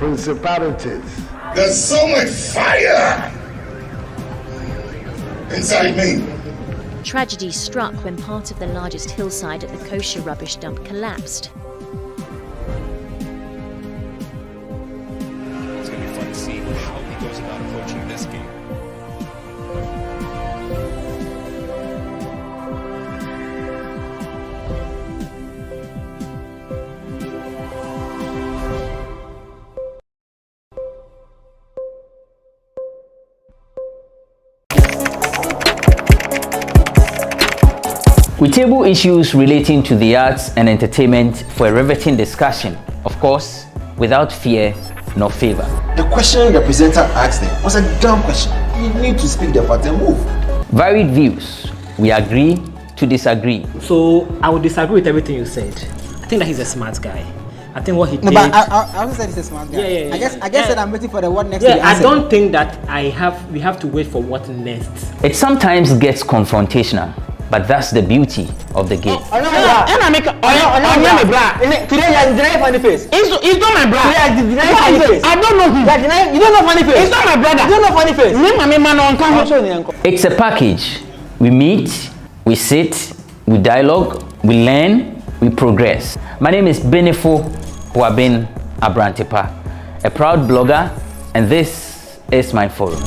principalities. There's so much fire inside me. Tragedy struck when part of the largest hillside at the kosher rubbish dump collapsed. It's going to be fun to see how he goes about approaching this game. We table issues relating to the arts and entertainment for a riveting discussion, of course, without fear nor favor. The question the presenter asked them was a dumb question. You need to speak the fact and move. Varied views. We agree to disagree. So I would disagree with everything you said. I think that he's a smart guy. I think what he did. No, but I also said he's a smart guy. Yeah. I guess that I'm waiting for the what next. Yeah, I don't think that we have to wait for what next. It sometimes gets confrontational, but that's the beauty of the game. Today you're funny face. It's not my brother. Funny face. I don't know him. You don't know funny face. It's not my brother. You don't know funny face. It's a package. We meet, we sit, we dialogue, we learn, we progress. My name is Benefo Wabin Abrantepa, a proud blogger, and this is my forum.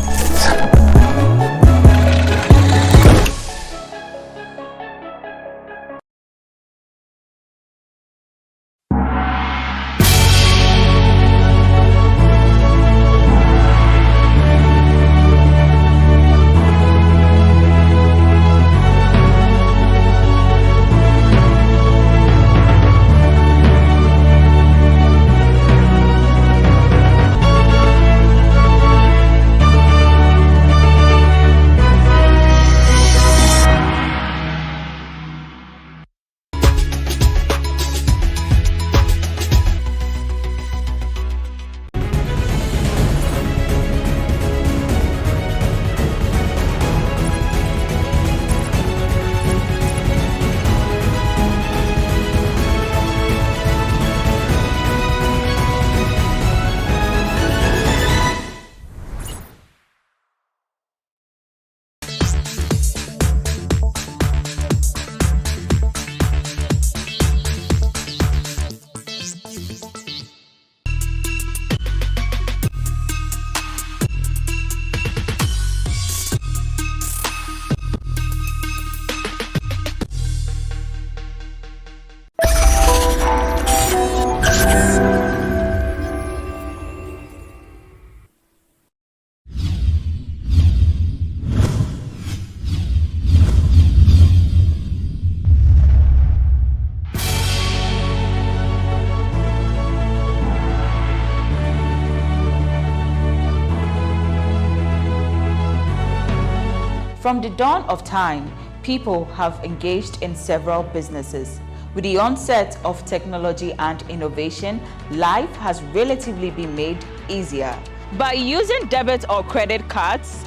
From the dawn of time, people have engaged in several businesses. With the onset of technology and innovation, life has relatively been made easier. By using debit or credit cards,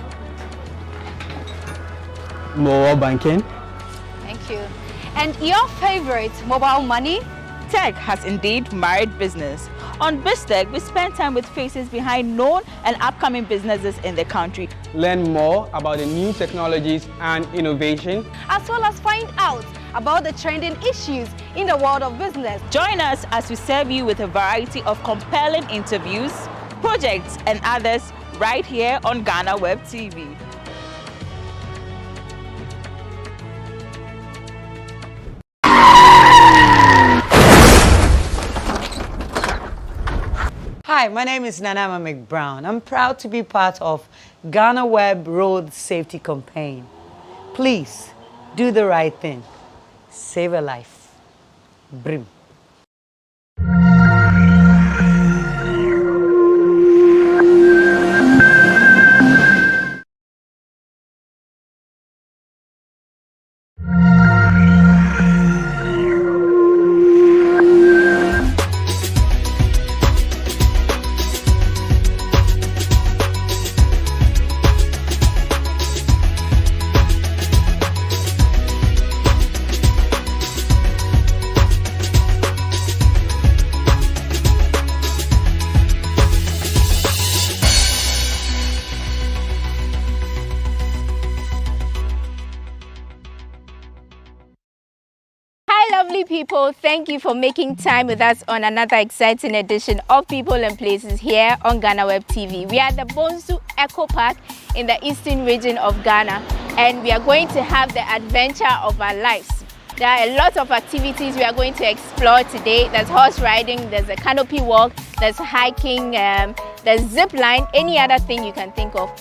Mobile banking. Thank you. And your favorite, mobile money? tech has indeed married business. On BizTech, we spend time with faces behind known and upcoming businesses in the country. Learn more about the new technologies and innovation, as well as find out about the trending issues in the world of business. Join us as we serve you with a variety of compelling interviews, projects and others right here on GhanaWeb TV. Hi, my name is Nanama McBrown. I'm proud to be part of GhanaWeb Road Safety Campaign. Please, do the right thing. Save a life. Brim. people, thank you for making time with us on another exciting edition of People and Places here on GhanaWeb TV. We are at the Bunsu Eco Pack in the eastern region of Ghana, and we are going to have the adventure of our lives. There are a lot of activities we are going to explore today. There's horse riding, there's a canopy walk, there's hiking, there's zip line, any other thing you can think of.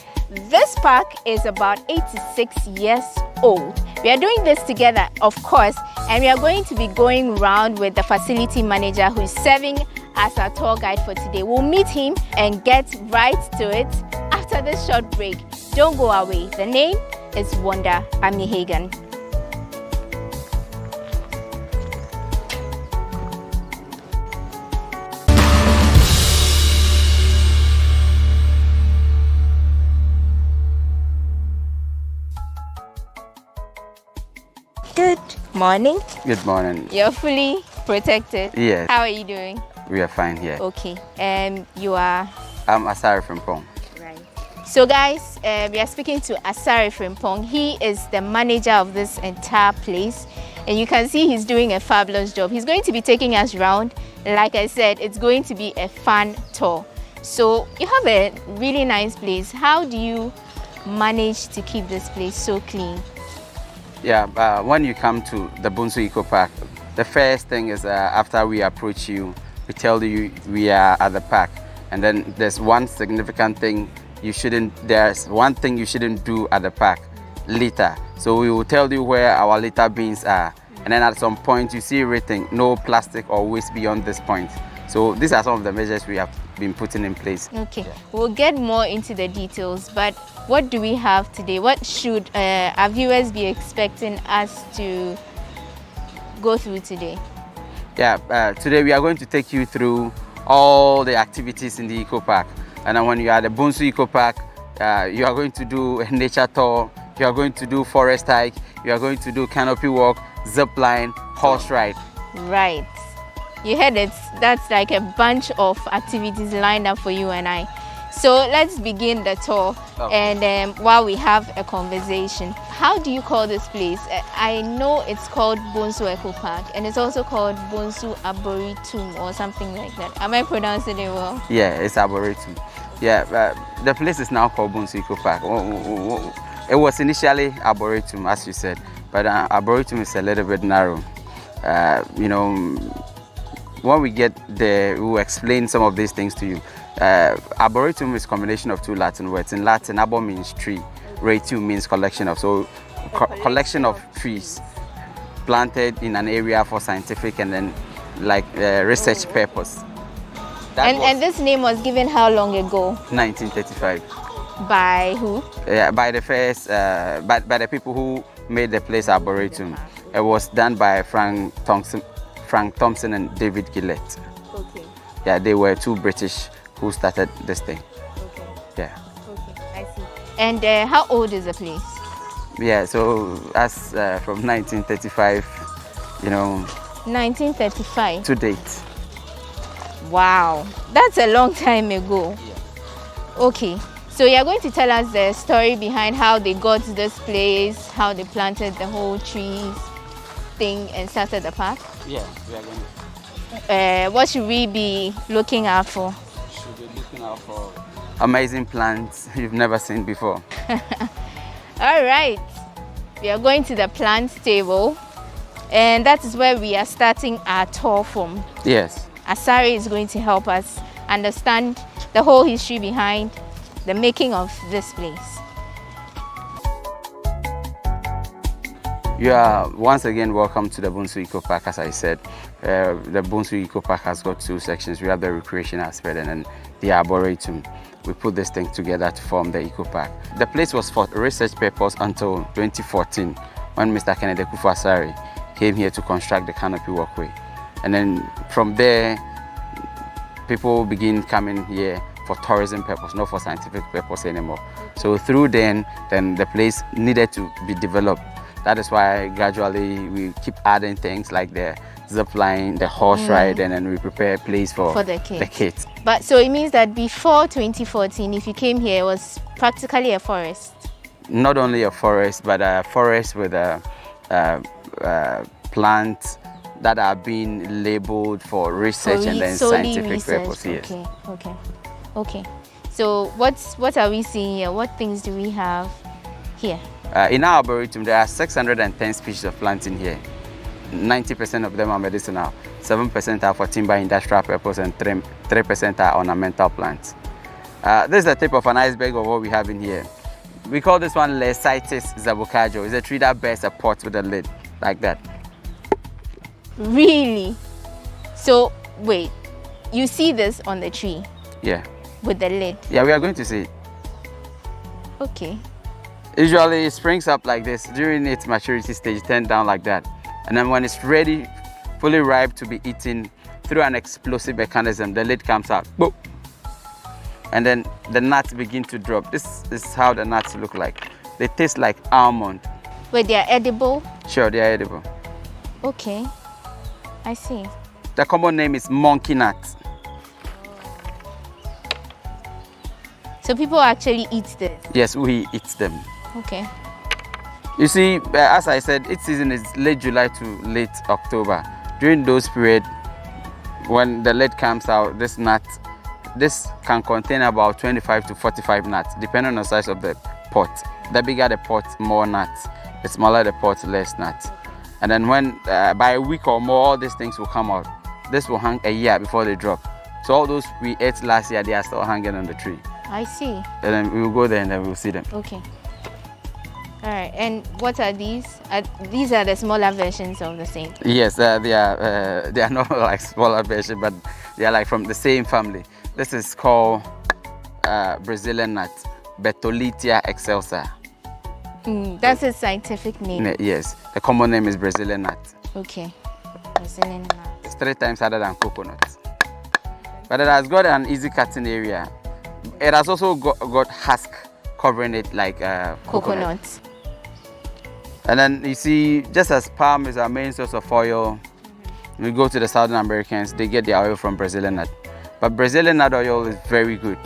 This park is about 86 years old. We are doing this together, of course, and we are going to be going around with the facility manager who is serving as our tour guide for today. We'll meet him and get right to it after this short break. Don't go away. The name is Wanda Amihagan. Good morning. Good morning. You're fully protected. Yes. How are you doing? We are fine here. Okay. You are? I'm Asari Frimpong. Right. So guys, we are speaking to Asari Frimpong. He is the manager of this entire place. And you can see he's doing a fabulous job. He's going to be taking us around. Like I said, it's going to be a fun tour. So you have a really nice place. How do you manage to keep this place so clean? Yeah, when you come to the Bunsu Eco Pack, the first thing is after we approach you, we tell you we are at the park. And then there's one significant thing there's one thing you shouldn't do at the park, litter. So we will tell you where our litter bins are. And then at some point you see written, no plastic or waste beyond this point. So these are some of the measures we have been putting in place. Okay, we'll get more into the details, but what do we have today? What should our viewers be expecting us to go through today? Yeah, today we are going to take you through all the activities in the Eco Park. And then when you are at the Bunsu Eco Park, you are going to do a nature tour, you are going to do forest hike, you are going to do canopy walk, zip line, horse ride. Right. You heard it. That's like a bunch of activities lined up for you and I. So let's begin the tour, and while we have a conversation. How do you call this place? I know it's called Bunsu Eco Park, and it's also called Bunsu Arboretum or something like that. Am I pronouncing it well? Yeah, it's Arboretum. Yeah, the place is now called Bunsu Eco Park. It was initially Arboretum, as you said, but Arboretum is a little bit narrow. You know, when we get there, we will explain some of these things to you. Arboretum is a combination of two Latin words. In Latin, arbor means tree, retum means collection of. So, collection of trees planted in an area for scientific and then like research purpose. And this name was given how long ago? 1935. By who? By the first, by the people who made the place Arboretum. It was done by Frank Thompson and David Gillett. Okay. Yeah, they were two British who started this thing. Okay. Yeah. Okay, I see. And how old is the place? Yeah, so as from 1935, you know. 1935? To date. Wow, that's a long time ago. Yeah. Okay, so you're going to tell us the story behind how they got to this place, how they planted the whole trees thing and started the park? Yeah, we are going to. What should we be looking out for? Should be looking out for amazing plants you've never seen before. All right, we are going to the plant table, and that is where we are starting our tour from. Yes. Asari is going to help us understand the whole history behind the making of this place. You are once again welcome to the Bunsu Eco Pack. As I said, the Bunsu Eco Pack has got two sections. We have the recreation aspect and then the arboretum. We put this thing together to form the Eco Pack. The place was for research purpose until 2014 when Mr. Kennedy Kufuor came here to construct the canopy walkway. And then from there, people begin coming here for tourism purpose, not for scientific purpose anymore. So through then the place needed to be developed. That is why gradually we keep adding things like the zip line, the horse ride, and then we prepare a place for the kids. But so it means that before 2014, if you came here, it was practically a forest. Not only a forest, but a forest with plants, that are being labeled for research and then solely scientific research. purposes. Okay. So what are we seeing here? What things do we have here? In our arboretum, there are 610 species of plants in here. 90% of them are medicinal, 7% are for timber industrial purpose, and 3% are ornamental plants. This is the tip of an iceberg of what we have in here. We call this one Leucitis zabucajo. It's a tree that bears a pot with a lid, like that. Really? So, wait, you see this on the tree? Yeah. With the lid? Yeah, we are going to see it. Okay. Usually it springs up like this. During its maturity stage, turn down like that. And then when it's ready, fully ripe to be eaten, through an explosive mechanism, the lid comes out. Boom. And then the nuts begin to drop. This is how the nuts look like. They taste like almond. Wait, they are edible? Sure, they are edible. Okay, I see. The common name is monkey nut. So people actually eat this? Yes, we eat them. Okay. You see, as I said, its season is late July to late October. During those periods, when the lid comes out, this can contain about 25 to 45 nuts, depending on the size of the pot. The bigger the pot, more nuts. The smaller the pot, less nuts. And then when, by a week or more, all these things will come out. This will hang a year before they drop. So all those we ate last year, they are still hanging on the tree. I see. And then we will go there and then we'll see them. Okay. All right, and what are these? These are the smaller versions of the same. Yes, they are not like smaller version, but they are like from the same family. This is called Brazilian nut, Bertholletia excelsa. That's a scientific name. Yes, the common name is Brazilian nut. Okay, Brazilian nut. It's 3 times harder than coconut, but it has got an easy cutting area. It has also got husk covering it like coconut. And then you see, just as palm is our main source of oil, we go to the Southern Americans, they get their oil from Brazilian nut. But Brazilian nut oil is very good,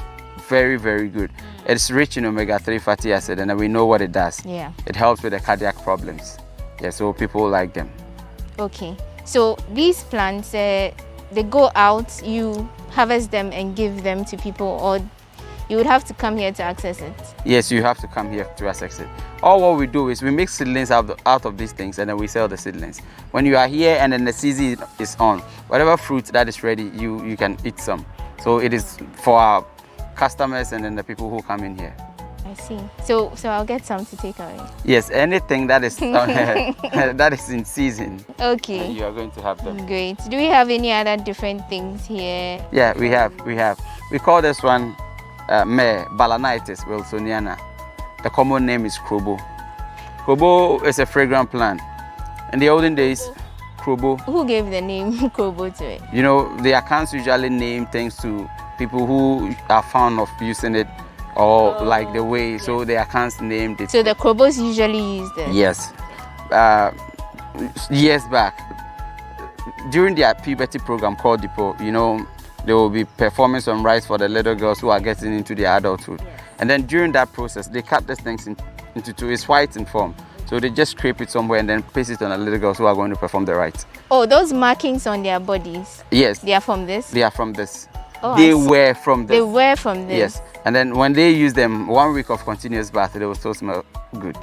very, very good. It's rich in omega-3 fatty acid, and we know what it does. Yeah. It helps with the cardiac problems. Yeah, so people like them. Okay, so these plants, they go out, you harvest them and give them to people, or you would have to come here to access it? Yes, you have to come here to access it. All what we do is we make seedlings out of these things, and then we sell the seedlings. When you are here and then the season is on, whatever fruit that is ready, you can eat some. So it is for our customers and then the people who come in here. I see. So I'll get some to take away. Yes, anything that is that is in season. Okay. You are going to have them. Great. Do we have any other different things here? Yeah, we have. We call this one Mare Balanitis wilsoniana. The common name is Krobo. Krobo is a fragrant plant. In the olden days, Krobo. Who gave the name Krobo to it? You know, the accounts usually name things to people who are fond of using it or like the way, so the accounts named it. So the Krobos usually use it? Yes. Years back, during their puberty program called Depot, you know, they will be performing some rites for the little girls who are getting into their adulthood. Yes. And then during that process, they cut these things into two. It's white in form. So they just scrape it somewhere and then paste it on the little girls who are going to perform the rites. Oh, those markings on their bodies? Yes. They are from this? They are from this. Oh, they were from this. They were from this? Yes. And then when they use them, 1 week of continuous bath, they will still smell good.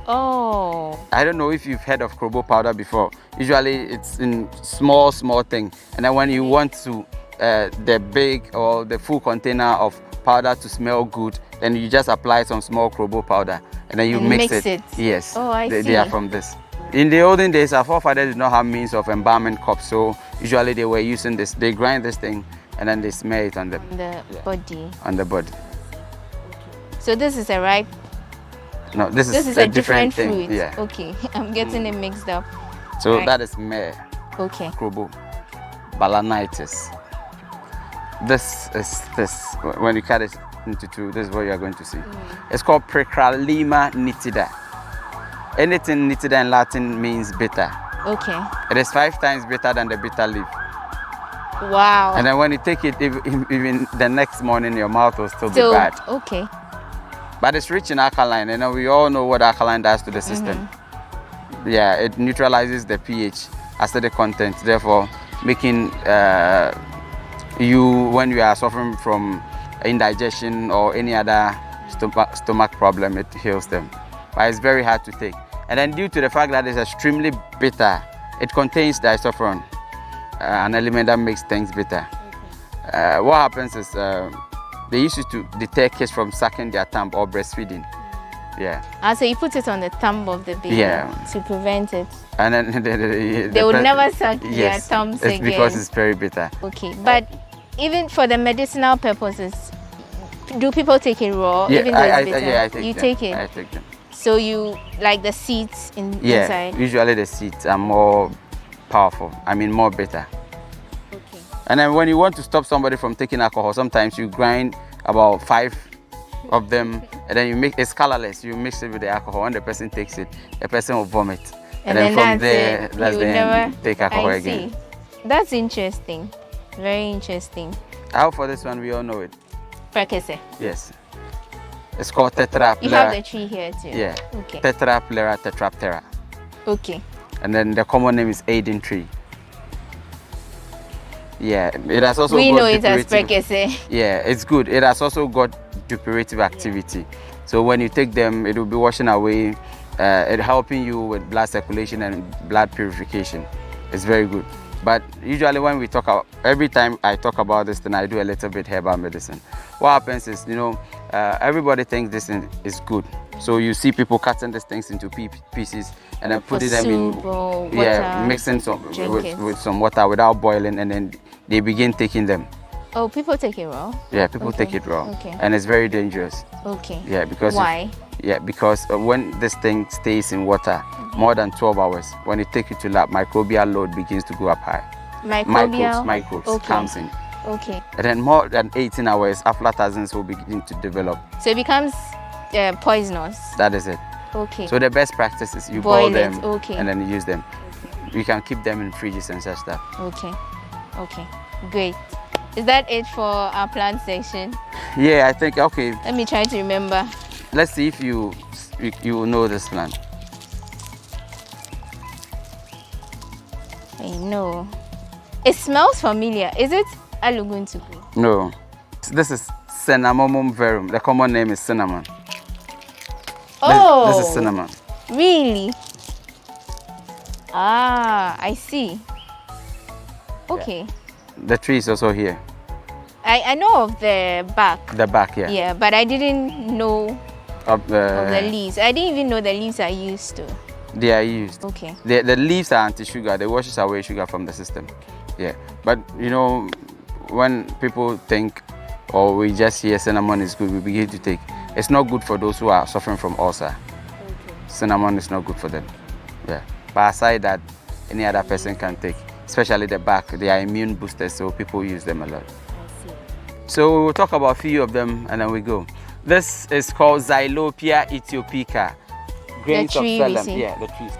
Oh. I don't know if you've heard of Krobo powder before. Usually it's in small thing. And then when you want to the big or the full container of powder to smell good, then you just apply some small Krobo powder and then you mix it. Yes. Oh, I see. They are from this. In the olden days, our forefathers did not have means of embalming cups, so usually they were using this. They grind this thing and then they smear it on the body. On the body. So this is a ripe. No, this is a different thing. fruit. Yeah. Okay, I'm getting it mixed up. So that is mare. Okay. Krobo. Balanitis. This is this. When you cut it into two, this is what you are going to see. It's called Precralima nitida. Anything nitida in Latin means bitter. Okay. It is 5 times bitter than the bitter leaf. Wow. And then when you take it, even the next morning, your mouth will still be bad. Okay. But it's rich in alkaline. You know, we all know what alkaline does to the system. Yeah, it neutralizes the pH. acidic content, therefore making you, when you are suffering from indigestion or any other stomach problem, it heals them. But it's very hard to take. And then due to the fact that it's extremely bitter, it contains disulfiram, an element that makes things bitter. What happens is they used to deter kids from sucking their thumb or breastfeeding. Yeah. So you put it on the thumb of the baby to prevent it. And then they would never suck their thumbs again. Because it's very bitter. Okay, but even for the medicinal purposes, do people take it raw? Yeah, even though it's bitter? I take you them. take it? I take them. So you like the seeds inside? Usually the seeds are more powerful. I mean, more bitter. Okay. And then when you want to stop somebody from taking alcohol, sometimes you grind about 5 of them, and then you make it's colorless. You mix it with the alcohol. When the person takes it, the person will vomit. And then from there, that's then take alcohol again. See. That's interesting. Very interesting. How for this one, we all know it. Prekese. Yes. It's called Tetraptera. You have the tree here too. Yeah. Okay. Tetraptera tetraptera. Okay. And then the common name is Aden tree. Yeah, it has also we got know it as Prekese. Yeah, it's good. It has also got depurative activity. So when you take them, it will be washing away, it helping you with blood circulation and blood purification. It's very good. But usually when we talk about, every time I talk about this, then I do a little bit herbal medicine. What happens is, everybody thinks this is good. So you see people cutting these things into pieces and then putting them in, mixing some with some water without boiling, and then they begin taking them. Oh, people take it raw? Yeah, people take it raw. Okay. And it's very dangerous. Okay. Yeah, because why? Because when this thing stays in water more than 12 hours, when you take it to lab, microbial load begins to go up high. Microbes comes in. Okay. And then more than 18 hours, aflatoxins will begin to develop. So it becomes poisonous? That is it. Okay. So the best practice is you boil them and then you use them. Okay. You can keep them in fridges and such stuff. Okay. Okay. Great. Is that it for our plant section? Yeah, I think, okay. Let me try to remember. Let's see if you know this plant. I know. It smells familiar. Is it aluguntuku? No. This is Cinnamomum verum. The common name is cinnamon. Oh! This is cinnamon. Really? Ah, I see. Okay. Yeah. The tree is also here. I know of the bark. The bark, yeah. Yeah, but I didn't know of the leaves. I didn't even know the leaves are used to. They are used. Okay. The leaves are anti-sugar. They washes away sugar from the system. Yeah. But when people think, or we just hear cinnamon is good, we begin to take. It's not good for those who are suffering from ulcer. Okay. Cinnamon is not good for them. Yeah. But aside that, any other person can take. Especially the bark. They are immune boosters, so people use them a lot. So we'll talk about a few of them and then we go. This is called Xylopia ethiopica. Grains of Salem. Yeah, the trees.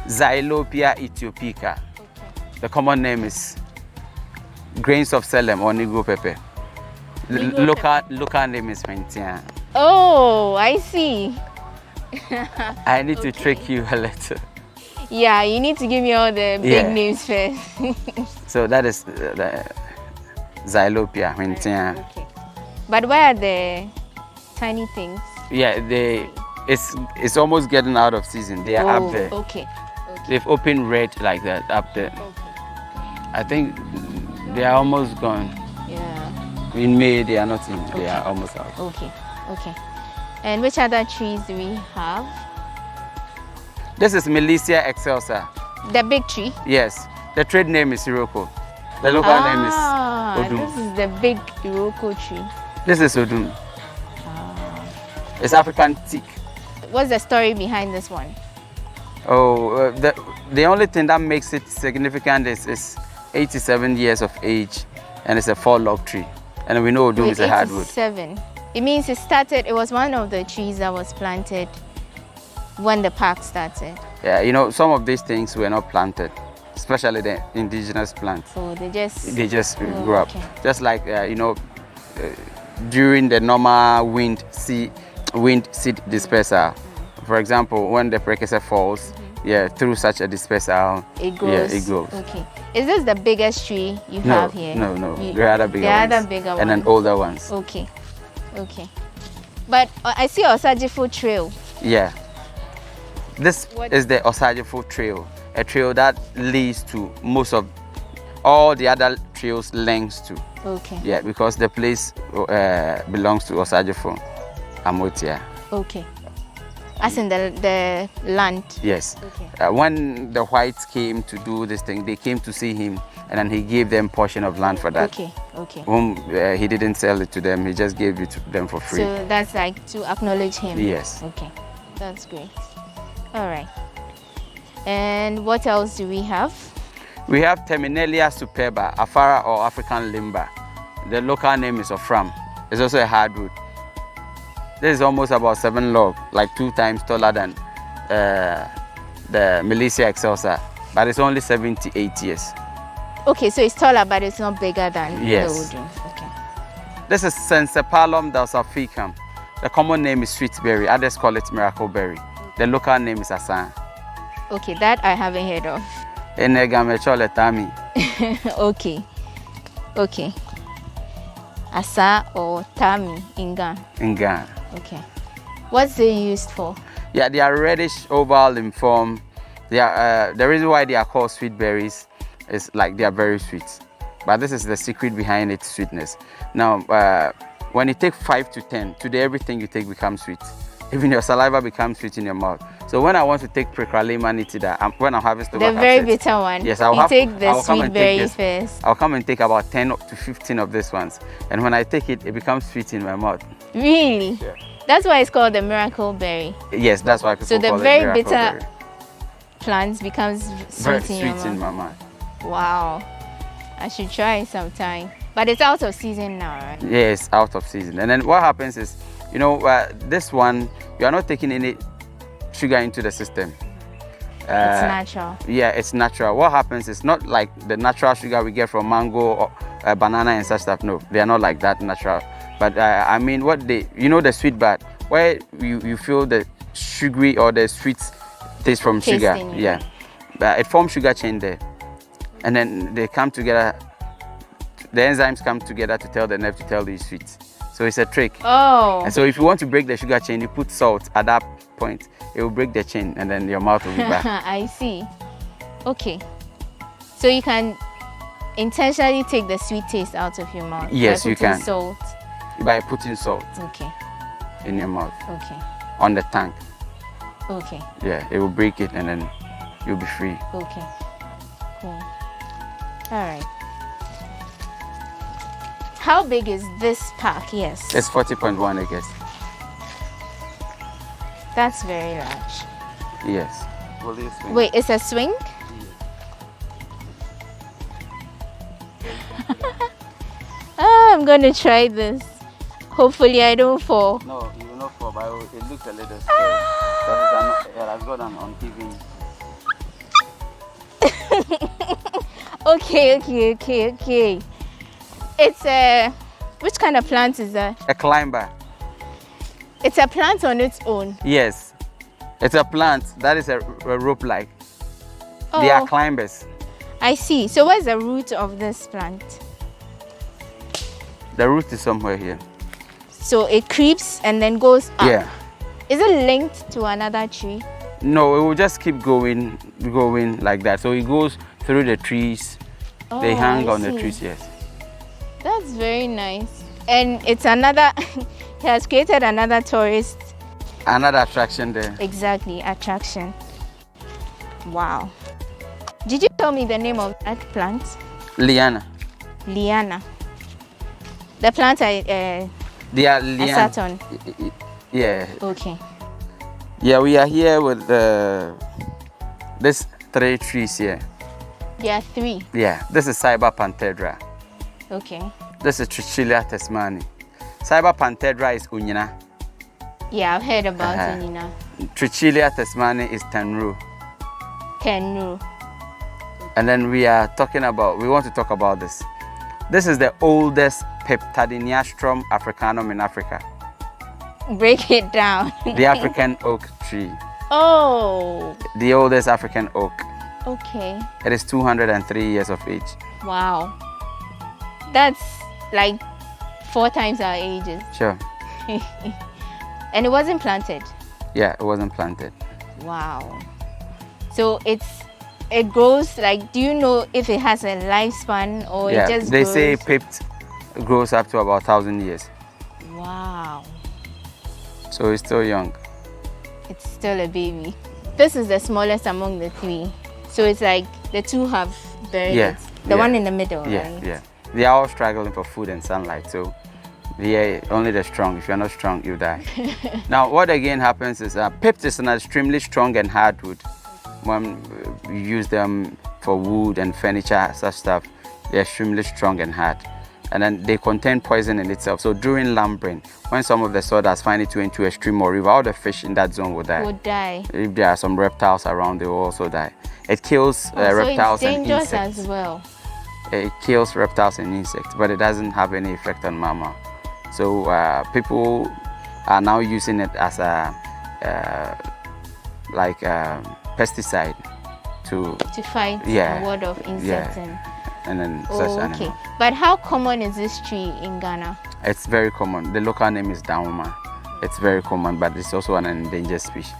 Xylopia ethiopica. Okay. The common name is grains of Salem or Negro pepper. Local name is Mentia. Oh, I see. I need to trick you a little. Yeah, you need to give me all the big names first. So that is the Xylopia, Mentia. Okay. But where are the tiny things? Yeah, it's almost getting out of season. They are up there. Okay. They've opened red like that up there. Okay. I think they are almost gone. Yeah. In May they are not in. They are almost out. Okay. Okay. And which other trees do we have? This is Melissia excelsa. The big tree? Yes. The trade name is Iroko. The local name is Odum. This is the big Iroko tree. This is Odum. It's African teak. What's the story behind this one? Oh, the only thing that makes it significant is 87 years of age, and it's a 4-log tree. And we know Odum is a hardwood. 87. It means it was one of the trees that was planted when the park started. Yeah, some of these things were not planted, especially the indigenous plants. So they just grew up. Okay. Just like, during the normal wind seed dispersal. For example, when the prekese falls, Yeah, through such a dispersal, it grows. Yeah, it grows. Okay. Is this the biggest tree you have here? No. There are other bigger ones. There are other bigger ones. And then older ones. Okay. Okay. But I see Oscilloscope Trail. Yeah. This is the Oscilloscope Trail, a trail that leads to most of all the other trails lengths to. Okay. Yeah, because the place belongs to Osajifo Amotia. Okay. As in the land? Yes. Okay. When the whites came to do this thing, they came to see him, and then he gave them portion of land for that. Okay, okay. Whom he didn't sell it to them, he just gave it to them for free. So that's like to acknowledge him? Yes. Okay, that's great. All right. And what else do we have? We have Terminalia superba, Afara or African limber. The local name is Ofram. It's also a hardwood. This is almost about 7 log, like 2 times taller than the Milicia excelsa, but it's only 78 years. Okay, so it's taller, but it's not bigger than yes. the wood. Okay. This is Sensepalum dalsaficum. The common name is sweetberry. Others call it miracle berry. The local name is Asan. Okay, that I haven't heard of. Okay. Okay. Asa or Tami in Ghana? In Ghana. Okay. What's it used for? Yeah, they are reddish oval in form. They are, the reason why they are called sweet berries is like they are very sweet. But this is the secret behind its sweetness. Now, when you take 5 to 10, today everything you take becomes sweet. Even your saliva becomes sweet in your mouth. So when I want to take Precralima nitida, when I'm having stomach the very upset, bitter one. Yes, I'll take the sweet berry first. I'll come and take about 10 to 15 of these ones. And when I take it, it becomes sweet in my mouth. Really? Yeah. That's why it's called the miracle berry. Yes, that's why people so the call it very miracle bitter berry. plants becomes sweet, very in, sweet your in mouth. my mouth. Wow. I should try it sometime. But it's out of season now, right? Yes, out of season. And then what happens is, you know, this one, you are not taking any sugar into the system. It's natural. Yeah, it's natural. What happens is not like the natural sugar we get from mango or banana and such stuff. No, they are not like that natural. But I mean, what they, you know, the sweet bar, where you feel the sugary or the sweet taste from sugar. Yeah, it forms sugar chain there, and then they come together. The enzymes come together to tell the nerve to tell you it's sweet. So it's a trick. Oh. And so if you want to break the sugar chain, you put salt at that point. It will break the chain, and then your mouth will be back. I see. Okay. So you can intentionally take the sweet taste out of your mouth. Yes, you can. Salt. By putting salt. Okay. In your mouth. Okay. On the tongue. Okay. Yeah, it will break it, and then you'll be free. Okay. Cool. All right. How big is this pack? Yes. It's 40.1 acres. That's very large. Yes. Will you swing? Wait, it's a swing? I'm gonna try this. Hopefully I don't fall. No, you will not fall, but it looks a little scary. It has gone on TV. Okay. It's a, which kind of plant is that? A climber. It's a plant on its own. Yes. It's a plant that is a rope like. Oh, they are climbers. I see. So where's the root of this plant? The root is somewhere here. So it creeps and then goes up. Yeah. Is it linked to another tree? No, it will just keep going like that. So it goes through the trees. Oh, they hang I on see. the trees, yes. That's very nice. And it's another, he has created another tourist. Another attraction there. Exactly, attraction. Wow. Did you tell me the name of that plant? Liana. Liana. The plant They are liana. I sat on. Yeah. Okay. Yeah, we are here with these 3 trees here. There are 3. Yeah, this is Cyber Pantedra. Okay. This is Trichilia tesmani. Cyber Pantedra is Unyina. Yeah, I've heard about Unina. Trichilia tesmani is Tenru. Tenru. And then we want to talk about this. This is the oldest Peptadeniastrum africanum in Africa. Break it down. The African oak tree. Oh. The oldest African oak. Okay. It is 203 years of age. Wow. That's like 4 times our ages. Sure. And it wasn't planted. Yeah, it wasn't planted. Wow. So it grows like, do you know if it has a lifespan or Yeah, it just they grows? say pipped grows up to about 1,000 years. Wow. So it's still young. It's still a baby. This is the smallest among the 3. So it's like the 2 have buried Yeah, it. The one in the middle, Yeah, right? yeah. They are all struggling for food and sunlight. So yeah, only the strong. If you're not strong, you die. Now, what again happens is pipped is an extremely strong and hard wood. When you use them for wood and furniture, such stuff, they're extremely strong and hard. And then they contain poison in itself. So during lambering, when some of the sawdust find its way into a stream or river, all the fish in that zone will die. Would die. If there are some reptiles around, they will also die. It kills reptiles so it's and dangerous insects. as well. It kills reptiles and insects, but it doesn't have any effect on mammal. So people are now using it as a pesticide to fight a word of insects and then such animals. But how common is this tree in Ghana? It's very common. The local name is Dauma. It's very common, but it's also an endangered species.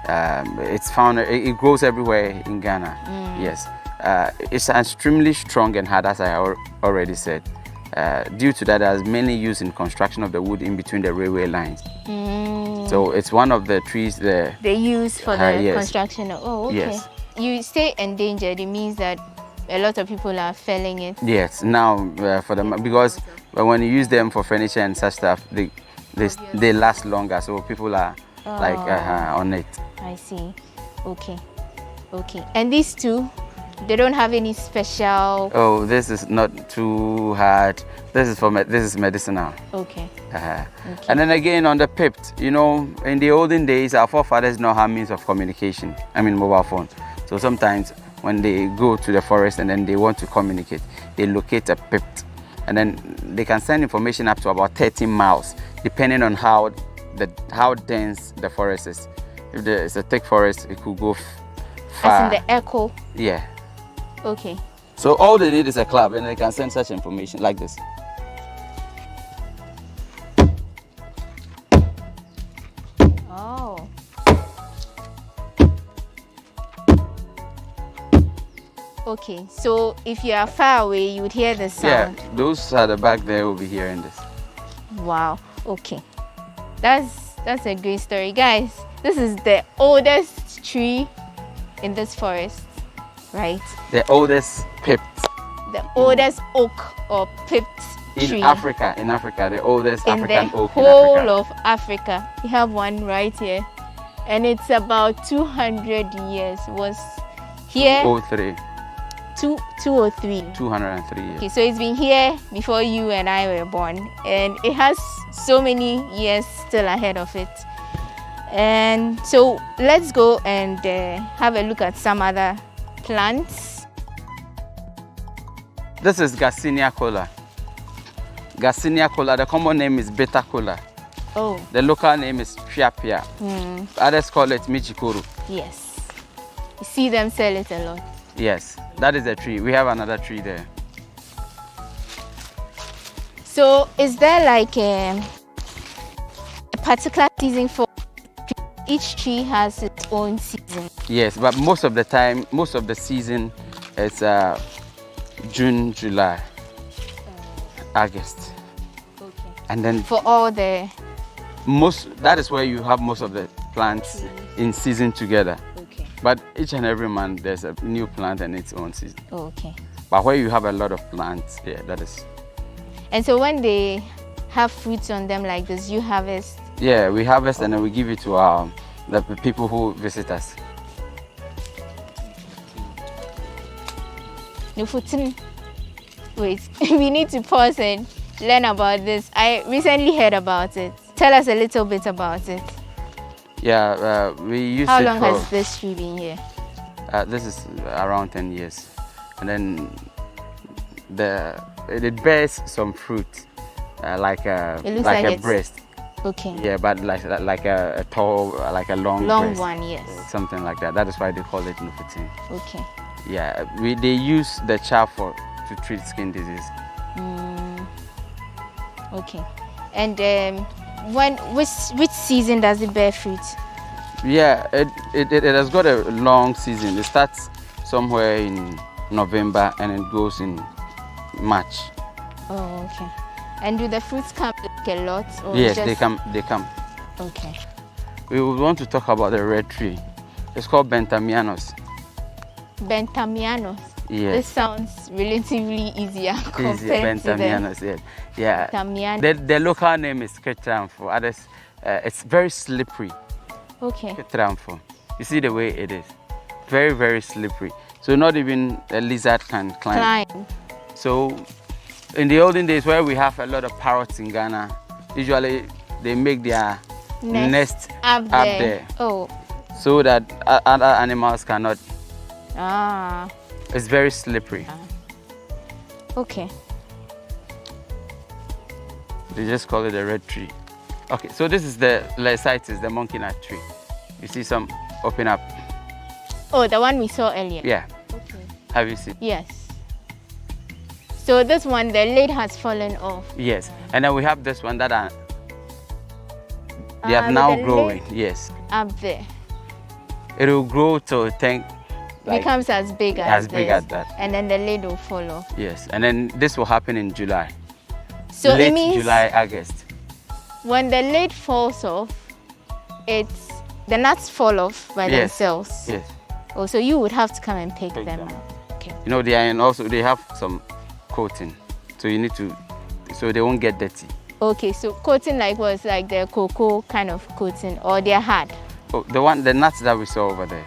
It's found. It grows everywhere in Ghana. Yes. It's extremely strong and hard, as I already said. Due to that, it's mainly used in construction of the wood in between the railway lines. So it's one of the trees there. They use for the yes. construction. Oh, okay. Yes. You say endangered, it means that a lot of people are felling it. Yes. Now for them, because when you use them for furniture and such stuff, they last longer. So people are on it. I see. Okay. Okay. And these 2, they don't have any special. Oh, this is not too hard. This is medicinal. Okay. Okay. And then again on the pipped, you know, in the olden days, our forefathers know how means of communication. I mean, mobile phone. So sometimes when they go to the forest and then they want to communicate, they locate a pipped, and then they can send information up to about 13 miles, depending on how dense the forest is. If it's a thick forest, it could go far. As in the echo. Yeah. Okay. So all they need is a club, and they can send such information like this. Oh. Okay, so if you are far away, you would hear the sound. Yeah, those at the back there will be hearing this. Wow. Okay. That's a great story, guys. This is the oldest tree in this forest, right? The oldest pipped. The oldest oak or pipped tree In Africa, the oldest African oak in whole Africa. of Africa. We have one right here, and it's about 200 years. Was here 203. 203. 203 years. Okay, so it's been here before you and I were born, and it has so many years still ahead of it. And so let's go and have a look at some other plants. This is Garcinia cola. Garcinia cola, the common name is beta cola. Oh. The local name is Chiapia. Others call it Michikuru. Yes. You see them sell it a lot. Yes, that is a tree. We have another tree there. So is there like a particular season for each tree? Has its own season? Yes, but most of the time, most of the season, it's June, July, August. Okay. And then for all the that is where you have most of the plants in season together. Okay. But each and every month there's a new plant and its own season. Okay. But where you have a lot of plants, yeah, that is. And so when they have fruits on them like this, you harvest? Yeah, we harvest and then we give it to the people who visit us. Wait, we need to pause and learn about this. I recently heard about it. Tell us a little bit about it. Yeah, we use How it long for, has this tree been here? This is around 10 years. And then it bears some fruit, like a It looks like a it's breast. Okay. Yeah, but like a tall, like a long breast, one, yes. something like that. That is why they call it Nufitin. Okay. Yeah, they use the chaff to treat skin disease. Okay. And which season does it bear fruit? Yeah, it has got a long season. It starts somewhere in November and it goes in March. Oh, okay. And do the fruits come like a lot? Or Yes, just... they come. Okay. We would want to talk about the red tree. It's called Bentamianos. Bentamianos? Yes. This sounds relatively easier compared Bentamianos, to the... yeah. Bentamianos. The local name is Ketramfo. Others, it's very slippery. Okay. Ketramfo. You see the way it is. Very, very slippery. So not even a lizard can climb. So in the olden days where we have a lot of parrots in Ghana, usually they make their nest up there. Oh. So that other animals cannot. Ah. It's very slippery. Okay. They just call it a red tree. Okay, so this is the Lycitis, the monkey nut tree. You see some open up. Oh, the one we saw earlier? Yeah. Okay. Have you seen? Yes. So this one, the lid has fallen off. Yes. And then we have this one that they are now growing. Yes. Up there. It will grow to becomes as big as that. And then the lid will fall off. Yes. And then this will happen in July. So late it means July, August. When the lid falls off, the nuts fall off by themselves. Yes. Oh, so you would have to come and pick them up. Okay. You know, they have some coating, so you need to, so they won't get dirty. Okay, so coating like was like the cocoa kind of coating, or they're hard? Oh, the nuts that we saw over there.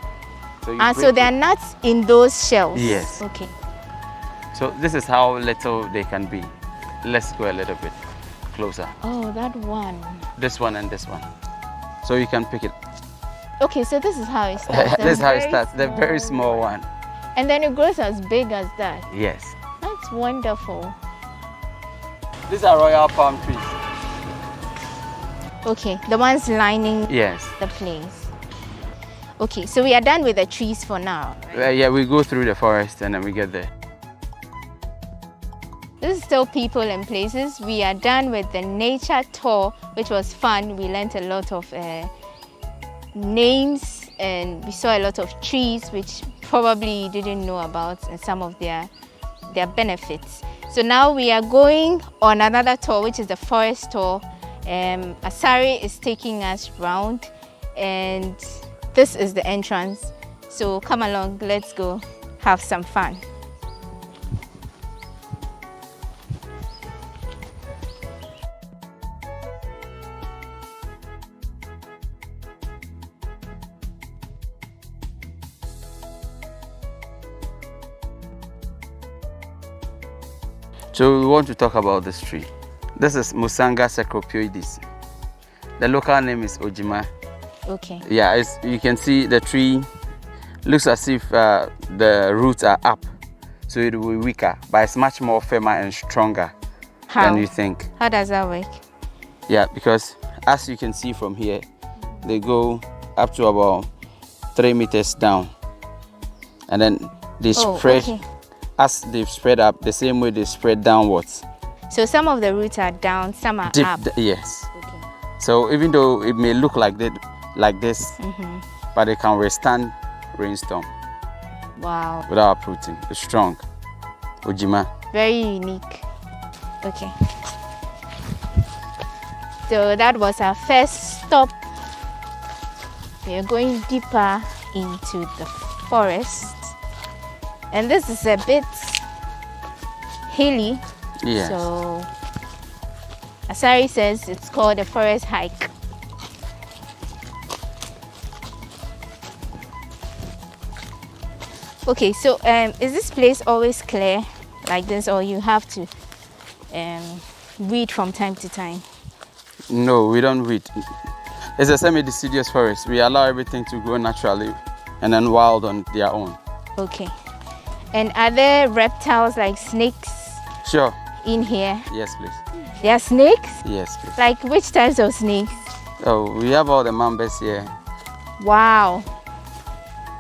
So there are nuts in those shells? Yes. Okay. So this is how little they can be. Let's go a little bit closer. Oh, that one. This one and this one. So you can pick it. Okay, so this is how it starts. This is how it starts, the very small one. And then it grows as big as that? Yes. That's wonderful. These are royal palm trees. Okay, the ones lining the place. Okay, so we are done with the trees for now. Right? Yeah, we go through the forest and then we get there. This is still people and places. We are done with the nature tour, which was fun. We learned a lot of names and we saw a lot of trees, which probably you didn't know about, and some of their benefits. So now we are going on another tour, which is the forest tour. Asari is taking us round, and this is the entrance. So come along, let's go have some fun. So we want to talk about this tree. This is Musanga Sacropoides. The local name is Ojima. Okay. Yeah, you can see the tree looks as if the roots are up, so it will be weaker, but it's much more firmer and stronger than you think. How does that work? Yeah, because as you can see from here, they go up to about 3 meters down, and then they spread. Okay. As they've spread up, the same way they spread downwards. So some of the roots are down, some are deep, up. Yes. Okay. So even though it may look like this, but it can withstand rainstorm. Wow. Without uprooting. It's strong. Ojima. Very unique. Okay. So that was our first stop. We are going deeper into the forest. And this is a bit hilly. Yes. So Asari says it's called a forest hike. Okay, so is this place always clear like this, or you have to weed from time to time? No, we don't weed. It's a semi-deciduous forest. We allow everything to grow naturally and then wild on their own. Okay. And are there reptiles like snakes? Sure. In here? Yes, please. There are snakes? Yes, please. Like which types of snakes? Oh, we have all the mambas here. Wow.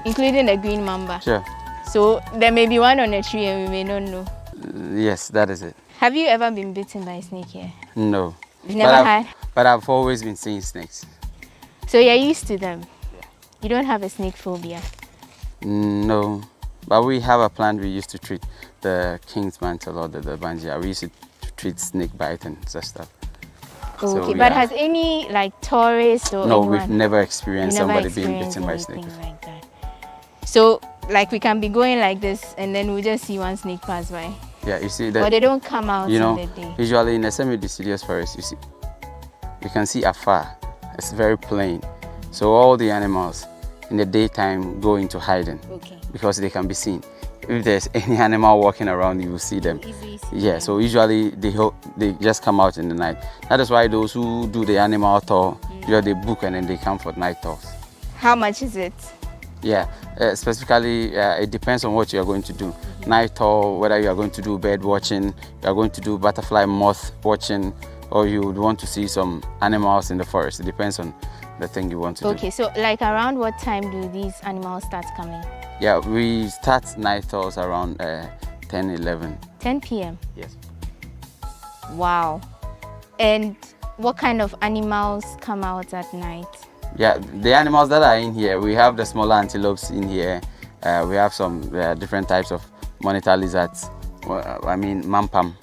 Including the green mamba. Sure. So there may be one on a tree and we may not know. Yes, that is it. Have you ever been bitten by a snake here? No. You've never had? But I've always been seeing snakes. So you're used to them? Yeah. You don't have a snake phobia? No. But we have a plant we used to treat the king's mantle or the banjia. We used to treat snake bite and such stuff. Okay, So, but has any like tourist or no, anyone, we've never experienced somebody being bitten by a snake. Like that. So like we can be going like this and then we just see one snake pass by. Yeah, you see that. Or they don't come out you know, in the day. Usually in a semi-deciduous forest, you can see afar. It's very plain. So all the animals in the daytime go into hiding because they can be seen. If there's any animal walking around, you will see them. Yeah, so usually they just come out in the night. That is why those who do the animal tour, usually they book and then they come for night tours. How much is it? Yeah, specifically, it depends on what you are going to do. Night tour, whether you are going to do bird watching, you are going to do butterfly moth watching, or you would want to see some animals in the forest. It depends on the thing you want to do. Okay, so like around what time do these animals start coming? Yeah, we start night tours around 10, 11. 10 p.m.? Yes. Wow. And what kind of animals come out at night? Yeah, the animals that are in here, we have the smaller antelopes in here. We have some different types of monitor lizards. I mean, mampam.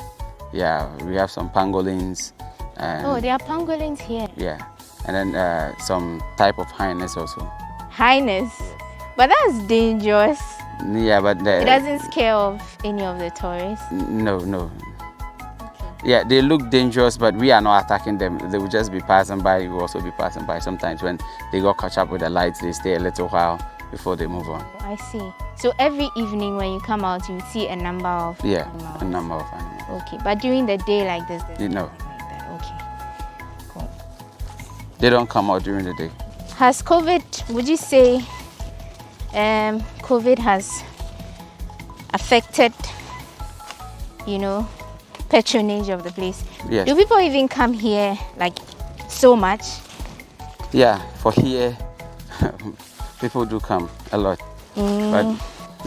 Yeah, we have some pangolins. Oh, there are pangolins here. Yeah, and then some type of hyenas also. Hyenas? But that's dangerous. Yeah, but it doesn't scare off any of the tourists? No. Yeah, they look dangerous, but we are not attacking them. They will just be passing by. We will also be passing by. Sometimes when they go catch up with the lights, they stay a little while before they move on. I see. So every evening when you come out, you see a number of animals? A number of animals. Okay, but during the day like this? No. Like that. Okay, cool. They don't come out during the day. Has COVID, would you say, COVID has affected, patronage of the place? Yes. Do people even come here like so much? Yeah, for here, people do come a lot. But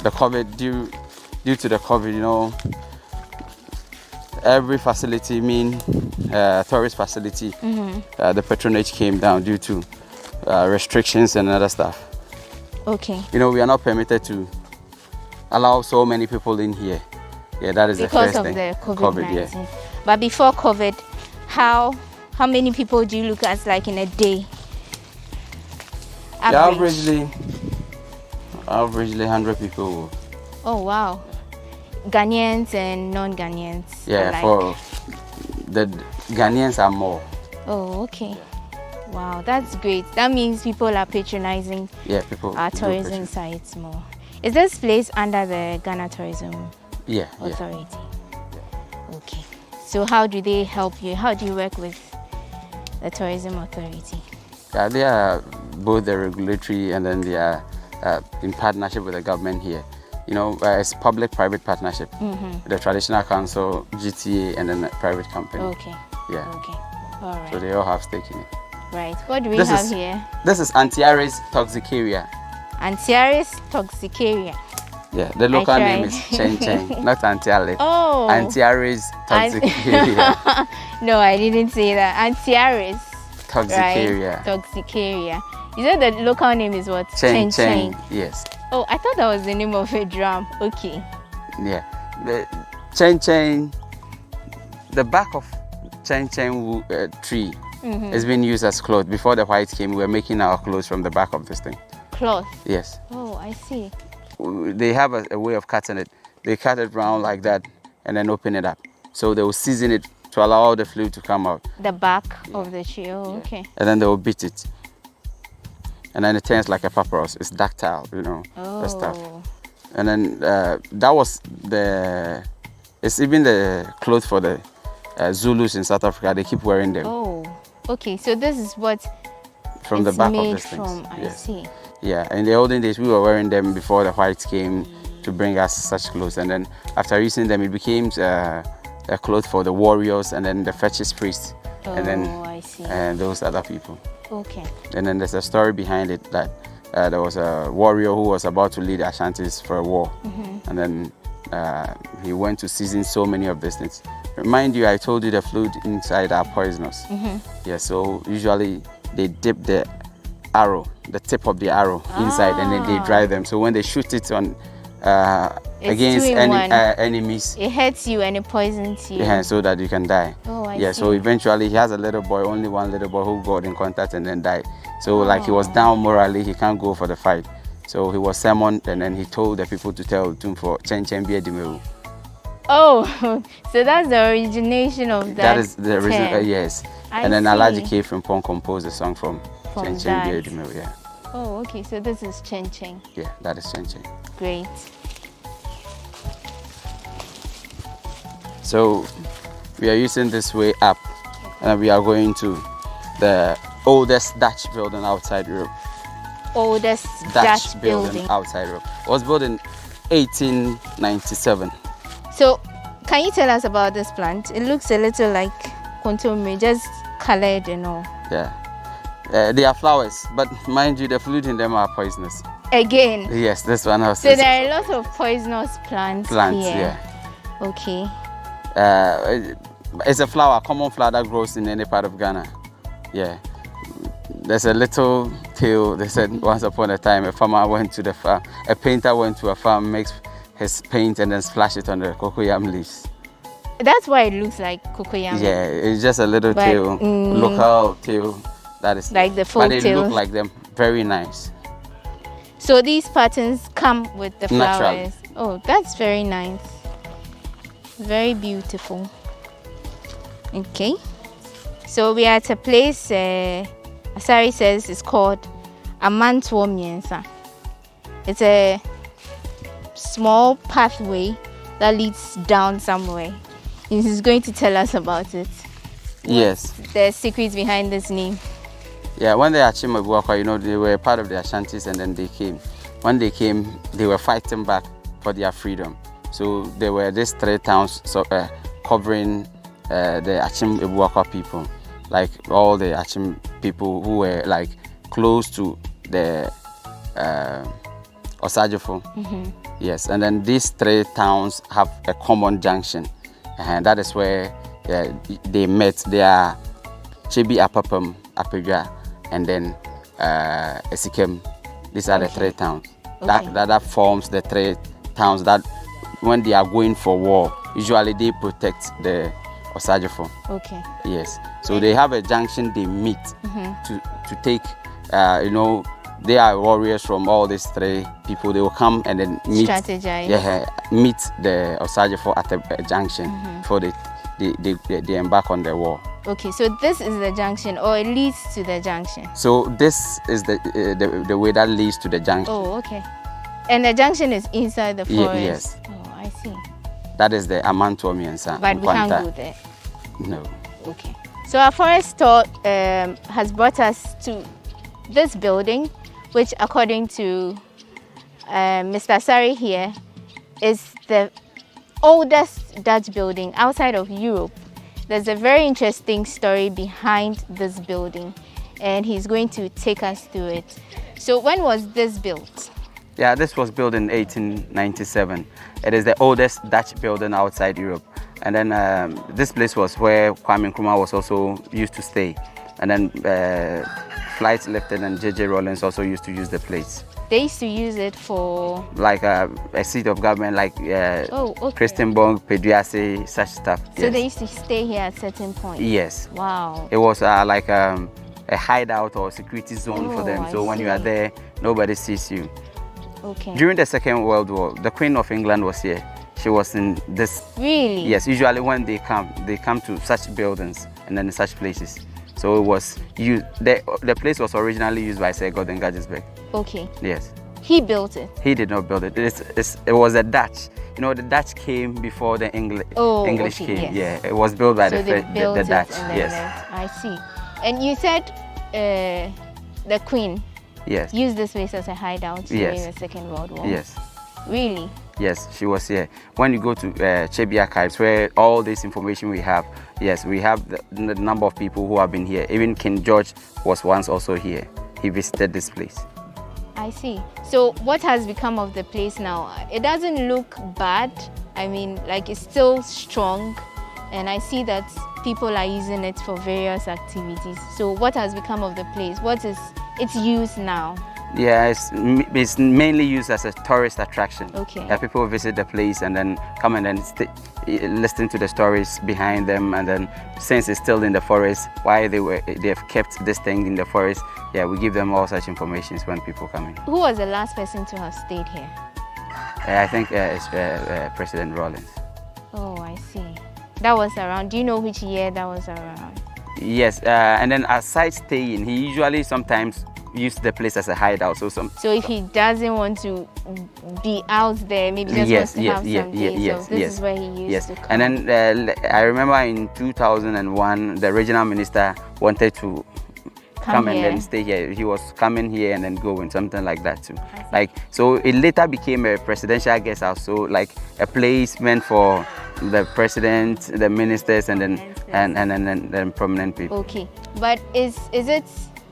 the COVID, due to the COVID, every facility, tourist facility, the patronage came down due to restrictions and other stuff. Okay. We are not permitted to allow so many people in here. Yeah, that is because the first thing. Because of the COVID-19. Yeah. But before COVID, how many people do you look at like in a day? Average? Yeah, averagely 100 people. Oh wow. Ghanaians and non-Ghanaians. Yeah, for the Ghanaians are more. Oh, okay. Wow, that's great. That means people are patronizing our tourism sites more. Is this place under the Ghana Tourism Authority? Yeah. Okay. So how do they help you? How do you work with the Tourism Authority? Yeah, they are both the regulatory and then they are in partnership with the government here. It's public-private partnership. The traditional council, GTA, and then the private company. Okay. Yeah. Okay. All right. So they all have stake in it. Right. What do we have here? This is Antiaris toxicaria. Antiaris toxicaria. Yeah, the local name is Chen Chen, not Antiaris. Oh. Antiaris toxicaria. No, I didn't say that. Antiaris toxicaria. Right? Toxicaria. You said the local name is what? Chen Chen. Yes. Oh, I thought that was the name of a drum. Okay. Yeah. The Chen Chen, the back of Chen Chen tree has been used as cloth. Before the whites came, we were making our clothes from the back of this thing. Cloth? Yes. Oh, I see. They have a way of cutting it. They cut it round like that and then open it up. So they will season it to allow all the fluid to come out. The back of the tree, okay. And then they will beat it. And then it turns like a papyrus. It's ductile, the stuff. And then that was it's even the clothes for the Zulus in South Africa. They keep wearing them. Oh, okay. So this is what from the back of this thing. I see. Yeah, in the olden days, we were wearing them before the whites came to bring us such clothes. And then after using them, it became a cloth for the warriors, and then the fetish priests, and then I see. those other people. Okay. And then there's a story behind it that there was a warrior who was about to lead Ashantis for a war, and then he went to season so many of these things. Remind you, I told you the fluid inside are poisonous. Yeah, so usually they dip the arrow, the tip of the arrow inside, and then they dry them. So when they shoot it on against enemies, it hurts you and it poisons you. Yeah, so that you can die. I see. So eventually he has a little boy, only one little boy who got in contact and then died. So like he was down morally, he can't go for the fight. So he was summoned, and then he told the people to tell Tum for Chen Chen Bie Dimeu. Oh, so that's the origination of that. That is the reason, yes. And then Alaji K from Pong composed a song from Chen Chen Bie Dimeu, yeah. Oh, okay, so this is Chen Chen. Yeah, that is Chen Chen. Great. So we are using this way up, and we are going to the oldest Dutch building outside Europe. Oldest Dutch building outside Europe. It was built in 1897. So, can you tell us about this plant? It looks a little like kontomire, just colored and all. Yeah. They are flowers, but mind you, the fluid in them are poisonous. Again? Yes, this one also. So there are a lot of poisonous plants here. Yeah. Okay. It's a flower, a common flower that grows in any part of Ghana. Yeah. There's a little tale. They said once upon a time a farmer went to the farm, a painter went to a farm, makes his paint and then splash it on the cocoyam leaves. That's why it looks like cocoyam. Yeah, it's just a little tale, local tale. That is like the folk tale. But they look like them, very nice. So these patterns come with the flowers. Naturally. Oh, that's very nice. Very beautiful. Okay. So we are at a place, Asari says it's called Amantuo Miensa. It's a small pathway that leads down somewhere. He's going to tell us about it. Yes. The secrets behind this name. Yeah, when the Achimabuakwa, they were part of the Ashantis, and then they came. When they came, they were fighting back for their freedom. So there were these 3 towns covering the Achimabuakwa people, like all the Achim people who were like close to the Osajifo. Yes, and then these 3 towns have a common junction, and that is where they met. They are Chibi Apapam, Apega, and then Esikem. These are the 3 towns. That forms the 3 towns that when they are going for war, usually they protect the Osajifo. Okay. Yes. So they have a junction they meet to take, they are warriors from all these 3 people. They will come and then meet. Strategize. Yeah, meet the Osajifo at a junction before they embark on the war. Okay, so this is the junction, or it leads to the junction. So this is the way that leads to the junction. Oh, okay. And the junction is inside the forest. Yes. Oh, I see. That is the Amantuo Miensa. But we can't go there. No. Okay. So our forest tour has brought us to this building, which according to Mr. Sari here, is the oldest Dutch building outside of Europe. There's a very interesting story behind this building, and he's going to take us through it. So when was this built? Yeah, this was built in 1897. It is the oldest Dutch building outside Europe. And then this place was where Kwame Nkrumah was also used to stay. And then flights lifted, and J.J. Rawlings also used to use the place. They used to use it for? Like a seat of government, like Christenborg, Peduase, such stuff. So they used to stay here at certain points? Yes. Wow. It was like a hideout or security zone for them. So when you are there, nobody sees you. Okay. During the Second World War, the Queen of England was here. She was in this. Really? Yes. Usually when they come to such buildings and then such places. So it was used. The place was originally used by Sir Gordon Gadgisberg. Okay. Yes. He built it? He did not build it. It was the Dutch. The Dutch came before the English came. Yes. Yeah, it was built by the Dutch. Yes. I see. And you said the Queen used this place as a hideout during the Second World War? Yes. Really? Yes, she was here. When you go to Chebi Archives, where all this information we have, yes, we have the number of people who have been here. Even King George was once also here. He visited this place. I see. So what has become of the place now? It doesn't look bad. I mean, like it's still strong, and I see that people are using it for various activities. So what has become of the place? What is its use now? Yeah, it's mainly used as a tourist attraction. Okay. People visit the place and then come and then listen to the stories behind them, and then since it's still in the forest, why they've kept this thing in the forest. Yeah, we give them all such information when people come in. Who was the last person to have stayed here? I think it's President Rawlings. Oh, I see. That was around. Do you know which year that was around? Yes, and then aside staying, he usually sometimes use the place as a hideout. So if he doesn't want to be out there, maybe just wants to have some days. So this is where he used to come. And then I remember in 2001, the regional minister wanted to come and then stay here. He was coming here and then going, something like that too. So it later became a presidential guest house. So like a place meant for the president, the ministers, and then prominent people. Okay, but is it?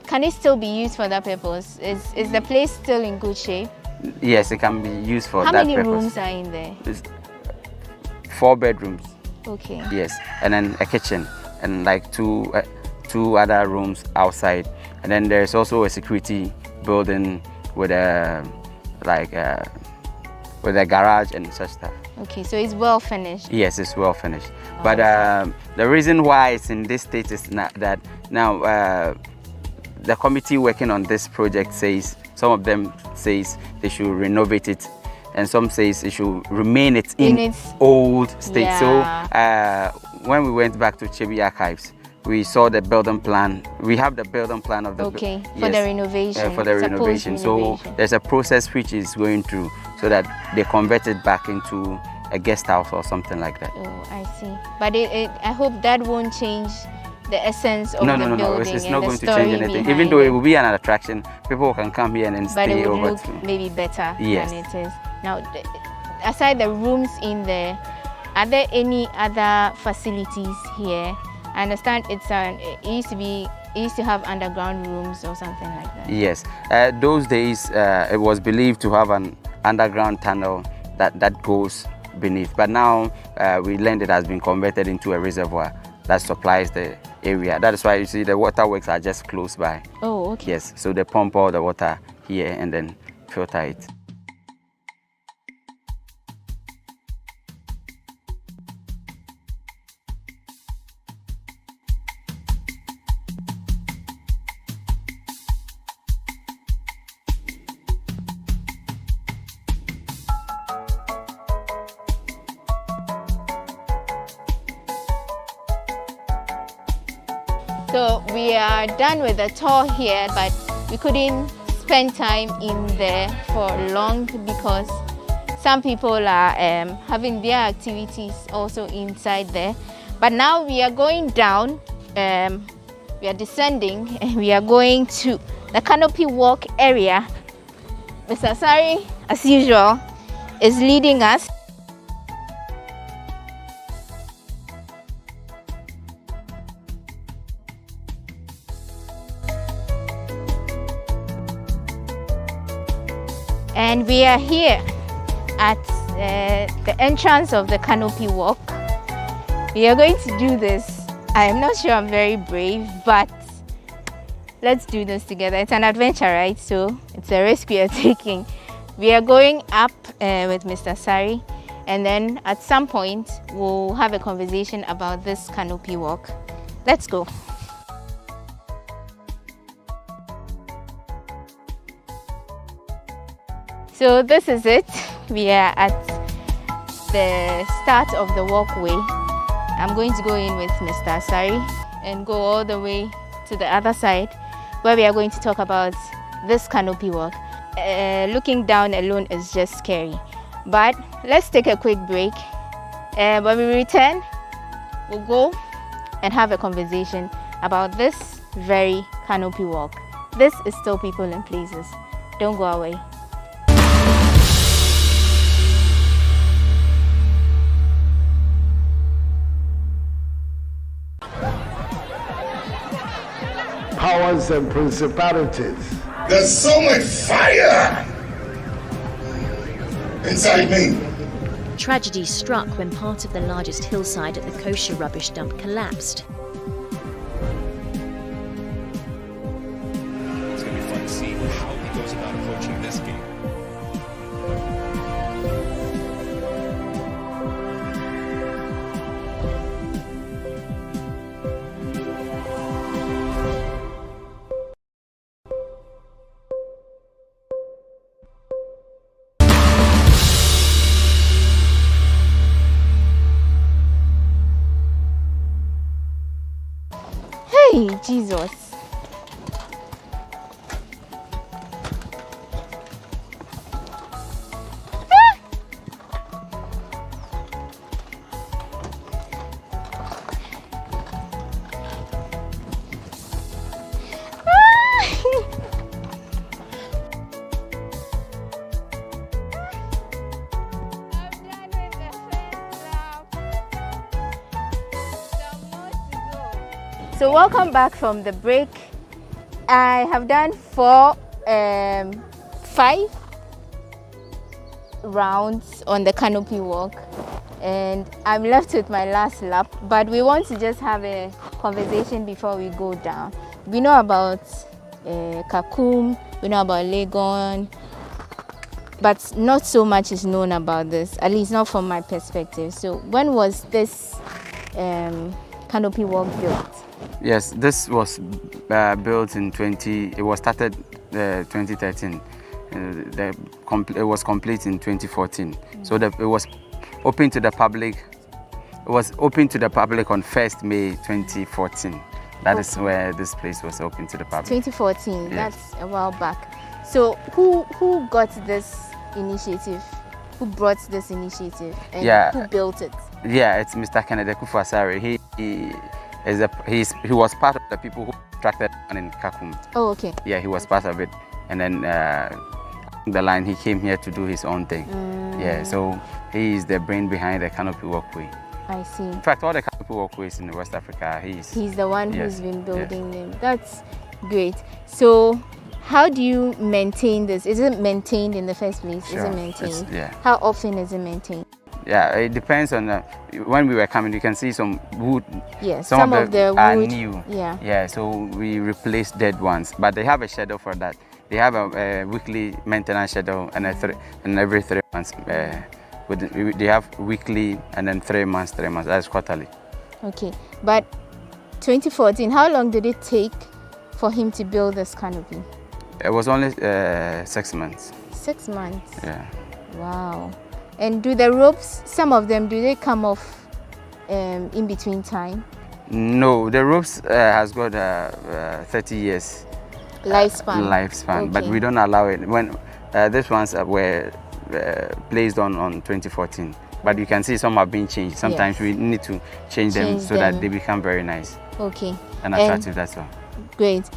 Can it still be used for that purpose? Is the place still in good shape? Yes, it can be used for that purpose. How many rooms are in there? 4 bedrooms. Okay. Yes, and then a kitchen and like two other rooms outside, and then there's also a security building with a garage and such stuff. Okay, so it's well finished. Yes, it's well finished. But the reason why it's in this state is that now the committee working on this project says, some of them says they should renovate it, and some says it should remain in its old state. Yeah. So when we went back to Chebi Archives, we saw the building plan. We have the building plan of the for the renovation. For the renovation. So there's a process which is going through so that they convert it back into a guest house or something like that. Oh, I see. But I hope that won't change the essence of the building. No, it's not going to change anything. Even though it will be an attraction, people can come here and then stay it over. But it will look maybe better than it is. Now, aside the rooms in there, are there any other facilities here? I understand it used to have underground rooms or something like that. Yes, those days it was believed to have an underground tunnel that goes beneath. But now we learned it has been converted into a reservoir that supplies the area. That is why you see the waterworks are just close by. Oh, okay. Yes, so they pump all the water here and then filter it. So we are done with the tour here, but we couldn't spend time in there for long because some people are having their activities also inside there. But now we are going down, we are descending, and we are going to the canopy walk area. Mr. Sari, as usual, is leading us. And we are here at the entrance of the canopy walk. We are going to do this. I am not sure I'm very brave, but let's do this together. It's an adventure, right? So it's a risk we are taking. We are going up with Mr. Sari, and then at some point we'll have a conversation about this canopy walk. Let's go. So this is it. We are at the start of the walkway. I'm going to go in with Mr. Sari and go all the way to the other side where we are going to talk about this canopy walk. Looking down alone is just scary. But let's take a quick break. When we return, we'll go and have a conversation about this very canopy walk. This is still People and Places. Don't go away. powers and principalities. There's so much fire inside me. Tragedy struck when part of the largest hillside at the kosher rubbish dump collapsed. It's going to be fun to see how he goes about approaching this game. Hey, Jesus. So welcome back from the break. I have done 5 rounds on the canopy walk and I'm left with my last lap, but we want to just have a conversation before we go down. We know about Kakum, we know about Legon, but not so much is known about this, at least not from my perspective. So when was this canopy walk built? Yes, this was built in it was started 2013. It was complete in 2014. So it was open to the public. It was open to the public on 1st May 2014. That is where this place was open to the public. 2014, yes. That's a while back. So who got this initiative? Who brought this initiative? And who built it? Yeah, it's Mr. Kennedy Kufuasare. He was part of the people who attracted in Kakum. Oh, okay. Yeah, he was part of it. And then the line, he came here to do his own thing. Yeah, so he is the brain behind the canopy walkway. I see. In fact, all the canopy walkways in West Africa, he's the one who's been building them. That's great. So how do you maintain this? Is it maintained in the first place? Sure. Is it maintained? Yeah. How often is it maintained? Yeah, it depends on when we were coming. You can see some wood. Yes, some of the wood are new. Yeah. Yeah, so we replace dead ones, but they have a schedule for that. They have a weekly maintenance schedule and every 3 months. They have weekly and then 3 months. That's quarterly. Okay, but 2014. How long did it take for him to build this canopy? It was only 6 months. 6 months. Yeah. Wow. And do the ropes, some of them, do they come off in between time? No, the ropes has got 30 years lifespan. But we don't allow it. When these ones were placed on 2014, but you can see some have been changed. Sometimes we need to change them so that they become very nice. Okay. And attractive, that's all. Great.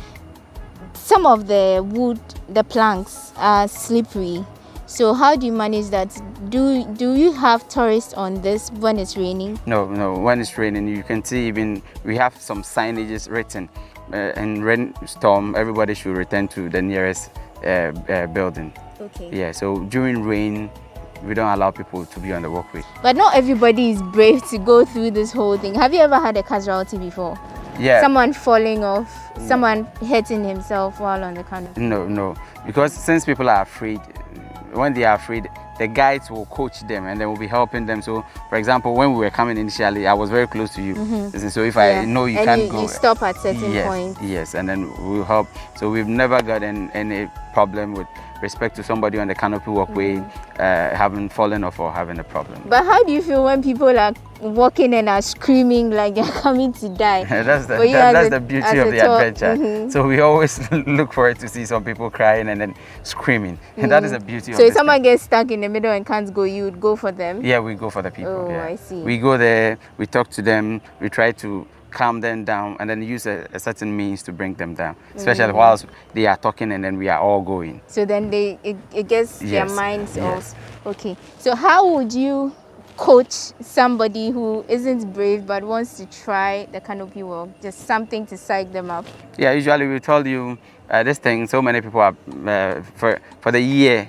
Some of the wood, the planks are slippery. So how do you manage that? Do you have tourists on this when it's raining? No. When it's raining, you can see even we have some signages written. In rainstorm, everybody should return to the nearest building. Okay. Yeah. So during rain, we don't allow people to be on the walkway. But not everybody is brave to go through this whole thing. Have you ever had a casualty before? Yeah. Someone falling off, someone hurting himself while on the canopy? No. Because since people are afraid. When they are afraid, the guides will coach them and they will be helping them. So, for example, when we were coming initially, I was very close to you. So if I know you can't go, you stop at certain points. Yes, and then we'll help. So we've never gotten any problem with respect to somebody on the canopy walkway having fallen off or having a problem. But how do you feel when people are walking and are screaming like they're coming to die? That's the beauty of the adventure. So we always look forward to see some people crying and then screaming. And that is the beauty of it. So if someone gets stuck in the middle and can't go, you would go for them? Yeah, we go for the people. Oh, yeah. I see. We go there, we talk to them, we try to calm them down and then use a certain means to bring them down, especially whilst they are talking and then we are all going. So then it gets their minds off. Okay. So how would you coach somebody who isn't brave but wants to try the canopy walk? Just something to psych them up. Yeah, usually we tell you this thing. So many people have for the year.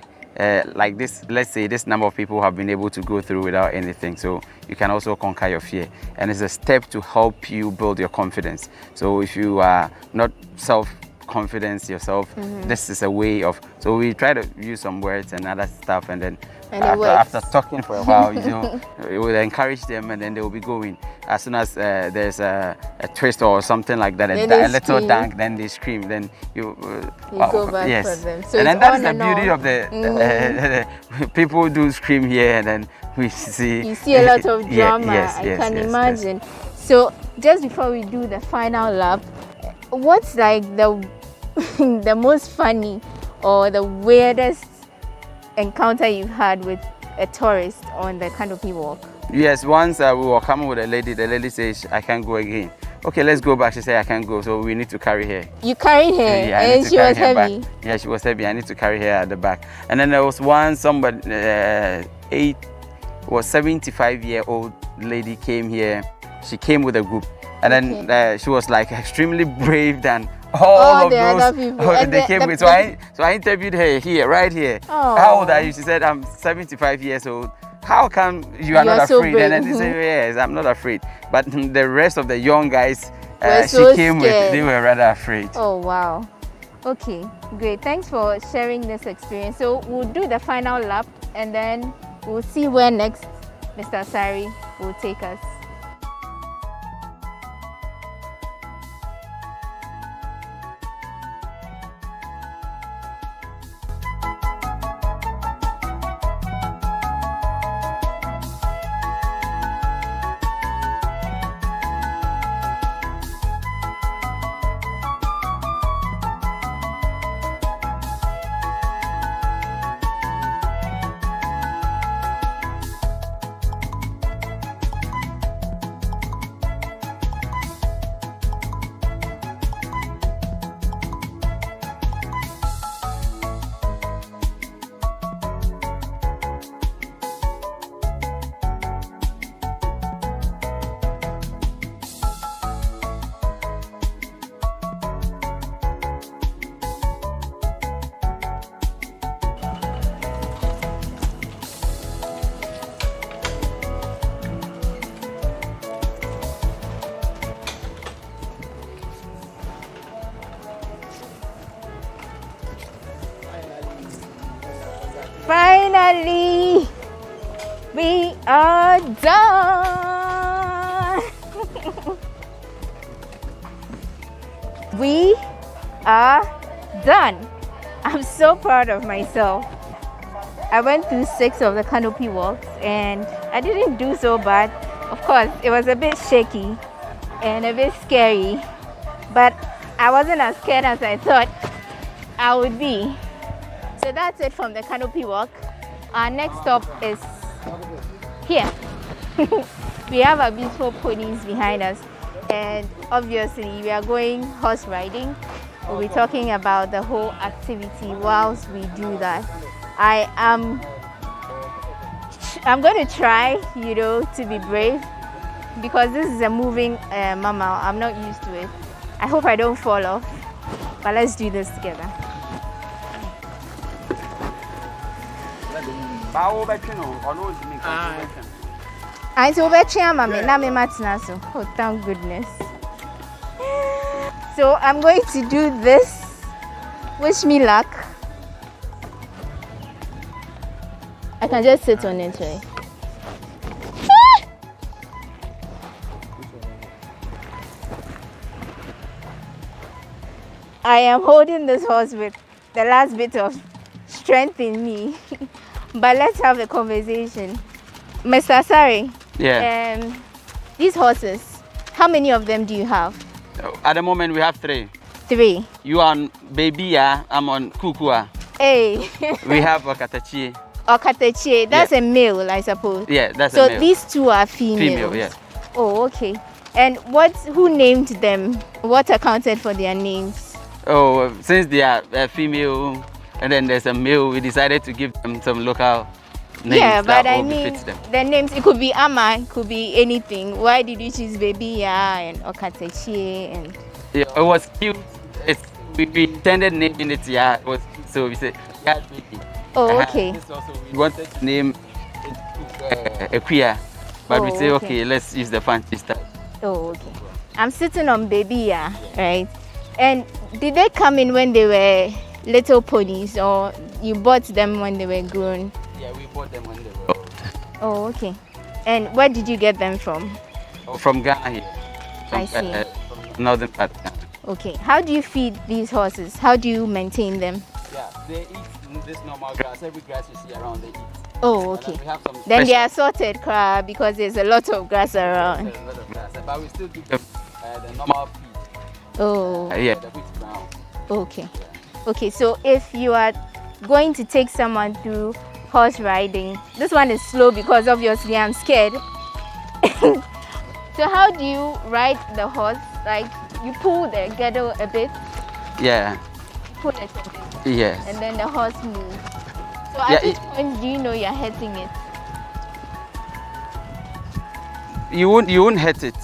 Like this, let's say this number of people have been able to go through without anything, so you can also conquer your fear, and it's a step to help you build your confidence. So if you are not self-confident yourself, this is a way of, so we try to use some words and other stuff, and then after talking for a while, you know, it will encourage them, and then they will be going. As soon as there's a twist or something like that, a little dunk, then they scream, then you go back for them. So and then that's the beauty of the people do scream here, and then we see. You see a lot of drama. Yes, I can imagine. Yes. So just before we do the final lap, what's like the most funny or the weirdest encounter you've had with a tourist on the canopy walk? Yes, once we were coming with a lady. The lady says, "I can't go again." Okay, let's go back. She said, "I can't go," so we need to carry her. You carried her, and she was heavy. Yeah, she was heavy. I need to carry her at the back. And then there was one, somebody, 75-year-old lady came here. She came with a group, and then she was like extremely brave than all of the those other people. they came with. So I interviewed her here, right here. Oh. How old are you? She said, "I'm 75 years old." How come you are not so afraid? brave. And then they say, "Yes, I'm not afraid." But the rest of the young guys so she came scared. with, they were rather afraid. Oh wow. Okay, great. Thanks for sharing this experience. So we'll do the final lap, and then we'll see where next Mr. Asari will take us. Finally, we are done. We are done. I'm so proud of myself. I went through 6 of the canopy walks and I didn't do so bad. Of course, it was a bit shaky and a bit scary, but I wasn't as scared as I thought I would be. So that's it from the canopy walk. Our next stop is here. We have our beautiful ponies behind us, and obviously we are going horse riding. We'll be talking about the whole activity whilst we do that. I'm going to try, to be brave, because this is a moving mammal. I'm not used to it. I hope I don't fall off, but let's do this together. Oh, thank goodness. So I'm going to do this. Wish me luck. I can just sit on it, right? I am holding this horse with the last bit of strength in me. But let's have a conversation. Mr. Asari. Yeah. These horses, how many of them do you have? At the moment, we have 3. 3. You are on Baby, I'm on Kukua. Hey. We have Okatachi. Okatachi, that's a male, I suppose. Yeah, that's a male. male. So these 2 are females? Female, yeah. Oh, okay. And who named them? What accounted for their names? Oh, since they are female, and then there's a male, we decided to give them some local names Yeah, but that I all mean, befits them. the names, it could be Ama, it could be anything. Why did you choose Baby Ya and Okatechi and... Yeah, it was cute. We intended naming it Ya. It was cute, so we said Ya Baby. Oh, okay. This also, we wanted to name it Equia, but we say, okay, let's use the fancy style. Oh, okay. I'm sitting on Baby Ya, right? And did they come in when they were little ponies, or you bought them when they were grown? Yeah, we bought them when they were old. Oh, okay. And where did you get them from? Oh, from Ghana here. From, I see. From northern part of Ghana. Okay. How do you feed these horses? How do you maintain them? Yeah, they eat this normal grass. Every grass you see around, they eat. Oh, okay. And then we have some Then they special- are sorted, because there's a lot of grass around. There's a lot of grass, but we still give them the normal feed. Oh. Yeah, the wheat brown. Okay. Okay, so if you are going to take someone through horse riding, this one is slow because obviously I'm scared. So how do you ride the horse? Like you pull the girdle a bit, Yeah. pull it a bit, Yes. and then the horse moves. So Yeah, at which point do you know you're hurting it? You won't hurt it.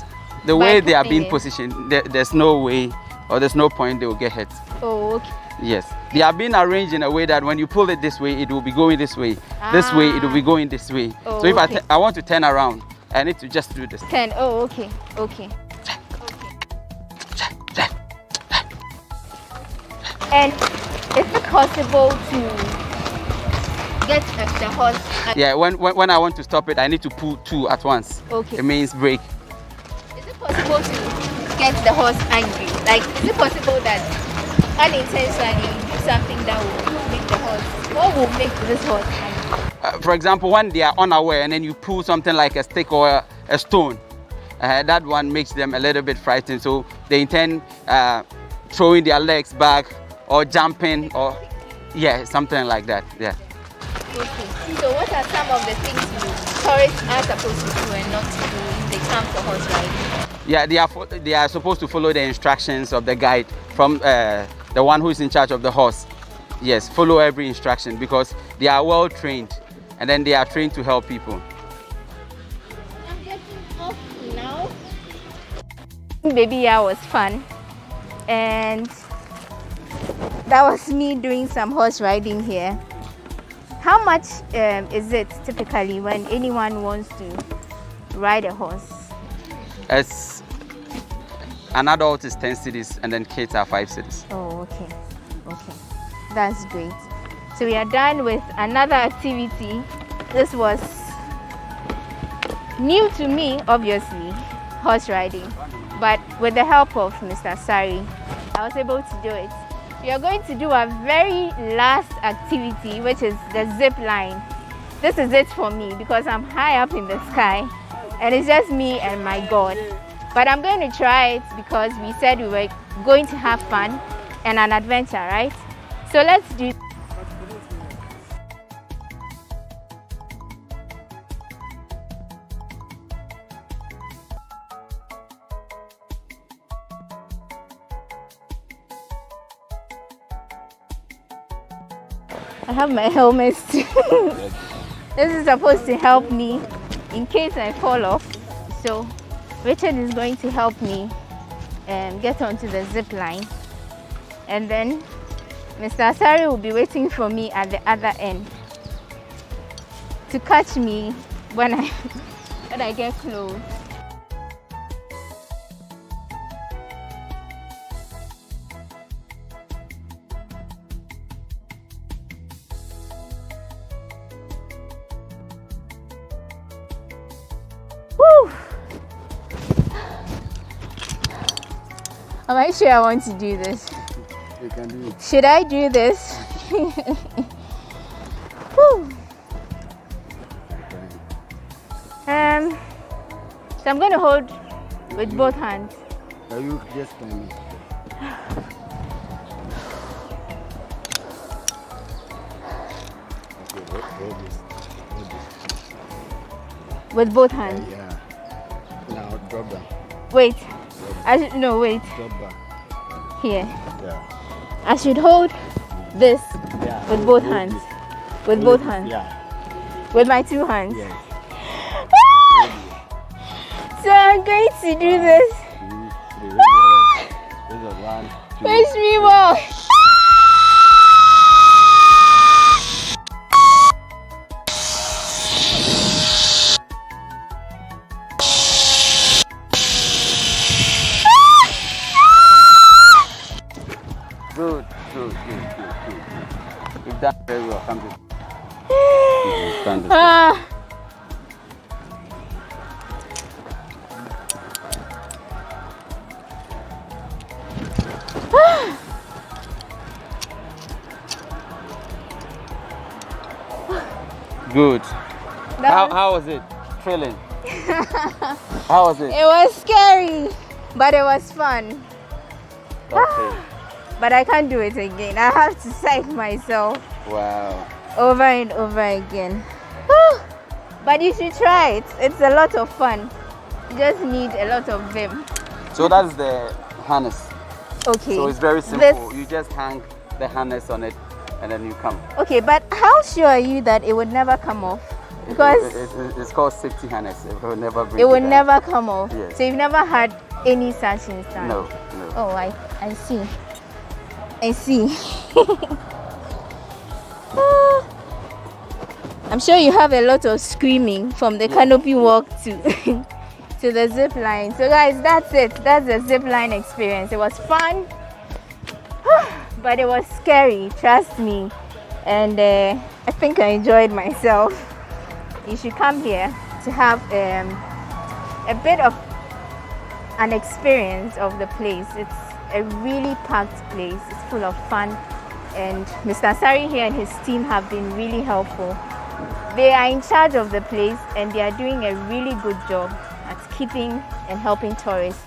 The way they are pulling being it. positioned, there's no way or there's no point they will get hurt. Oh, okay. Yes. They are being arranged in a way that when you pull it this way, it will be going this way. This way, it will be going this way. Oh, so if okay. I want to turn around, I need to just do this. 10. Oh, okay. Okay. And is it possible to get the horse? Yeah, when I want to stop it, I need to pull two at once. Okay. It means break. Is it possible to get the horse angry? Like, is it possible that unintentionally you do something that will make the horse? What will make this horse angry? For example, when they are unaware and then you pull something like a stick or a stone, that one makes them a little bit frightened. So they intend throwing their legs back or jumping or, yeah, something like that. Yeah. Okay. So what are some of the things tourists are supposed to do and not to do if they come for horse riding? Yeah, they are supposed to follow the instructions of the guide from the one who is in charge of the horse. Yes, follow every instruction because they are well trained and then they are trained to help people. I'm getting off now. Baby Ya was fun, and that was me doing some horse riding here. How much is it typically when anyone wants to ride a horse? As an adult is 10 cities and then kids are 5 cities. Oh, okay. Okay. That's great. So we are done with another activity. This was new to me, obviously, horse riding. But with the help of Mr. Sari, I was able to do it. We are going to do our very last activity, which is the zip line. This is it for me because I'm high up in the sky and it's just me and my God. But I'm going to try it because we said we were going to have fun and an adventure, right? So let's do. I have my helmet too. This is supposed to help me in case I fall off. So Richard is going to help me get onto the zip line, and then Mr. Asari will be waiting for me at the other end to catch me when I get close. Woo! Am I sure I want to do this? You can do it. Should I do this? Woo. So I'm going to hold with both hands. Are you just climbing? Okay, hold this. Hold this. With both hands. Yeah. Now drop down. Wait. No, wait. Drop back. Here. Yeah. I should hold this Yeah. with both Hold hands. this. With Hold both this. hands. Yeah. With my 2 hands? Yes. So I'm going to do this. Push me more. Good. You've done very well. Come to. Good. How was it? Feeling? How was it? It was scary, but it was fun. Okay. But I can't do it again. I have to psych myself. Wow. Over and over again. But you should try it. It's a lot of fun. You just need a lot of vim. So that's the harness. Okay. So it's very simple. You just hang the harness on it and then you come. Okay, but how sure are you that it would never come off? Because it's called safety harness. It will never break. It would never come off. Yes. So you've never had any such instance? No. Oh, I see. I see. I'm sure you have a lot of screaming from the canopy walk to to the zip line. So guys, that's it. That's the zip line experience. It was fun, but it was scary, trust me. And I think I enjoyed myself. You should come here to have a bit of an experience of the place. It's a really packed place. It's full of fun, and Mr. Sari here and his team have been really helpful. They are in charge of the place and they are doing a really good job at keeping and helping tourists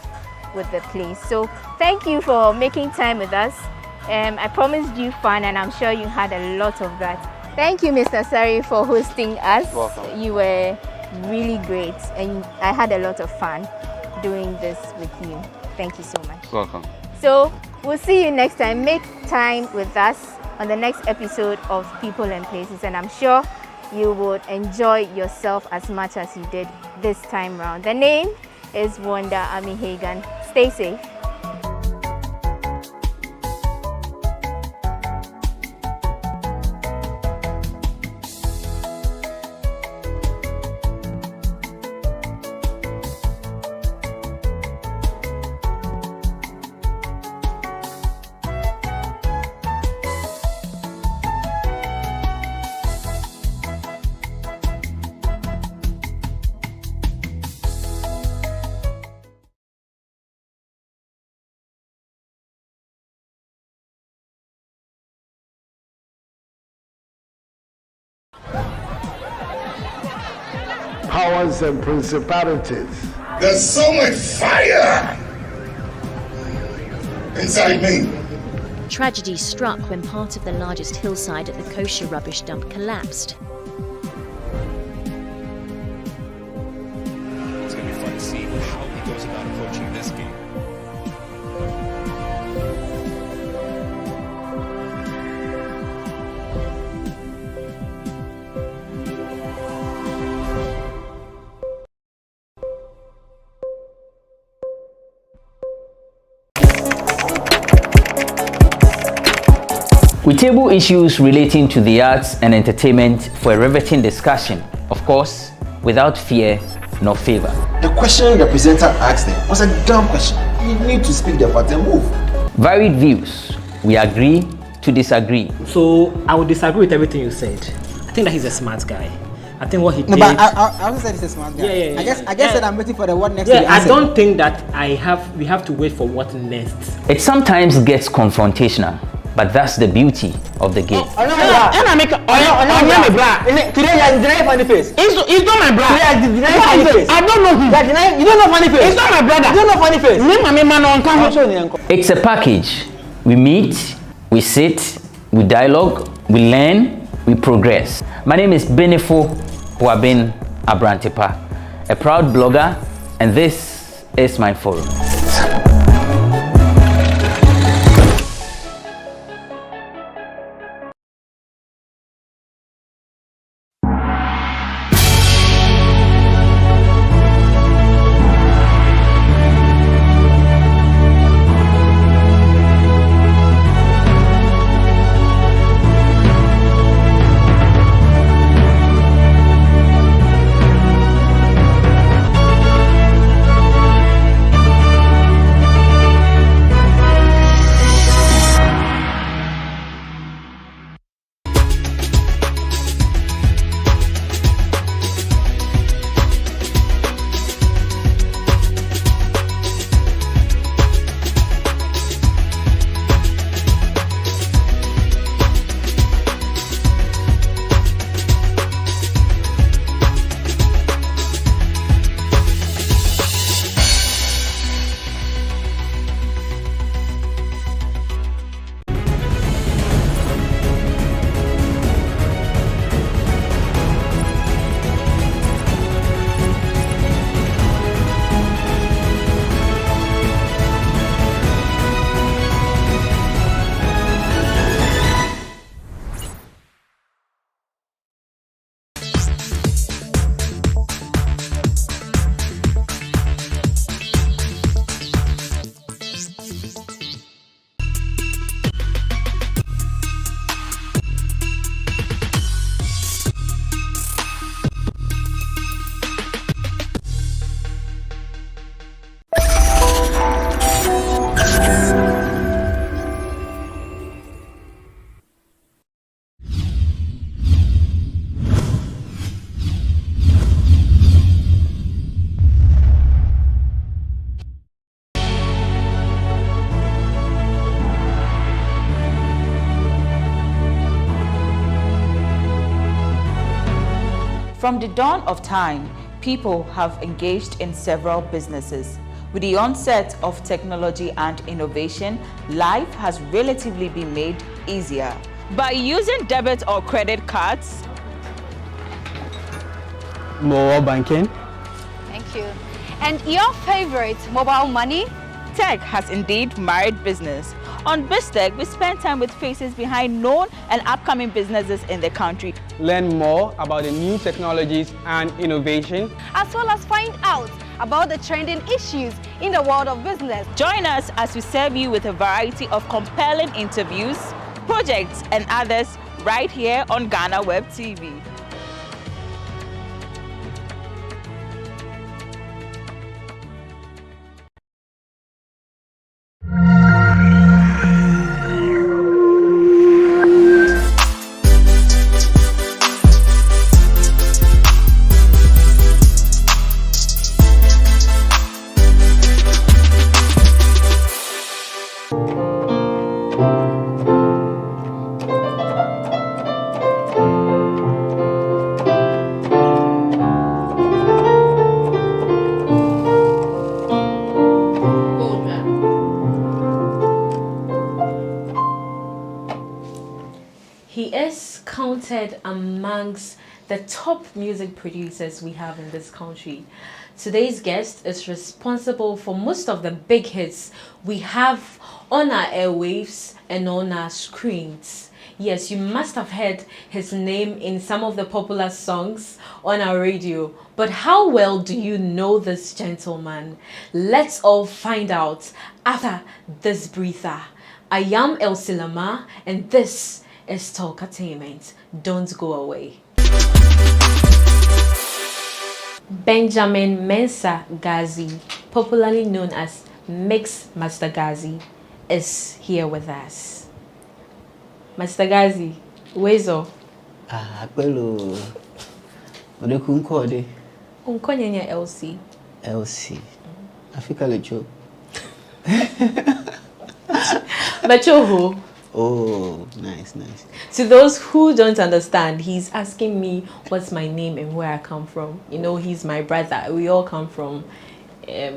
with the place. So thank you for making time with us. I promised you fun and I'm sure you had a lot of that. Thank you, Mr. Sari, for hosting us. Welcome. You were really great and I had a lot of fun doing this with you. Thank you so much. Welcome. So we'll see you next time. Make time with us on the next episode of People and Places, and I'm sure you would enjoy yourself as much as you did this time round. The name is Wanda Amihagan. Stay safe. Powers and principalities. There's so much fire inside me. Tragedy struck when part of the largest hillside at the kosher rubbish dump collapsed. It's going to be fun to see how he goes about approaching this game. We table issues relating to the arts and entertainment for a riveting discussion, of course, without fear nor favor. The question the presenter asked them was a dumb question. You need to speak the part and move. Varied views. We agree to disagree. So I would disagree with everything you said. I think that he's a smart guy. I think what he did. No, but I also said he's a smart guy. Yeah. I guess that I'm waiting for the what next. To be I answered. don't think that we have to wait for what next. It sometimes gets confrontational, but that's the beauty of the game. Today you are denying funny face. It's not my brother. Today you are denying funny face. I don't know him. You don't know funny face. It's not my brother. You don't know funny face. It's a package. We meet, we sit, we dialogue, we learn, we progress. My name is Benefo Huabin Abrantepa, a proud blogger, and this is my forum. From the dawn of time, people have engaged in several businesses. With the onset of technology and innovation, life has relatively been made easier. By using debit or credit cards, Mobile banking. Thank you. And your favorite, mobile money? tech has indeed married business. On BizTech, we spend time with faces behind known and upcoming businesses in the country. Learn more about the new technologies and innovation, as well as find out about the trending issues in the world of business. Join us as we serve you with a variety of compelling interviews, projects and others right here on GhanaWeb TV. Amongst the top music producers we have in this country. Today's guest is responsible for most of the big hits we have on our airwaves and on our screens. Yes, you must have heard his name in some of the popular songs on our radio. But how well do you know this gentleman? Let's all find out after this breather. I am El Silama and this is Talkatainment. Don't go away. Benjamin Mensah Gazi, popularly known as Mix Master Gazi, is here with us. Master Gazi, where's all? Hello. What do you call it? Unkonye LC. LC. Africa Lecho. Lecho. Oh, nice, nice. To those who don't understand, he's asking me what's my name and where I come from. You know, he's my brother. We all come from, let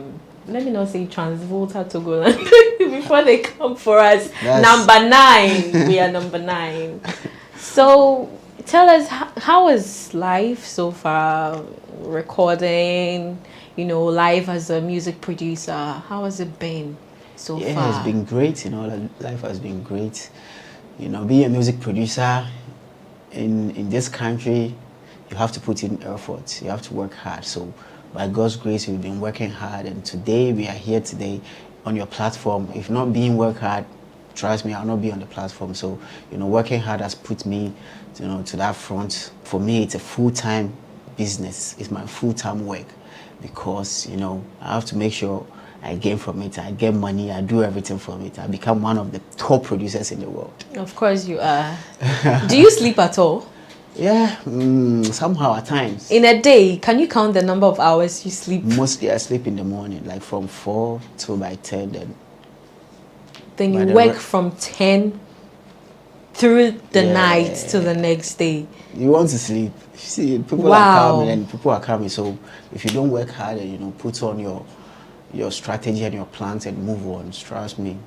me not say Transvolta, Togoland, before they come for us. Number 9. We are number 9. So tell us, how is life so far? Recording, you know, life as a music producer. How has it been? So far. Yeah, it's been great, you know, life has been great. You know, being a music producer in this country, you have to put in effort, you have to work hard. So by God's grace, we've been working hard, and today we are here today on your platform. If not being work hard, trust me, I'll not be on the platform. So, you know, working hard has put me, you know, to that front. For me, it's a full-time business. It's my full-time work because, you know, I have to make sure I gain from it, I get money, I do everything from it. I become one of the top producers in the world. Of course you are. Do you sleep at all? Yeah, somehow at times. In a day, can you count the number of hours you sleep? Mostly I sleep in the morning, like from 4 to by 10. Then you work from 10 through the night to the next day. You want to sleep. See, people are coming and people are coming. So if you don't work hard and, you know, put on your strategy and your plans and move on, trust me,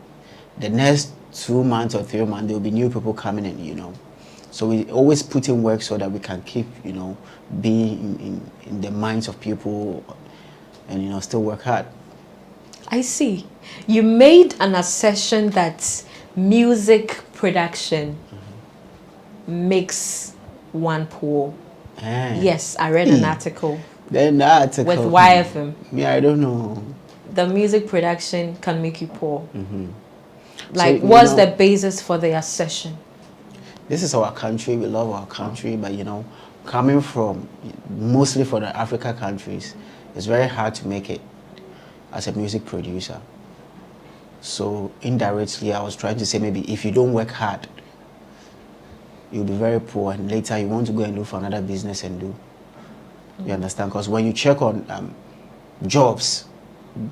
the next 2 months or 3 months there will be new people coming in, you know. So we always put in work so that we can keep, you know, being in the minds of people and, you know, still work hard. I see. You made an assertion that music production makes one poor. Yes, I read an article. Then the article with YFM. Yeah, I don't know. The music production can make you poor. Like, so, what's the basis for the assertion? This is our country. We love our country, but, you know, coming from mostly from the Africa countries, it's very hard to make it as a music producer. So indirectly, I was trying to say maybe if you don't work hard, you'll be very poor, and later you want to go and look for another business and do. You understand? Because when you check on jobs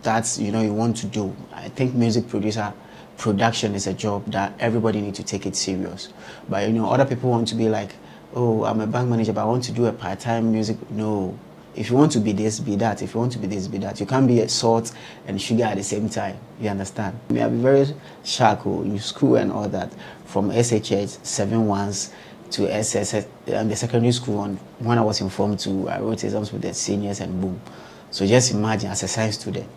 that's, you know, you want to do, I think music production is a job that everybody needs to take it serious. But, you know, other people want to be like oh, I'm a bank manager, but I want to do a part-time music. No. If you want to be this, be that. If you want to be this, be that. You can't be a salt and sugar at the same time. You understand? I mean, I'll be very sharp in school and all that. From SHH, 7 1s to SSS, the secondary school. When I was informed to, I wrote exams with the seniors and boom. So just imagine, as a science student.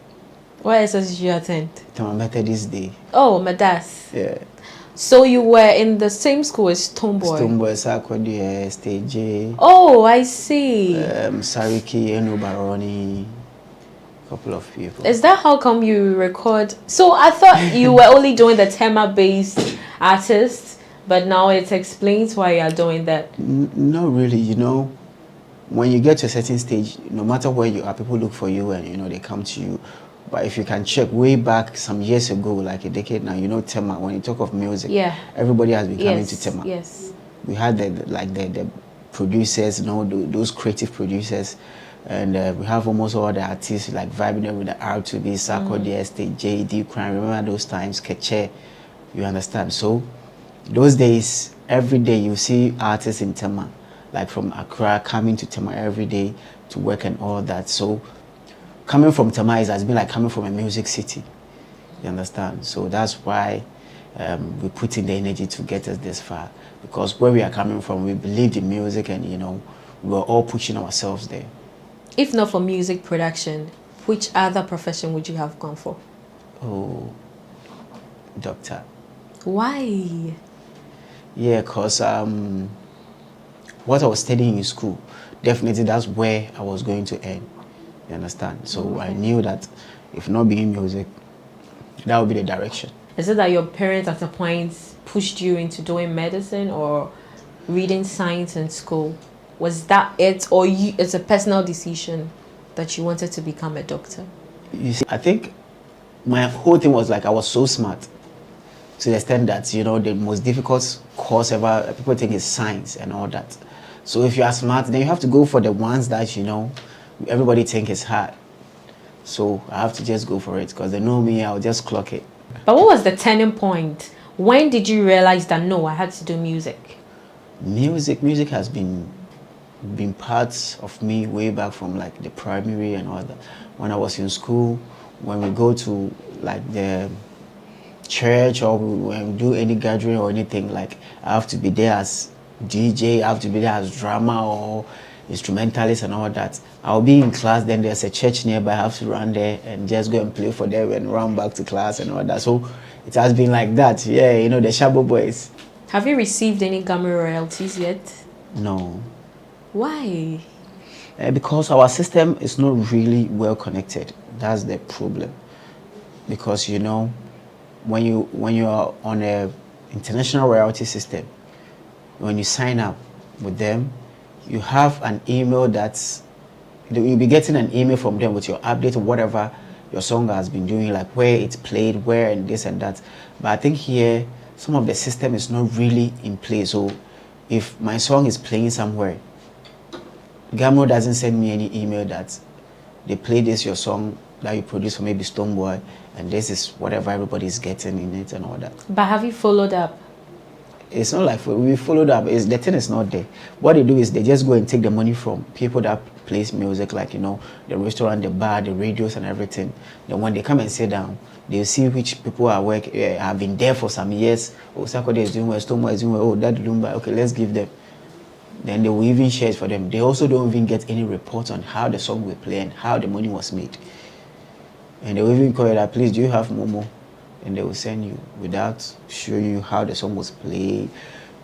What SSS did you attend? My Methodist Day. Oh, Madas. Yeah. So you were in the same school as Stoneboy? Stoneboy, Sacropoides, Stage J. Oh, I see. Sariki, Eno Baroni, a couple of people. Is that how come you record? So I thought you were only doing the tema-based artists, but now it explains why you are doing that. Not really, you know. When you get to a certain stage, no matter where you are, people look for you and, you know, they come to you. But if you can check way back some years ago, like a decade now, you know, Tema, when you talk of music, yeah, everybody has been coming to Tema. Yes. We had the producers, you know, those creative producers, and we have almost all the artists like vibing with the R2B, Sako, DST, JD, Crime. Remember those times, Keche, you understand? So those days, every day you see artists in Tema, like from Accra coming to Tema every day to work and all that. So coming from Tema has been like coming from a music city, you understand? So that's why we put in the energy to get us this far, because where we are coming from, we believed in music and, you know, we were all pushing ourselves there. If not for music production, which other profession would you have gone for? Oh, doctor. Why? Yeah, because what I was studying in school, definitely that's where I was going to end. You understand? So I knew that if not being music, that would be the direction. Is it that your parents at a point pushed you into doing medicine or reading science in school? Was that it, or it's a personal decision that you wanted to become a doctor? You see, I think my whole thing was like I was so smart to the extent that, you know, the most difficult course ever, people think is science and all that. So if you are smart, then you have to go for the ones that, you know, everybody think is hard. So I have to just go for it because they know me, I'll just clock it. But what was the turning point? When did you realize that no, I had to do music? Music has been part of me way back from like the primary and all that. When I was in school, when we go to like the church or when we do any gathering or anything, like I have to be there as DJ, I have to be there as drama or instrumentalist and all that. I'll be in class, then there's a church nearby, I have to run there and just go and play for them and run back to class and all that. So it has been like that. Yeah, you know, the Shabo boys. Have you received any Grammy royalties yet? No. Why? Because our system is not really well connected. That's the problem. Because, you know, when you are on a international royalty system, when you sign up with them, you have an email that's, you'll be getting an email from them with your update of whatever your song has been doing, like where it's played, where and this and that. But I think here, some of the system is not really in place. So if my song is playing somewhere, Gamo doesn't send me any email that they play this, your song that you produce for maybe Stoneboy, and this is whatever everybody's getting in it and all that. But have you followed up? It's not like we followed up. The thing is not there. What they do is they just go and take the money from people that plays music, like, you know, the restaurant, the bar, the radios and everything. Then when they come and sit down, they'll see which people are have been there for some years. Oh, Sakode is doing well, Stoneboy is doing well, oh, that Lumba, okay, let's give them. Then they will even share it for them. They also don't even get any reports on how the song will play and how the money was made. And they will even call you that, please, do you have Momo? And they will send you without showing you how the song was played,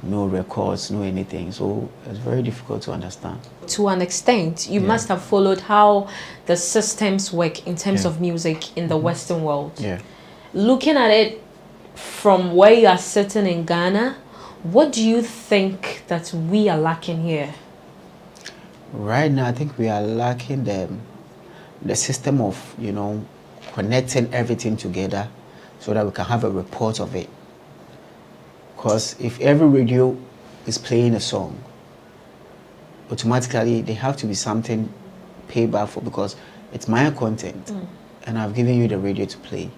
no records, no anything. So it's very difficult to understand. To an extent, you must have followed how the systems work in terms of music in the Western world. Yeah. Looking at it from where you are sitting in Ghana, what do you think that we are lacking here? Right now, I think we are lacking the system of, you know, connecting everything together so that we can have a report of it. Because if every radio is playing a song, automatically there have to be something paid back for, because it's my content and I've given you the radio to play.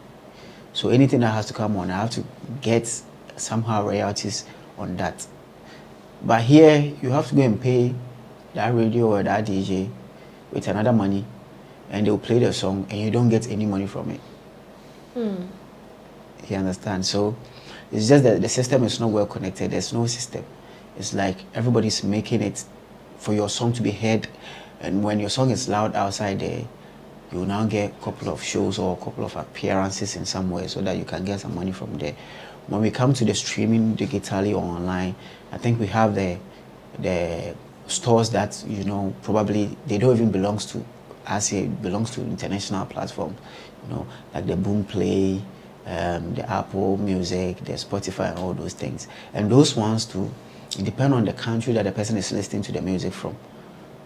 So anything that has to come on, I have to get somehow royalties on that. But here, you have to go and pay that radio or that DJ with another money, and they'll play the song, and you don't get any money from it. You understand? So it's just that the system is not well connected. There's no system. It's like everybody's making it for your song to be heard, and when your song is loud outside there, you will now get a couple of shows or a couple of appearances in some way so that you can get some money from there. When we come to the streaming digitally or online, I think we have the stores that, you know, probably they don't even belong to us, it belongs to international platforms, you know, like the Boomplay, the Apple Music, the Spotify, and all those things. And those ones too, it depends on the country that the person is listening to the music from.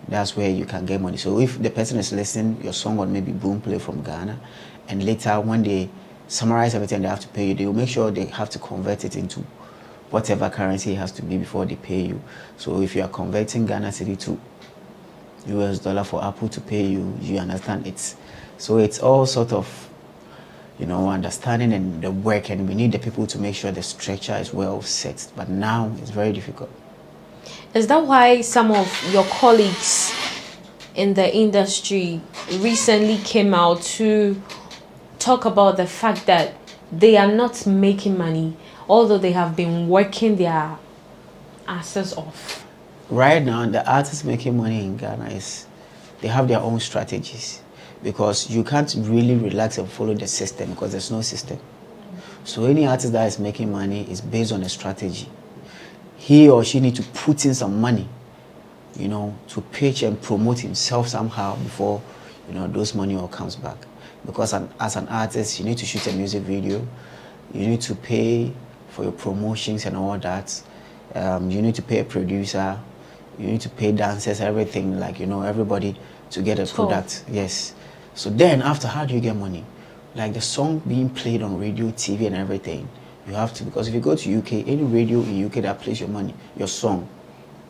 That's where you can get money. So if the person is listening your song on maybe Boomplay from Ghana, and later when they summarize everything they have to pay you, they will make sure they have to convert it into whatever currency it has to be before they pay you. So if you are converting Ghana city to US dollar for Apple to pay you, you understand it's, so it's all sort of, you know, understanding and the work, and we need the people to make sure the structure is well set. But now it's very difficult. Is that why some of your colleagues in the industry recently came out to talk about the fact that they are not making money, although they have been working their asses off? Right now, the artists making money in Ghana is, they have their own strategies, because you can't really relax and follow the system because there's no system. So any artist that is making money is based on a strategy. He or she needs to put in some money, you know, to pitch and promote himself somehow before, you know, those money all comes back. Because as an artist, you need to shoot a music video, you need to pay for your promotions and all that. You need to pay a producer, you need to pay dancers, everything, like, you know, everybody to get a product. Yes. So then after, how do you get money? Like the song being played on radio, TV and everything, you have to, because if you go to UK, any radio in UK that plays your money, your song,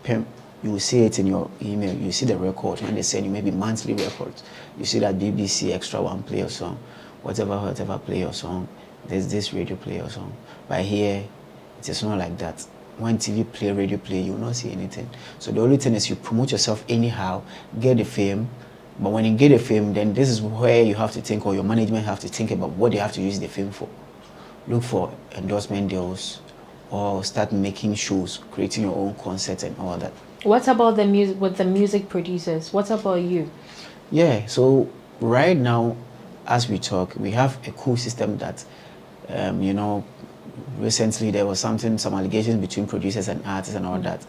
you will see it in your email, you see the record, when they send you maybe monthly records, you see that BBC Extra One play your song, whatever play your song, there's this radio play your song. But here, it is not like that. When TV play, radio play, you will not see anything. So the only thing is you promote yourself anyhow, get the fame, but when you get the fame, then this is where you have to think, or your management have to think about what they have to use the fame for. Look for endorsement deals, or start making shows, creating your own concerts and all that. What about the music with the music producers? What about you? Yeah, so right now, as we talk, we have a cool system that, you know, recently there was some allegations between producers and artists and all that.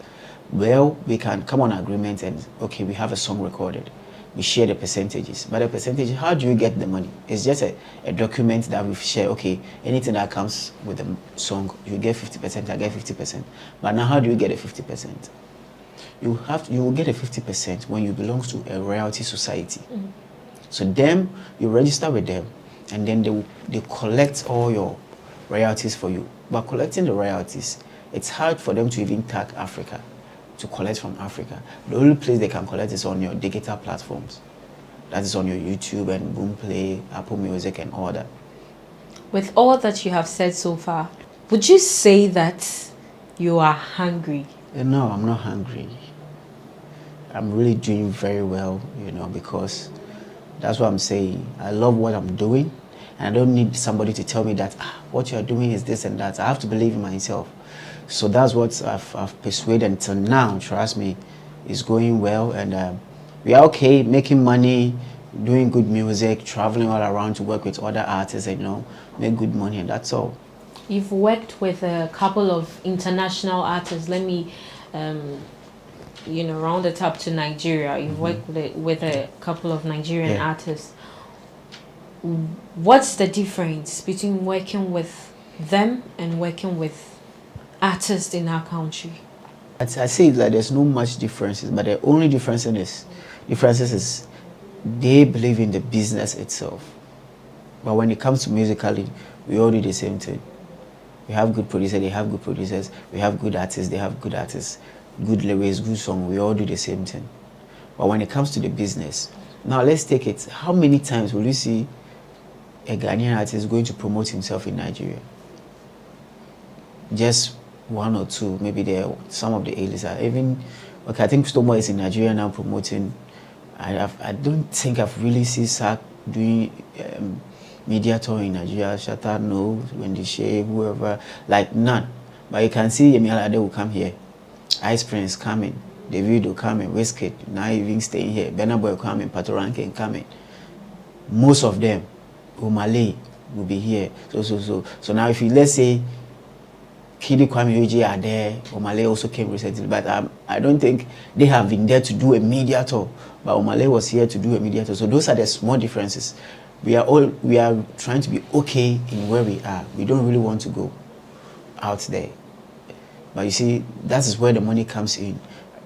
Well, we can come on agreement and, okay, we have a song recorded. We share the percentages. But the percentage, how do you get the money? It's just a document that we share. Okay, anything that comes with the song, you get 50%, I get 50%. But now how do you get a 50%? You will get a 50% when you belong to a royalty society. So them, you register with them, and then they collect all your royalties for you. But collecting the royalties, it's hard for them to even tag Africa, to collect from Africa. The only place they can collect is on your digital platforms. That is on your YouTube and Boomplay, Apple Music and all that. With all that you have said so far, would you say that you are hungry? No, I'm not hungry. I'm really doing very well, you know, because that's what I'm saying. I love what I'm doing, and I don't need somebody to tell me that what you're doing is this and that. I have to believe in myself. So that's what I've persuaded until now. Trust me, it's going well, and we are okay, making money, doing good music, traveling all around to work with other artists, and, you know, make good money, and that's all. You've worked with a couple of international artists. Let me, you know, round it up to Nigeria. You've worked with a couple of Nigerian artists. What's the difference between working with them and working with artists in our country? I say that there's no much differences, but the only differences is they believe in the business itself. But when it comes to musically, we all do the same thing. We have good producers, they have good producers. We have good artists, they have good artists. Good lyrics, good song, we all do the same thing. But when it comes to the business, now let's take it. How many times will you see a Ghanaian artist going to promote himself in Nigeria? Just one or two, maybe there some of the A-listers are even. Okay, I think Stomo is in Nigeria now promoting. I don't think I've really seen Sac doing media tour in Nigeria. Shatta, no, Wendy Shea, whoever, like none. But you can see Yemi Alade will come here, Ice Prince coming, David will come in, Wizkid now even staying here, Burna Boy coming, Patoranking coming. Most of them, Omale will be here. So now if you let's say Kidi Kwame Oji are there, Omale also came recently, but I don't think they have been there to do a media tour. But Omale was here to do a media tour. So those are the small differences. We are trying to be okay in where we are. We don't really want to go out there. But you see, that is where the money comes in.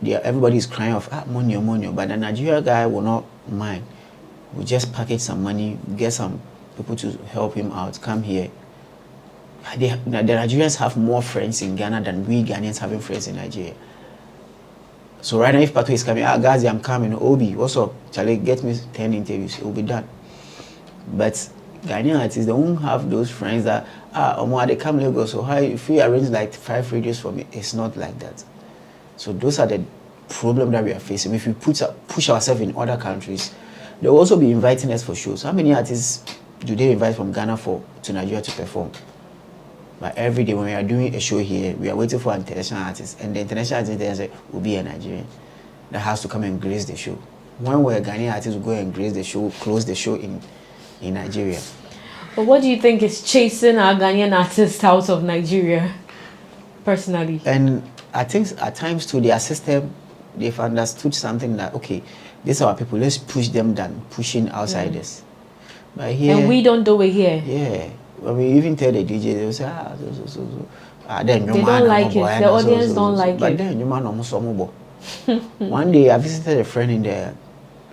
Everybody is crying of money, but the Nigeria guy will not mind. We just package some money, get some people to help him out, come here. The Nigerians have more friends in Ghana than we Ghanaians having friends in Nigeria. So right now, if Pato is coming, guys, I'm coming, Obi, what's up? Charlie, get me 10 interviews, it will be done. But Ghanaian artists don't have those friends that, they come Lagos, so if you arrange like 5 radios for me, it's not like that. So those are the problems that we are facing. If we push ourselves in other countries, they'll also be inviting us for shows. How many artists do they invite from Ghana to Nigeria to perform? But every day when we are doing a show here, we are waiting for an international artist. And the international artist will be a Nigerian that has to come and grace the show. When we're a Ghanaian artist, will go and grace the show, close the show in Nigeria. But what do you think is chasing our Ghanaian artists out of Nigeria, personally? And I think at times too, their system, they've understood something that, okay, these are our people, let's push them than pushing outsiders. But here, and we don't do it here. Yeah. When we even tell the DJ, they will say, then they don't like it. The audience don't like it. But then you man almost One day I visited a friend in the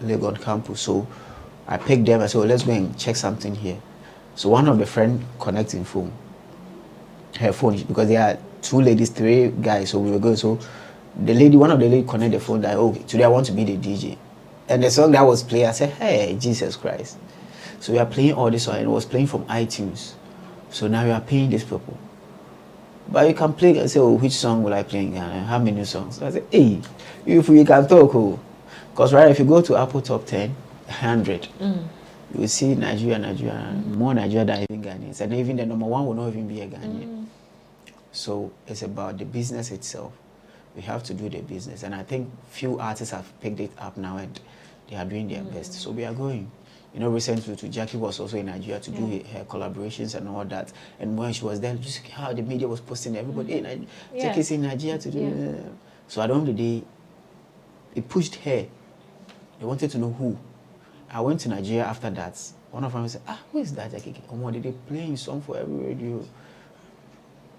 Legon campus, so I picked them. I said, let's go and check something here. So one of the friends connecting her phone, because there are 2 ladies, 3 guys, so we were going. So one of the ladies connected the phone that, okay, today I want to be the DJ. And the song that was playing, I said, hey, Jesus Christ. So we are playing all this song, and it was playing from iTunes. So now we are paying these people. But you can play and say, which song will I play in Ghana? How many songs? So I say, hey, if we can talk, because right, if you go to Apple Top 10, 100, you will see Nigeria, more Nigeria than even Ghanaians. And even the number 1 will not even be a Ghanaian. So it's about the business itself. We have to do the business. And I think few artists have picked it up now and they are doing their best. So we are going. You know, recently Jackie was also in Nigeria to do her collaborations and all that. And when she was there, just how the media was posting everybody, Jackie's in Nigeria to do So at the end of the day, it pushed her. They wanted to know who. I went to Nigeria after that. One of them said, who is that Jackie? Did they play a song for every radio?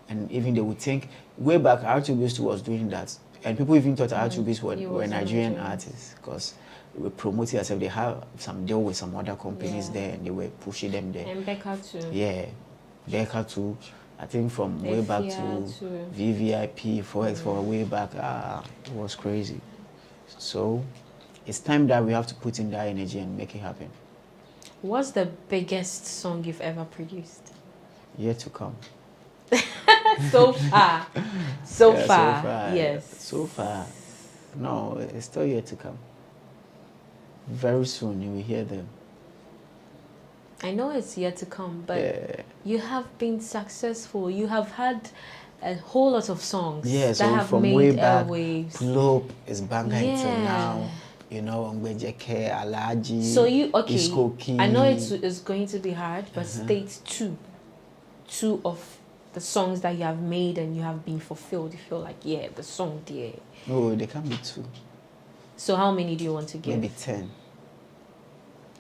And even they would think, way back, R2Beast was doing that. And people even thought R2Beast were Nigerian artists because they were promoting themselves. They have some deal with some other companies there and they were pushing them there. And Becca too. Yeah, Becca too. I think from way back to VVIP, 4X4, way back, it was crazy. So it's time that we have to put in that energy and make it happen. What's the biggest song you've ever produced? Yet to come. So far. So far. Yes. So far. No, it's still yet to come. Very soon you will hear them. I know it's yet to come, but you have been successful. You have had a whole lot of songs that have from made way back, airwaves. Pull Up is banger until now. You know, Ngbejeke, Alaji, So you, okay, Iskoki. I know it's going to be hard, but state two of the songs that you have made and you have been fulfilled. You feel like, the song there. No, they can't be 2. So how many do you want to give? Maybe 10.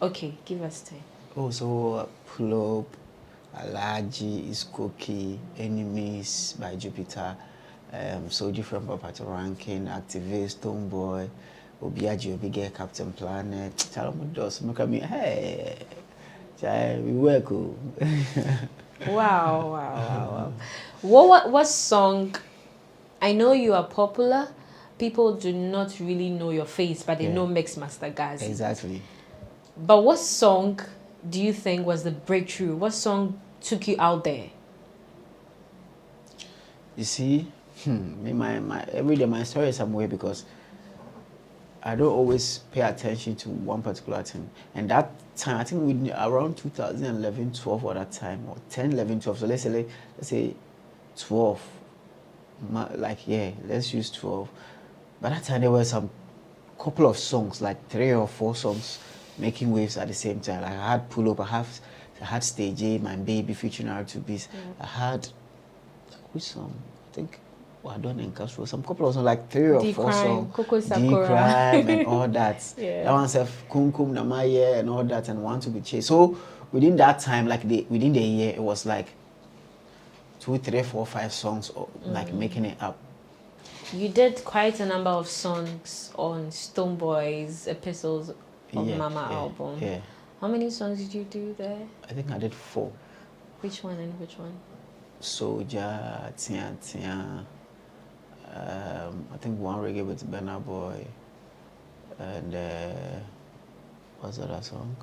Okay, give us 10. Oh, so Pull Up, Alaji, Iskoki, Enemies by Jupiter, So Different Papa Ranking, Activist, Stoneboy, Obiaji, Obige, Captain Planet, Chalamudos, Mukami, hey, we work. Wow. What song? I know you are popular. People do not really know your face, but they know Mixmaster Gazi. Exactly. But what song do you think was the breakthrough? What song took you out there? You see, Every day my story is somewhere because I don't always pay attention to one particular thing. And that time, I think we around 2011, 12 or that time, or 10, 11, 12. So let's say 12. Let's use 12. By that time, there were some couple of songs, like 3 or 4 songs, making waves at the same time. Like I had Pull Up, I had Stage A, My Baby featuring R2Bs. I had, which song? I think, I don't know, some couple of songs, like 3 or 4 songs. D-Crime and all that. That one said Kum Kum Namaye and all that, and Want to Be Chased. So within that time, within the year, it was like 2, 3, 4, 5 songs, like making it up. You did quite a number of songs on Stonebwoy's Epistles of Mama album. Yeah. How many songs did you do there? I think I did 4. Which one and which one? Soldier, Tia Tia. I think one reggae with Burna Boy. And what's the other song?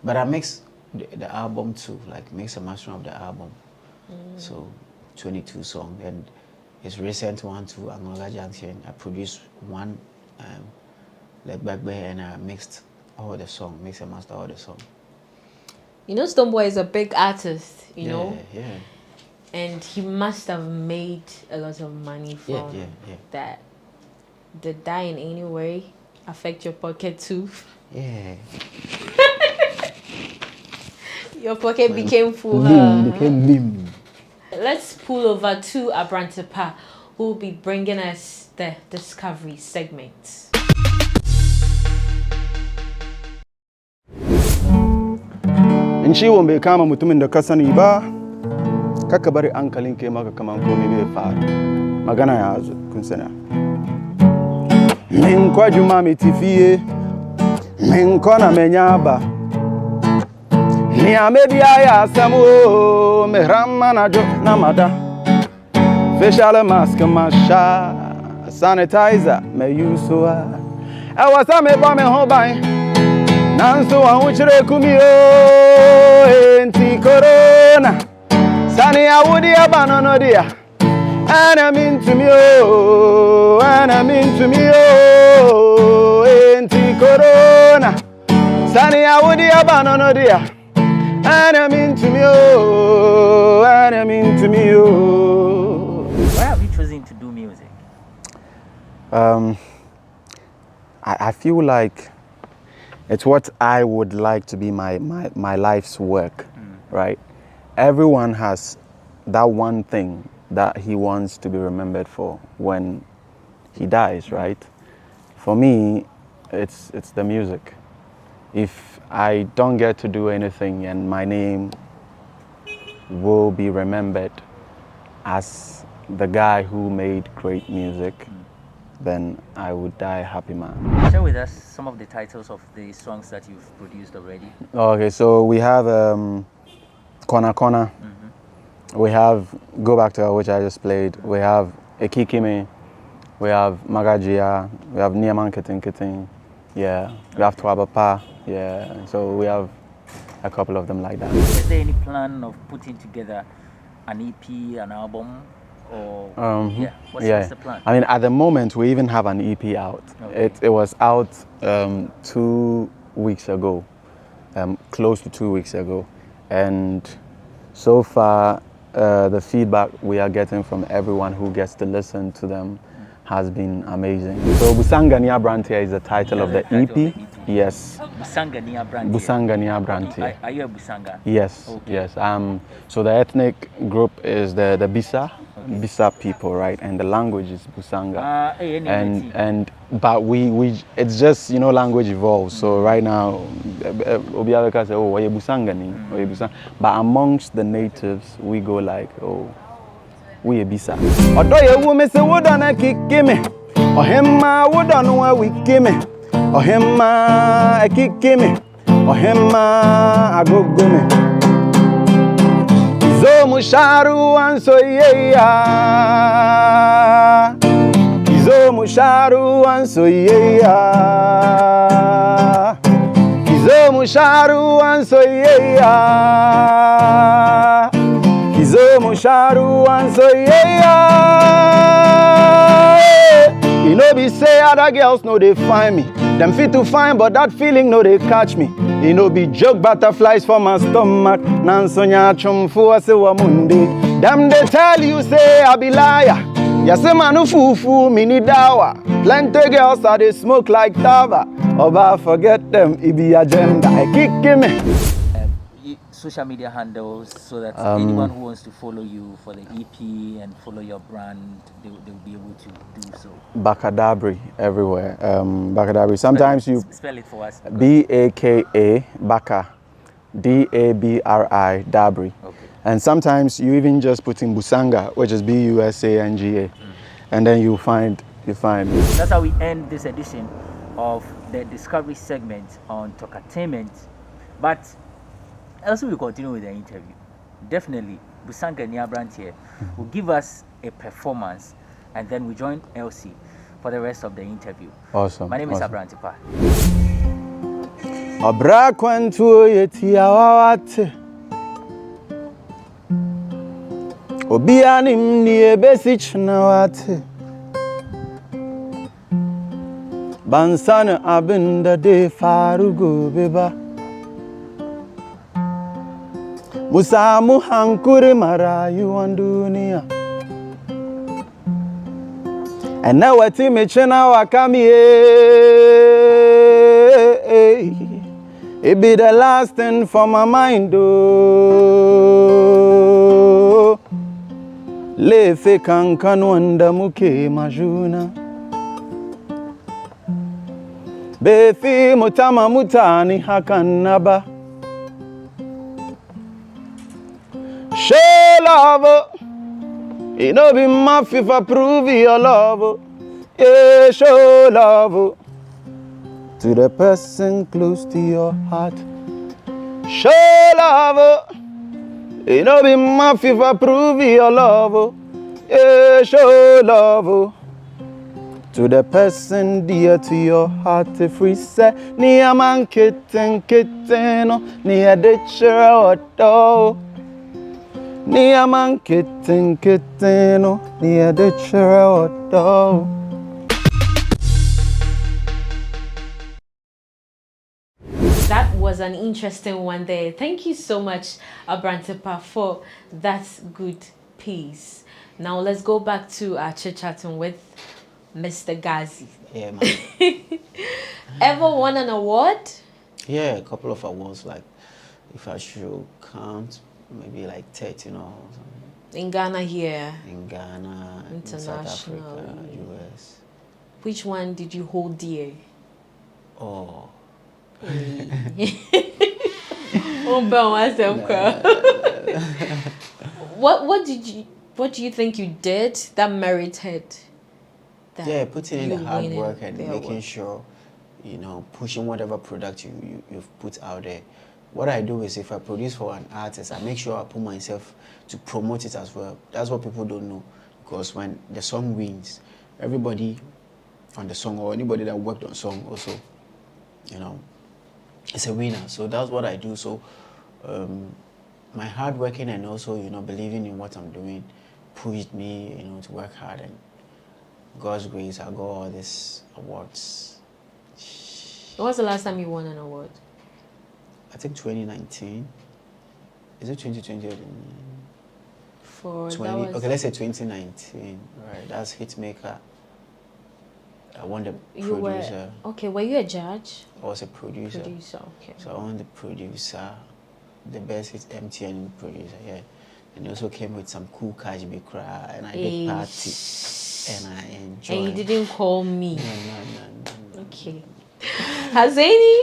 But I mixed the album too, like mix a master of the album. So 22 songs. And his recent one too, Angola Junction, I produced one like back there, and I mixed all the song, mix and master all the song. You know, Stonebwoy is a big artist, you know? Yeah. And he must have made a lot of money from that. Did that in any way affect your pocket too? Yeah. Your pocket became full. Became bim. Let's pull over to Abrantepa, who will be bringing us the Discovery segment. Nchi wombe kama mutumin da ka sani ba, kaka bari hankalin ke maka kaman komai bai faru. Magana ya zo kun sana. Min kwa juma mitifie, min kona menyaba. Ni amebia ya samu, mehramma na jo na mada. Facial mask masha, sanitizer me yusuwa. Awasa me ba me hobai. Nanso ahunchire kumio enti corona. Sani awudi abanono dia. Enemy to me, enti corona. Sani awudi abanono dia. Enemy to me. Why have you chosen to do music? I feel like it's what I would like to be my life's work, right? Everyone has that one thing that he wants to be remembered for when he dies, right? For me, it's the music. If I don't get to do anything and my name will be remembered as the guy who made great music, then I would die a happy man. Share with us some of the titles of the songs that you've produced already. Okay, so we have Kona Kona. We have Go Back to Her, which I just played. We have Ekikime. We have Magajia. We have Niaman Kitin Kitin. Yeah. We have Twabapa. Yeah. So we have a couple of them like that. Is there any plan of putting together an EP, an album? Or what's the plan? I mean, at the moment, we even have an EP out. Okay. It was out 2 weeks ago, close to 2 weeks ago. And so far, the feedback we are getting from everyone who gets to listen to them has been amazing. So Musanga Sacropoides is the title of the EP. Yes. Musanga Sacropoides. Musanga Sacropoides. Are you a Musanga? Yes. Okay. Yes. So the ethnic group is the Bisa. Bisa people, right? And the language is Busanga. But we it's just, you know, language evolves. So right now Obiabeka say, oh, oye Busanga ni, oye Busanga. But amongst the natives we go like, oh, we a Bisa. Odoye wu me se woda na kikime. Ohema woda no wa wikime. Ohema ekikime. Ohema agogome. Kizo musharu anso yeya. Kizo musharu anso yeya. Kizo musharu anso yeya. Kizo shadow and so yeah. You know be say other girls know they find me. Them fit to find, but that feeling know they catch me. You know be joke butterflies for my stomach. Nansonya chumfu se wa mundi. Them they tell you say I be liar. Yes, manu fufu mini dawa. Plenty girls are they smoke like tava. Oba forget them, it be agenda. I kick me. Social media handles so that anyone who wants to follow you for the EP and follow your brand, they'll be able to do so. Bakadabri everywhere. Bakadabri. Sometimes you spell it for us. BAKA Baka DABRI Dabri. Okay. And sometimes you even just put in Busanga, which is BUSANGA, and then you find me. That's how we end this edition of the Discovery segment on Talkatainment. But also we continue with the interview. Definitely, Busanga Niabrant here will give us a performance, and then we join Elsie for the rest of the interview. Awesome. My name is Abrantipa. Abrakwantu yetiawawate Obianim ni ebesich nawate Bansana abinda de farugo beba Musamu hankuri marayu andunia And now what me chena wakami It be the last thing for my mind oh Lefe kankan wanda muke majuna Befi mutama mutani hakanaba Show love It no be math if I prove your love Yeah, show love to the person close to your heart. Show love. It no be math if I prove your love. Yeah, show love to the person dear to your heart. If we say, Nia man kitten, Nia de chero. Nia man kitten, Nia de chero. That was an interesting one there. Thank you so much, Abrantipa, for that good piece. Now let's go back to our chit-chatting with Mr. Gazi. Yeah, man. Ever won an award? Yeah, a couple of awards. Like, if I should count, maybe like 30, In Ghana here? In Ghana, international, in South Africa, US. Which one did you hold dear? Oh. What do you think you did that merited that? Yeah, putting in the hard work and making sure, pushing whatever product you've put out there. What I do is if I produce for an artist, I make sure I put myself to promote it as well. That's what people don't know, because when the song wins, everybody on the song or anybody that worked on song also, it's a winner. So that's what I do. So my hard working and also, believing in what I'm doing pushed me, to work hard, and God's grace, I got all these awards. When was the last time you won an award? I think 2019. Is it 2020? For 20, okay, let's say 2019. Right, that's Hitmaker. I won the producer. Were you a judge? I was a producer. Okay. So I won the producer, the best hit MTN producer, yeah. And it also came with some cool cash be cry, and I did party, and I enjoyed. And you didn't call me? No. Okay. Has any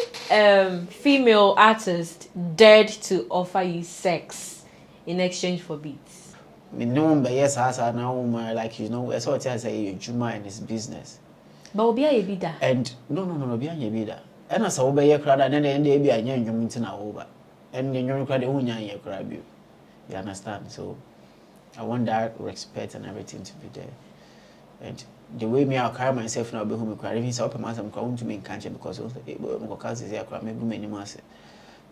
female artist dared to offer you sex in exchange for beats? No, but yes, as I know, like that's what I say. Juma in his business. But obi a bida. And no, obi a bida. And as obi a crowd, and then they be a young woman over, and the young crowd who young crowd. You understand? So I want that respect and everything to be there. And the way me I carry myself now, be home cry. Even so, I'm going to make country because also, because is here, maybe many months.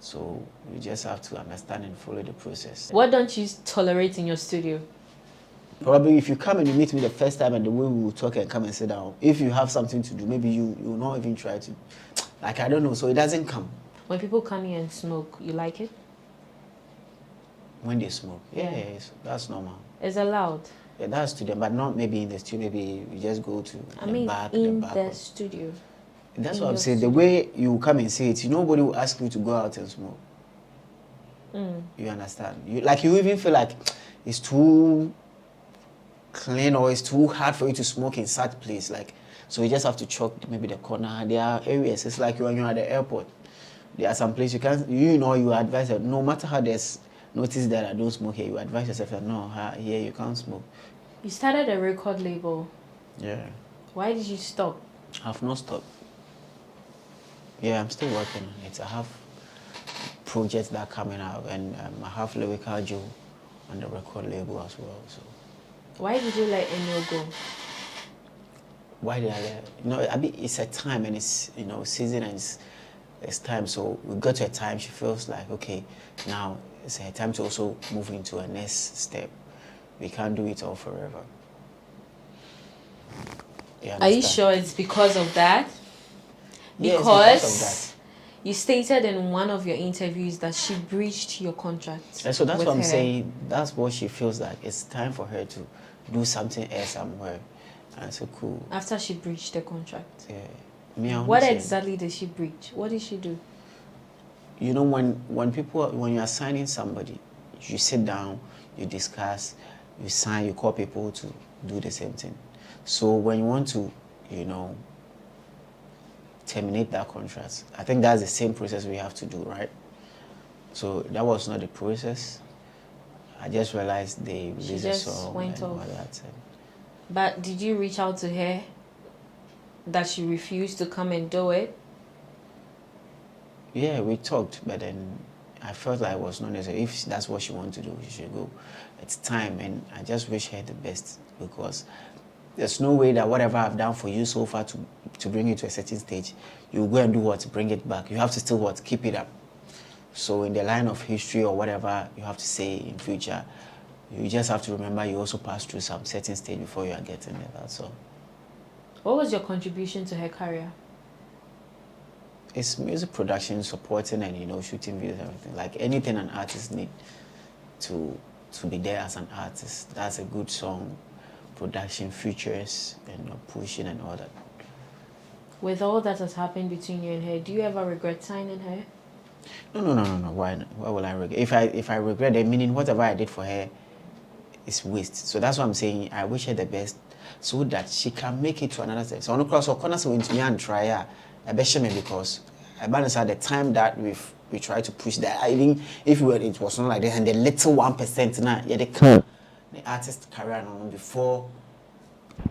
So you just have to understand and follow the process. What don't you tolerate in your studio? Probably if you come and you meet me the first time and the way we will talk and come and sit down, if you have something to do, maybe you will not even try to, like, I don't know, so it doesn't come. When people come here and smoke, you like it? When they smoke, yeah. That's normal. It's allowed? Yeah, that's to them, but not maybe in the studio, maybe you just go to the back. In the studio. That's what I'm saying. The way you come and say it, nobody will ask you to go out and smoke. You understand? You even feel like it's too clean or it's too hard for you to smoke in such place. Like, so you just have to chalk maybe the corner. There are areas. It's like when you're at the airport. There are some places you can't. You advise that no matter how there's notice that I don't smoke here, you advise yourself that no, here you can't smoke. You started a record label. Yeah. Why did you stop? I've not stopped. Yeah, I'm still working on it. I have projects that are coming out, and I have Lyrical Joe on the record label as well. So. Why did you let Enyo go? Why did I let? I mean, it's a time, and it's season, and it's time. So we got to a time. She feels like, okay, now it's a time to also move into a next step. We can't do it all forever. Are you sure it's because of that? Because you stated in one of your interviews that she breached your contract. And so that's what I'm saying. That's what she feels like. It's time for her to do something else somewhere. And so cool. After she breached the contract? Yeah. What exactly did she breach? What did she do? You know, when you're signing somebody, you sit down, you discuss, you sign, you call people to do the same thing. So when you want to, terminate that contract, I think that's the same process we have to do, right? So that was not the process. I just realized they released a song and all that. But did you reach out to her that she refused to come and do it? Yeah, we talked, but then I felt like it was not necessary. If that's what she wanted to do, she should go. It's time, and I just wish her the best, because there's no way that whatever I've done for you so far to bring you to a certain stage, you go and do what? Bring it back. You have to still what? Keep it up. So in the line of history or whatever you have to say in future, you just have to remember you also passed through some certain stage before you are getting there, that's all. What was your contribution to her career? It's music production, supporting, and shooting videos, everything. Like anything an artist need to be there as an artist. That's a good song, production, features, and pushing and all that. With all that has happened between you and her, do you ever regret signing her? No. Why will I regret? If I regret it, meaning whatever I did for her is waste. So that's what I'm saying. I wish her the best so that she can make it to another step. So on the cross, corners went to me and try because at the time that we try to push that, even if it was not like this, and the little 1% now, the artist career before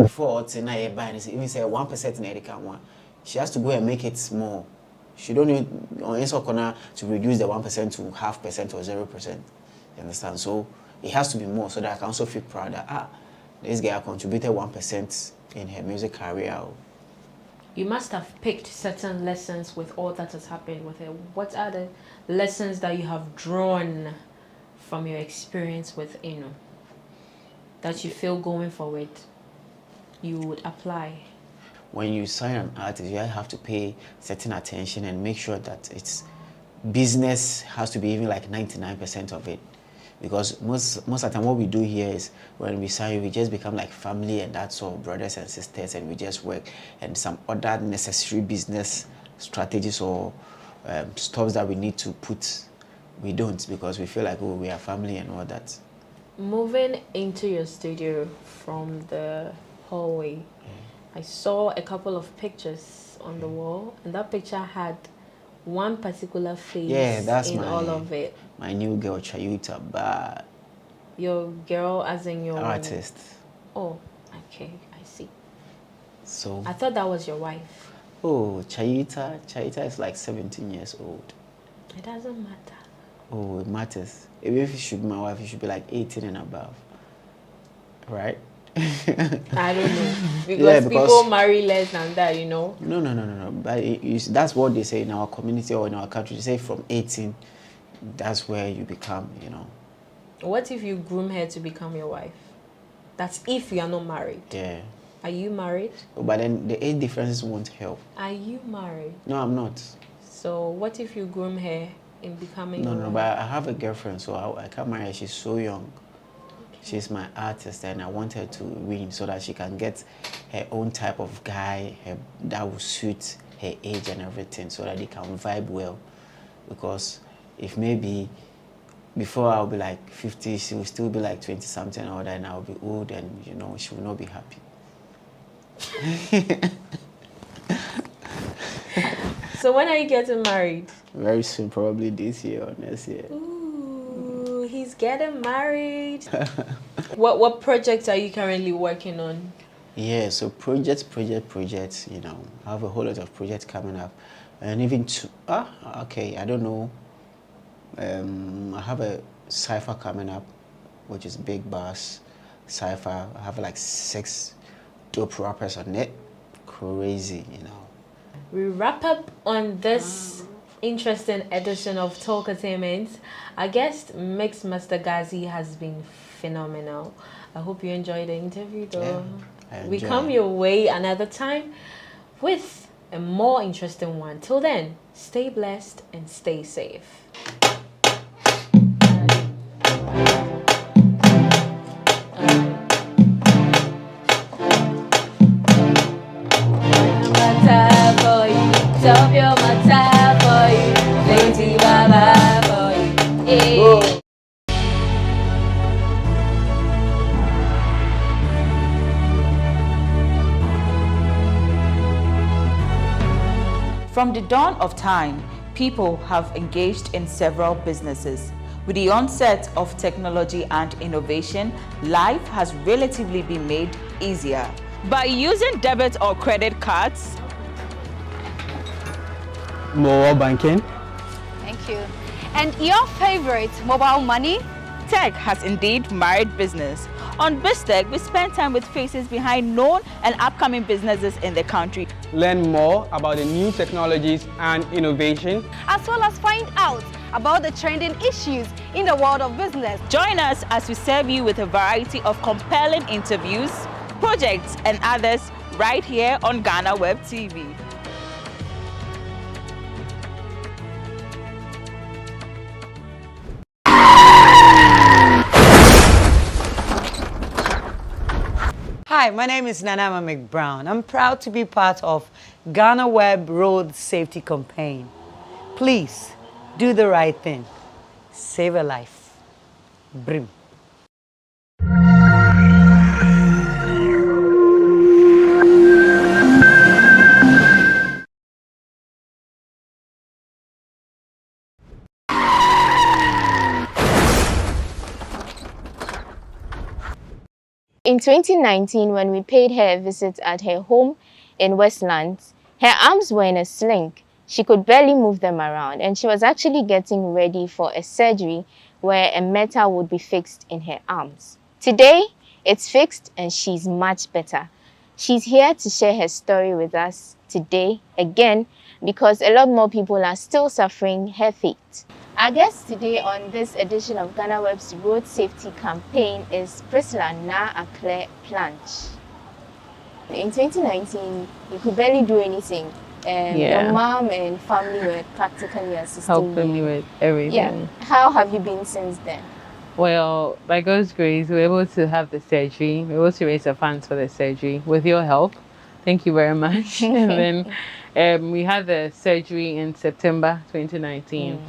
even say 1% in Erica one, she has to go and make it more. She don't need to reduce the 1% to 0.5% or 0%. You understand? So it has to be more, so that I can also feel proud that this girl contributed 1% in her music career. You must have picked certain lessons with all that has happened with her. What are the lessons that you have drawn from your experience with Eno that you feel going forward you would apply? When you sign an artist, you have to pay certain attention and make sure that it's business has to be even like 99% of it. Because most of the time what we do here is when we sign you, we just become like family, and that's all, brothers and sisters, and we just work. And some other necessary business strategies or stuff that we need to put, we don't, because we feel like, oh, we are family and all that. Moving into your studio from the hallway, I saw a couple of pictures on the wall, and that picture had one particular face all of it. My new girl, Chayuta, but your girl as in your artist. Oh, okay, I see. So I thought that was your wife. Oh, Chayuta is like 17 years old. It doesn't matter. Oh, it matters. If it should be my wife, it should be like 18 and above. Right? I don't know. Because, Yeah, people marry less than that, you know. No. But that's what they say in our community or in our country. They say from 18, that's where you become, you know. What if you groom her to become your wife? That's if you are not married. Yeah. Are you married? But then the age differences won't help. Are you married? No, I'm not. So what if you groom her in becoming No, your no, wife? but I have a girlfriend, so I can't marry her. She's so young. Okay. She's my artist, and I want her to win so that she can get her own type of guy that will suit her age and everything, so that they can vibe well. Because if maybe before I'll be like 50, she will still be like 20-something, or then I'll be old, and you know she will not be happy. So when are you getting married? Very soon, probably this year or next year. Ooh, he's getting married. What projects are you currently working on? Yeah, so projects, you know, I have a whole lot of projects coming up. And even okay, I don't know. I have a cypher coming up, which is big bass cypher. I have like 6 dope rappers on it. Crazy, you know. We wrap up on this interesting edition of Talkatainment. Our guest, Mix Master Gazi, has been phenomenal. I hope you enjoyed the interview, though. Yeah, we come your way another time with a more interesting one. Till then, stay blessed and stay safe. Stop your matter for you, Lady Baba for you. Hey. From the dawn of time, people have engaged in several businesses. With the onset of technology and innovation, life has relatively been made easier. By using debit or credit cards, mobile banking. Thank you. And your favorite, mobile money? Tech has indeed married business. On BizTech, we spend time with faces behind known and upcoming businesses in the country. Learn more about the new technologies and innovation, as well as find out about the trending issues in the world of business. Join us as we serve you with a variety of compelling interviews, projects, and others right here on GhanaWeb TV. Hi, my name is Nanama McBrown. I'm proud to be part of GhanaWeb Road Safety Campaign. Please, do the right thing. Save a life. Brim. In 2019, when we paid her a visit at her home in Westlands, her arms were in a sling. She could barely move them around, and she was actually getting ready for a surgery where a metal would be fixed in her arms. Today, it's fixed and she's much better. She's here to share her story with us today, again, because a lot more people are still suffering her fate. Our guest today on this edition of GhanaWeb's Road Safety Campaign is Priscilla Na-Akle Planch. In 2019, you could barely do anything. Your mom and family were practically assisting helping me with everything. Yeah. How have you been since then? Well, by God's grace, we were able to have the surgery. We were able to raise the funds for the surgery with your help. Thank you very much. And then we had the surgery in September 2019.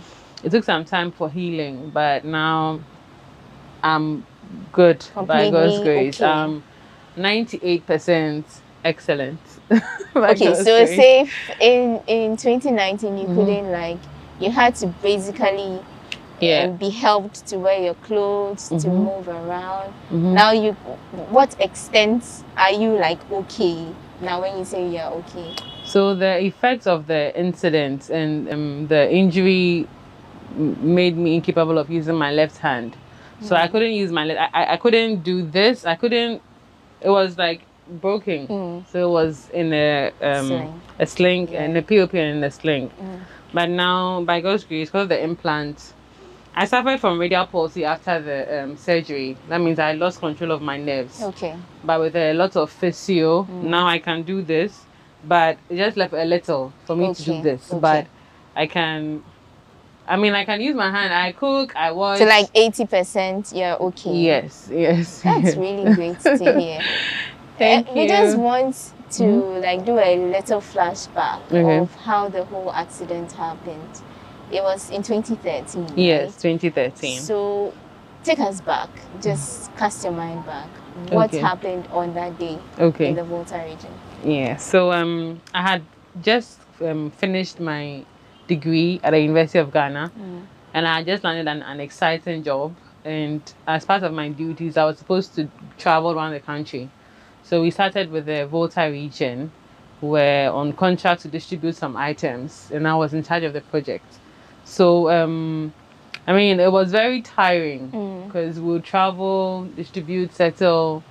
It took some time for healing, but now I'm good. Completely by God's grace. Okay. 98% excellent. Okay, so grace. Say in 2019 you couldn't you had to basically be helped to wear your clothes, to move around. Now what extent are you okay now when you say you're okay? So the effects of the incident and the injury made me incapable of using my left hand. So I couldn't use my left. I couldn't do this. I couldn't it was like broken. So it was in a sling and a POP and in a sling. But now, by God's grace, because of the implant, I suffered from radial palsy after the surgery. That means I lost control of my nerves. Okay. But with a lot of physio, now I can do this. But it just left a little for me to do this. But I can use my hand. I cook, I wash. So like 80%, you're okay. Yes. That's really great to hear. Thank you. We just want to like do a little flashback of how the whole accident happened. It was in 2013. Yes, right? 2013. So take us back. Just cast your mind back. What happened on that day in the Volta region? Yeah. So I had just finished my degree at the University of Ghana, and I had just landed an exciting job. And as part of my duties, I was supposed to travel around the country. So we started with the Volta region. We're on contract to distribute some items, and I was in charge of the project. So, it was very tiring because we'll travel, distribute, settle.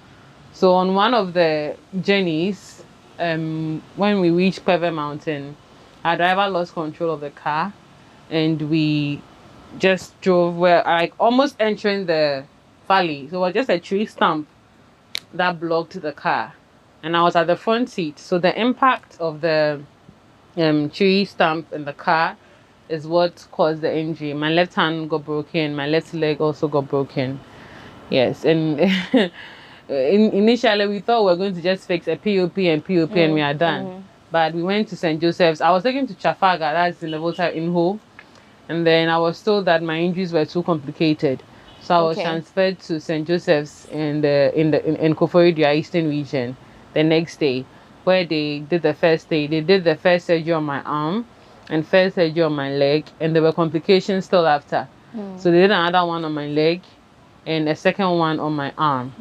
So on one of the journeys, when we reached Peve Mountain, our driver lost control of the car, and we just drove almost entering the valley. So it was just a tree stump that blocked the car, and I was at the front seat. So the impact of the tree stump in the car is what caused the injury. My left hand got broken, my left leg also got broken. Yes, and initially we thought we were going to just fix a POP and we are done. But we went to St. Joseph's. I was taken to Chafaga, that's in the Volta in Ho, and then I was told that my injuries were too complicated. So I was transferred to St. Joseph's in Koforidua Eastern region the next day, where they did the first day. They did the first surgery on my arm and first surgery on my leg, and there were complications still after. So they did another one on my leg and a second one on my arm.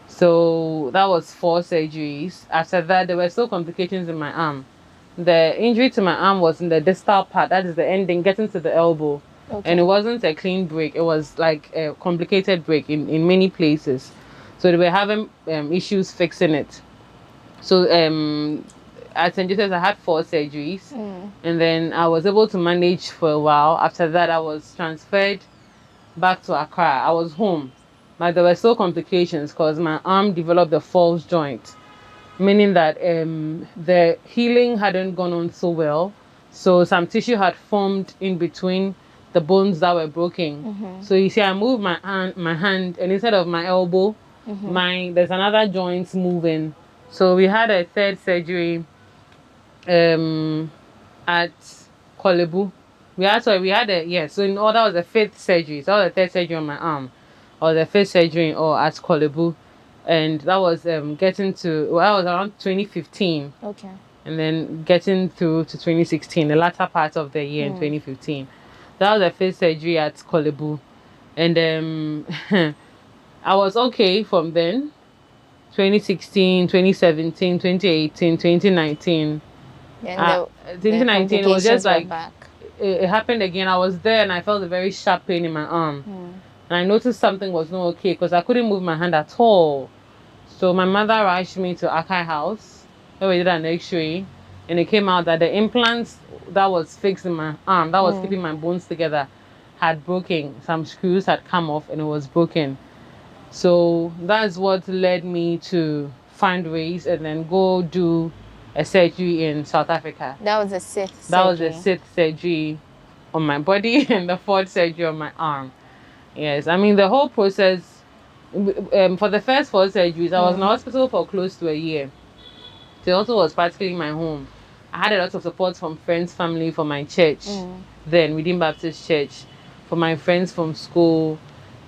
So that was 4 surgeries. After that, there were still complications in my arm. The injury to my arm was in the distal part, that is the ending, getting to the elbow. And it wasn't a clean break, it was like a complicated break in many places. So they were having issues fixing it. So at St. Joseph's, I had 4 surgeries, and then I was able to manage for a while. After that, I was transferred back to Accra. I was home, but there were still complications because my arm developed a false joint, meaning that the healing hadn't gone on so well. So some tissue had formed in between the bones that were broken. So you see, I moved my hand, and instead of my elbow, there's another joint moving. So we had a 3rd surgery at Kolebu. So in all, that was the 5th surgery. So that was the 3rd surgery on my arm, or the 5th surgery at Kolebu, and that was that was around 2015. And then getting through to 2016, the latter part of the year in 2015. That was the 5th surgery at Kolebu, and I was okay from then. 2016, 2017, 2018, 2019. 2019 was just like it happened again. I was there and I felt a very sharp pain in my arm, and I noticed something was not okay because I couldn't move my hand at all. So my mother rushed me to Akai House, where we did an X-ray, and it came out that the implants that was fixed in my arm, that was keeping my bones together, had broken. Some screws had come off and it was broken. So that's what led me to find ways and then go do a surgery in South Africa. That was the 6th surgery. That was the 6th surgery on my body and the 4th surgery on my arm. Yes, the whole process, for the first 4 surgeries, I was in the hospital for close to a year. So it also was practically my home. I had a lot of support from friends, family, from my church, then Redeemed Baptist Church, from my friends from school.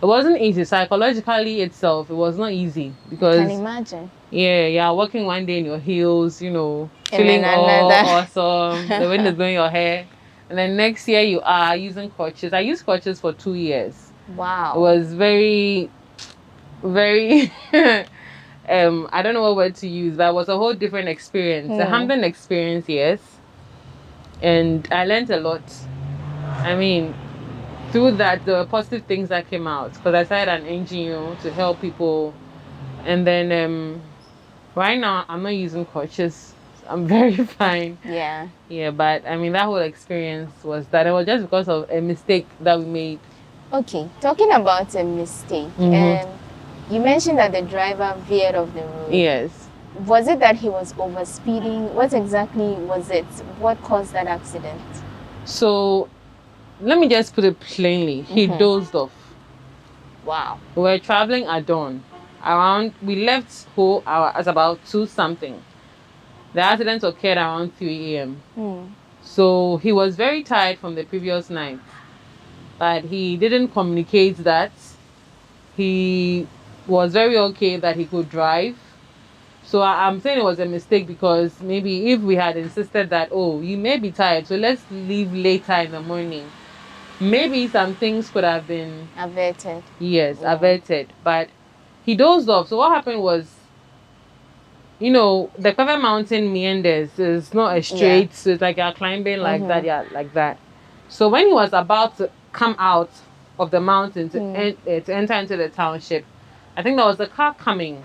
It wasn't easy. Psychologically itself, it was not easy because I can imagine. Yeah, walking one day in your heels, feeling all awesome, the wind is blowing your hair, and then next year you are using crutches. I used crutches for 2 years. Wow. It was very, very I don't know what word to use, but it was a whole different experience. A humbling experience, yes. And I learned a lot. Through that, there were positive things that came out because I started an NGO to help people, and then Right now, I'm not using crutches. I'm very fine. Yeah. Yeah, but I mean, that whole experience was that it was just because of a mistake that we made. Okay, talking about a mistake, you mentioned that the driver veered off the road. Yes. Was it that he was overspeeding? What exactly was it? What caused that accident? So, let me just put it plainly. He dozed off. Wow. We were traveling at dawn. We left home at about 2 something. The accident occurred around 3 a.m. So he was very tired from the previous night. But he didn't communicate that. He was very okay that he could drive. So I'm saying it was a mistake because maybe if we had insisted that, oh, you may be tired, so let's leave later in the morning, maybe some things could have been averted. Yes, averted. But he dozed off. So what happened was, the Cover Mountain meanders is not a straight, so it's like you're climbing like that, like that. So when he was about to come out of the mountain to enter into the township, I think there was a car coming.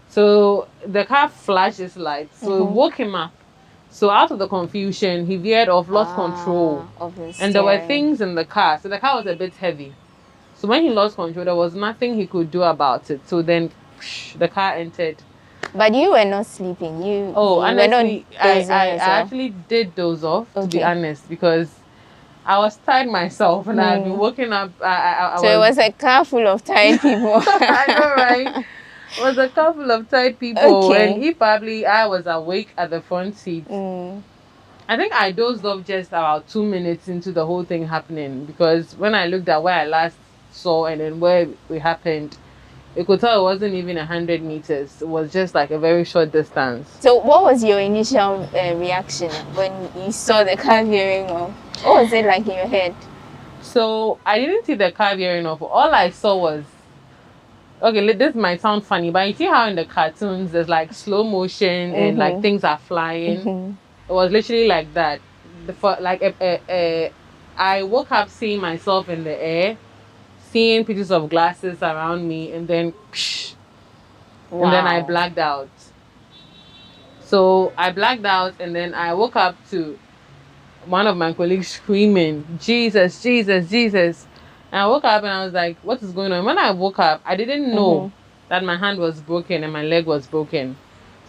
So the car flashed its lights, so it woke him up. So out of the confusion, he veered off, lost control. And there were things in the car. So the car was a bit heavy. So when he lost control, there was nothing he could do about it. So then the car entered. But you were not sleeping. Honestly, I actually did doze off, to be honest, because I was tired myself and I had been woken up. It was a car full of tired people. I know, right? It was a couple of tired people, and I was awake at the front seat. I think I dozed off just about 2 minutes into the whole thing happening, because when I looked at where I last saw and then where it happened, you could tell it wasn't even 100 meters. It was just like a very short distance. So what was your initial reaction when you saw the car veering off? What was it like in your head? So I didn't see the car veering off. All I saw was, okay, this might sound funny, but you see how in the cartoons there's like slow motion and like things are flying? It was literally like that. I woke up seeing myself in the air, seeing pieces of glasses around me, and then and then I blacked out. So I blacked out, and then I woke up to one of my colleagues screaming, "Jesus, Jesus, Jesus." And I woke up and I was like, what is going on? When I woke up, I didn't know that my hand was broken and my leg was broken.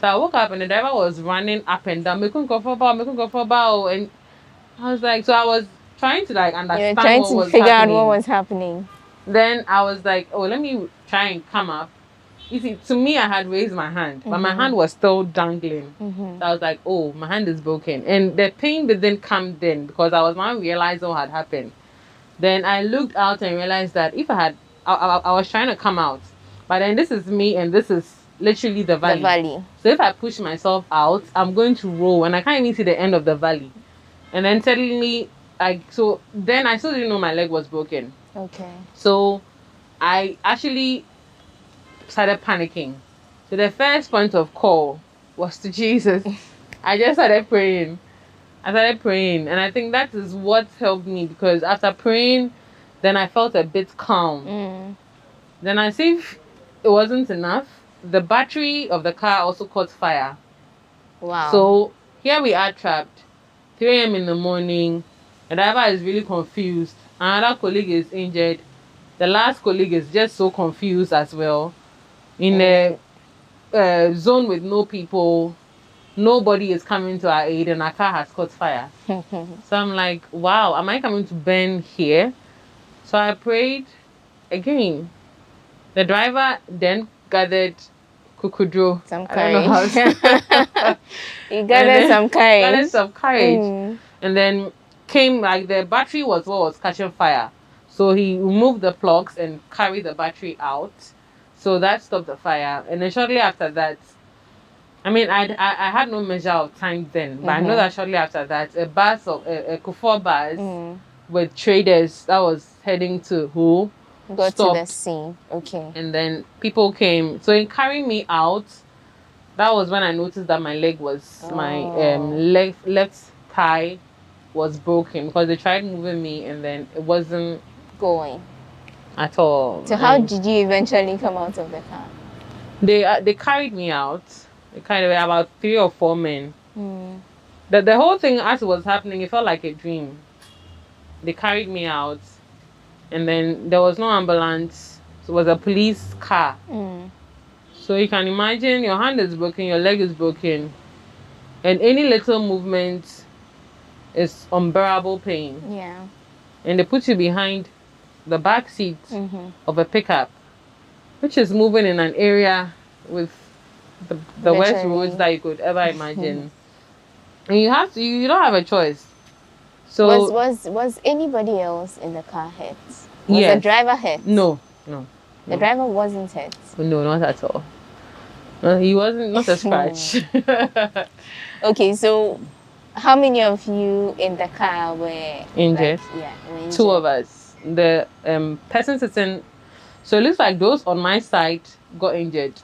So I woke up and the driver was running up and down, making go for a bow. And I was like, so I was trying to like understand what was happening. You were trying to figure out what was happening. Then I was like, oh, let me try and come up. You see, to me, I had raised my hand, but my hand was still dangling. So I was like, oh, my hand is broken. And the pain didn't come then because I was now realizing what had happened. Then I looked out and realized that if I was trying to come out, but then this is me and this is literally the valley. So if I push myself out, I'm going to roll and I can't even see the end of the valley. And then suddenly, then I still didn't know my leg was broken. Okay. So I actually started panicking. So the first point of call was to Jesus. I just started praying. And I think that is what helped me, because after praying, then I felt a bit calm. Then I see if it wasn't enough, the battery of the car also caught fire. Wow. So here we are trapped, 3 a.m. in the morning. The driver is really confused. Another colleague is injured. The last colleague is just so confused as well. In a zone with no people, nobody is coming to our aid, and our car has caught fire. So I'm like, wow, am I coming to burn here? So I prayed again. The driver then gathered kukudro. Some courage. He gathered some courage. Gathered some courage. And then came, like, the battery was what was catching fire. So he removed the plugs and carried the battery out. So that stopped the fire. And then shortly after that, I mean, I had no measure of time then, but I know that shortly after that, a Kufuor bus with traders that was heading to Who got to the scene. Okay. And then people came. So in carrying me out, that was when I noticed that my leg was, my left thigh was broken, because they tried moving me and then it wasn't going at all. So how did you eventually come out of the car? They carried me out. kind of about 3 or 4 men. The whole thing as it was happening, it felt like a dream. They carried me out, and then there was no ambulance. So it was a police car. So you can imagine your hand is broken, your leg is broken, and any little movement is unbearable pain. Yeah. And they put you behind the back seat of a pickup, which is moving in an area with the worst roads that you could ever imagine. And you don't have a choice. So was anybody else in the car hurt? Was yes. the driver hurt? No. The driver wasn't hurt? No, not at all. No, he wasn't, not a scratch. Okay, so how many of you in the car were injured? Were injured. 2 of us. The person sitting, so it looks like those on my side got injured,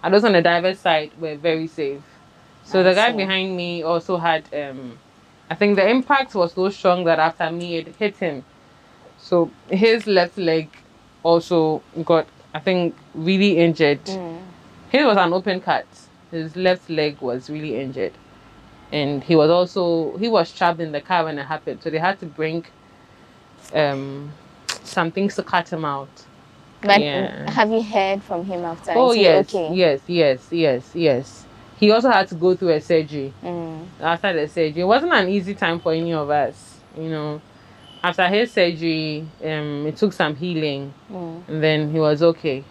and those on the driver's side were very safe. So the guy behind me also had, I think the impact was so strong that after me it hit him. So his left leg also got, I think, really injured. His was an open cut. His left leg was really injured. And he was trapped in the car when it happened. So they had to bring some things to cut him out. But have you heard from him after? Oh, yes, okay? yes. He also had to go through a surgery. After the surgery, it wasn't an easy time for any of us, you know. After his surgery, it took some healing, and then he was okay.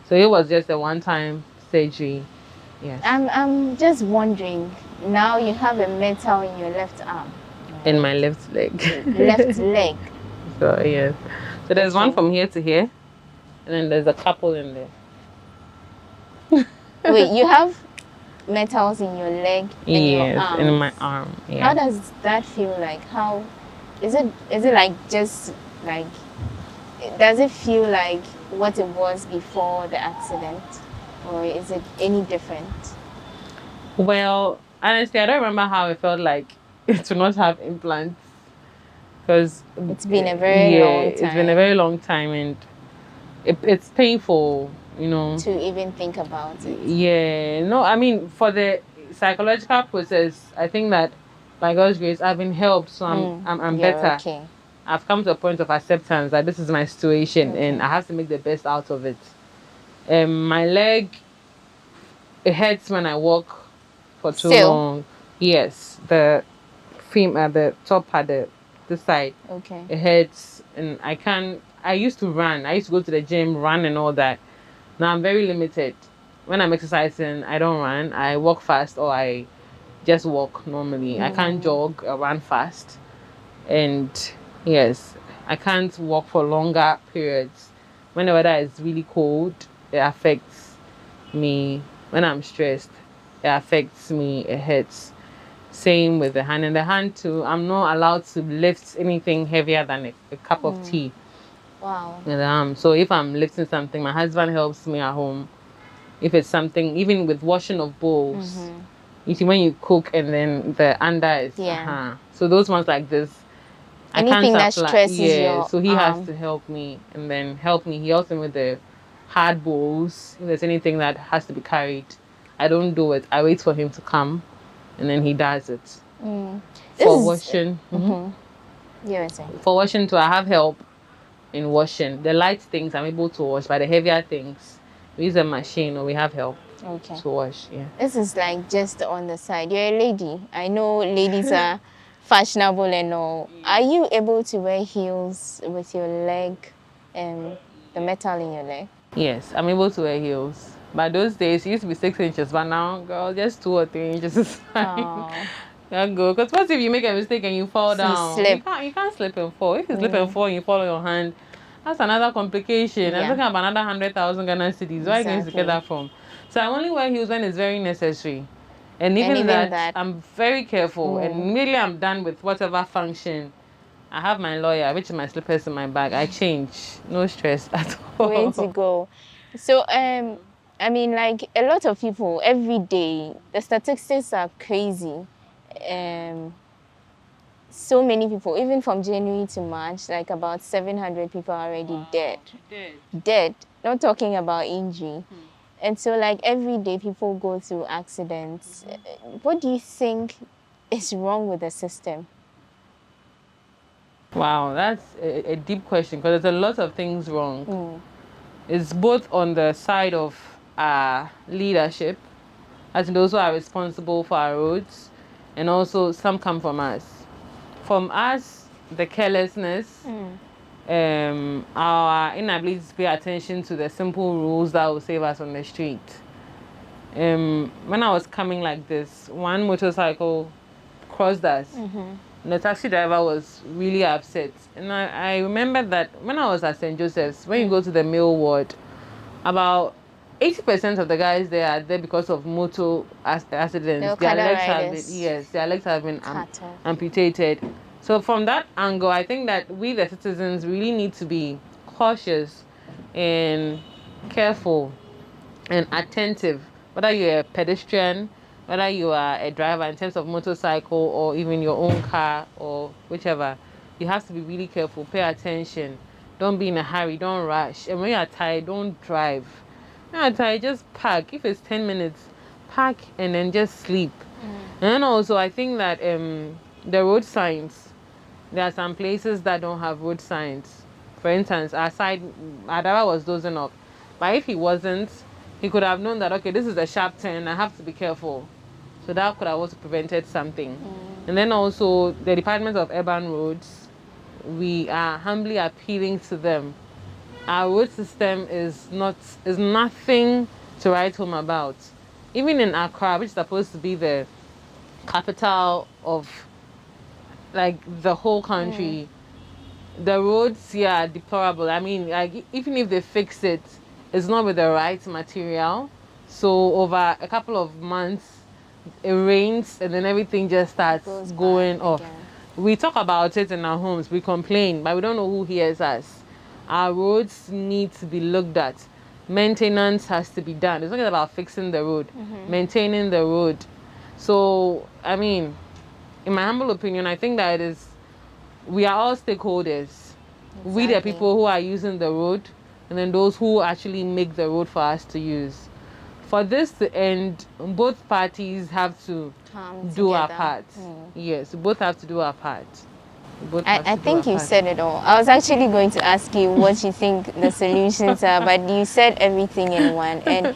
So it was just a one-time surgery. Yes. I'm just wondering. Now you have a metal in your left arm. In my left leg. Left leg. So yes. So there's one from here to here, and then there's a couple in there. Wait, you have metals in your leg and your arm. In my arm. Yeah. How does that feel like? How is it like just like, does it feel like what it was before the accident, or is it any different? Well, honestly, I don't remember how it felt like to not have implants, because it's been a very long time. It's been a very long time, and it's painful, you know, to even think about it. Yeah, no, I mean, for the psychological process, I think that by God's grace, I've been helped, so I'm better. Okay. I've come to a point of acceptance that this is my situation, and I have to make the best out of it. My leg, it hurts when I walk for too long. Yes, the top part, this side. Okay. It hurts, and I used to run. I used to go to the gym, run and all that. Now I'm very limited. When I'm exercising, I don't run. I walk fast, or I just walk normally. I can't jog or run fast. And yes, I can't walk for longer periods. When the weather is really cold, it affects me. When I'm stressed, it affects me. It hurts. Same with the hand. And the hand too, I'm not allowed to lift anything heavier than a cup of tea. Wow. So if I'm lifting something, my husband helps me at home. If it's something, even with washing of bowls, you see when you cook and then the under is, so those ones like this, anything I can't that stresses your so he has to help me, and then he helps me with the hard bowls. If there's anything that has to be carried, I don't do it. I wait for him to come, and then he does it. For washing. For washing too, I have help in washing. The light things I'm able to wash, but the heavier things, we use a machine or we have help to wash. Yeah. This is like just on the side. You're a lady. I know ladies are fashionable and all. Are you able to wear heels with your leg and the metal in your leg? Yes, I'm able to wear heels. But those days, it used to be 6 inches, but now, girl, just 2 or 3 inches is fine. Can't go. Because what if you make a mistake and you fall down? Slip. You can't slip and fall. If you slip and fall and you fall on your hand, that's another complication. I'm talking about another 100,000 Ghana cedis. Where are you going to get that from? So I only wear heels when it's very necessary. And even that, I'm very careful. And immediately I'm done with whatever function, I have my lawyer, which is my slippers in my bag. I change. No stress at all. Way to go. So, I mean, like a lot of people every day, the statistics are crazy. So many people, even from January to March, like about 700 people are already dead. Dead. Not talking about injury. And so, like, every day people go through accidents. What do you think is wrong with the system? Wow, that's a deep question because there's a lot of things wrong. It's both on the side of leadership, as in those who are responsible for our roads, and also some come from us. From us, the carelessness, our inability to pay attention to the simple rules that will save us on the street. When I was coming like this, one motorcycle crossed us. And the taxi driver was really upset. And I remember that when I was at St. Joseph's, when you go to the male ward, about 80% of the guys there are there because of motor accidents. Their legs have been amputated. So from that angle, I think that we the citizens really need to be cautious and careful and attentive, whether you're a pedestrian, whether you are a driver in terms of motorcycle or even your own car or whichever. You have to be really careful, pay attention. Don't be in a hurry, don't rush. And when you're tired, don't drive. When you're tired, just park. If it's 10 minutes, park and then just sleep. And then also, I think that the road signs, there are some places that don't have road signs. For instance, our driver was dozing off. But if he wasn't, he could have known that, okay, this is a sharp turn, I have to be careful. So that could have also prevented something. And then also, the Department of Urban Roads, we are humbly appealing to them. Our road system is nothing to write home about. Even in Accra, which is supposed to be the capital of like the whole country, the roads here are deplorable. I mean, like, even if they fix it, it's not with the right material. So over a couple of months, it rains and then everything just starts going off. We talk about it in our homes, we complain, but we don't know who hears us. Our roads need to be looked at. Maintenance has to be done. It's not about fixing the road, maintaining the road. So, I mean, in my humble opinion, I think that we are all stakeholders. Exactly. We the people who are using the road, and then those who actually make the road for us to use. For this to end, both parties have to do our part. Yes, we both have to do our part. I think you said it all. I was actually going to ask you what you think the solutions are, but you said everything in one. And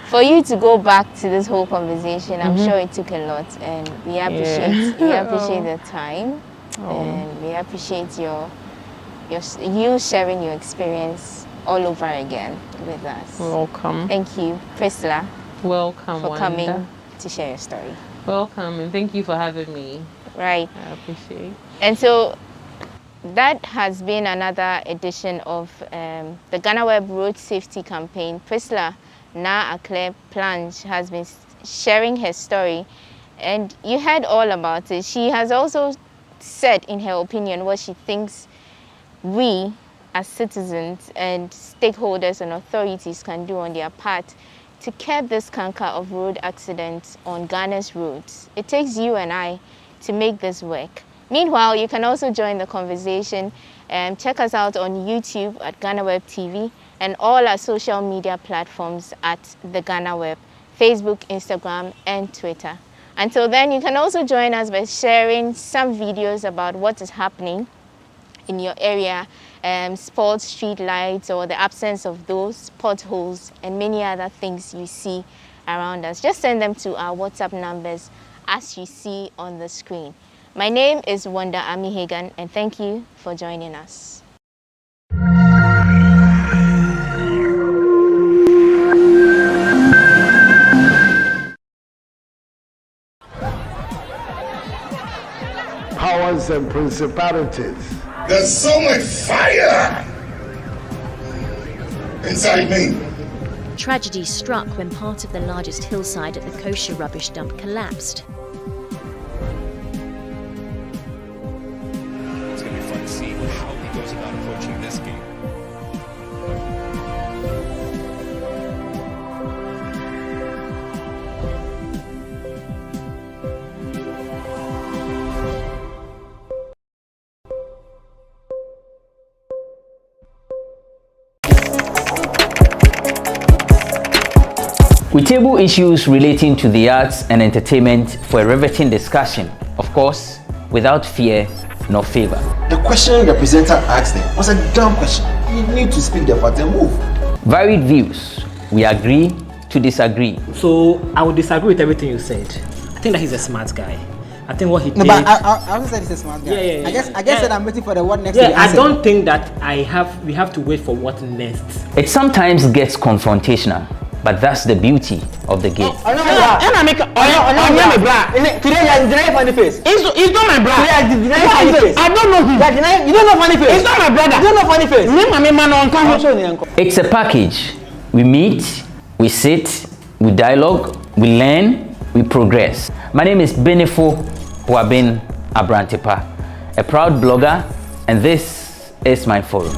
for you to go back to this whole conversation, I'm sure it took a lot, and we appreciate the time, and we appreciate you sharing your experience all over again with us. Welcome. Thank you, Priscilla. Welcome for coming to share your story. Welcome, and thank you for having me. Right. I appreciate. And so that has been another edition of the GhanaWeb Road Safety Campaign. Priscilla Na Akle Planche has been sharing her story, and you heard all about it. She has also said in her opinion what she thinks we as citizens and stakeholders and authorities can do on their part to curb this canker of road accidents on Ghana's roads. It takes you and I to make this work. Meanwhile, you can also join the conversation and check us out on YouTube at GhanaWeb TV and all our social media platforms at the GhanaWeb, Facebook, Instagram, and Twitter. Until then, you can also join us by sharing some videos about what is happening in your area, sports, street lights, or the absence of those, potholes, and many other things you see around us. Just send them to our WhatsApp numbers as you see on the screen. My name is Wanda Amihegan, and thank you for joining us. Powers and principalities. There's so much fire inside me. Tragedy struck when part of the largest hillside at the kosher rubbish dump collapsed. It's going to be fun to see how he goes about approaching this game. We table issues relating to the arts and entertainment for a riveting discussion, of course, without fear nor favor. The question the presenter asked them was a dumb question. You need to speak the part and move. Varied views. We agree to disagree. So I would disagree with everything you said. I think that he's a smart guy. I think what he did. No, but I also said he's a smart guy. Yeah. I guess that I'm waiting for the what next. To be I answered. don't think that we have to wait for what next. It sometimes gets confrontational, but that's the beauty of the game. Today you deny funny face. It's not my brother. Today you deny funny face. I don't know him. You don't know funny face. It's not my brother. You don't know funny face. It's a package. We meet, we sit, we dialogue, we learn, we progress. My name is Benefo Abrantepa, a proud blogger, and this is my forum.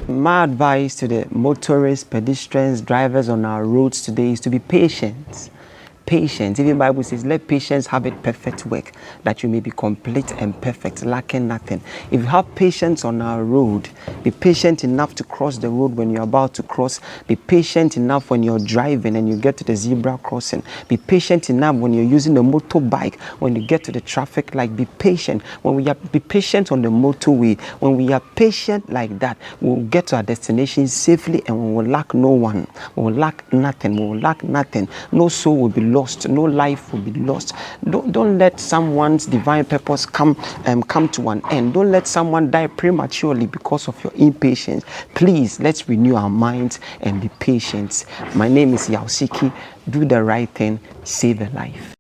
My advice to the motorists, pedestrians, drivers on our roads today is to be patient. Patience. Even the Bible says, let patience have its perfect work, that you may be complete and perfect, lacking nothing. If you have patience on our road, be patient enough to cross the road when you're about to cross. Be patient enough when you're driving and you get to the zebra crossing. Be patient enough when you're using the motorbike, when you get to the traffic light. Be patient. Be patient on the motorway. When we are patient like that, we'll get to our destination safely and we will lack no one. We will lack nothing. We will lack nothing. No soul will be lost, no life will be lost. Don't let someone's divine purpose come to an end. Don't let someone die prematurely because of your impatience. Please, let's renew our minds and be patient. My name is Yaosiki. Do the right thing, save a life.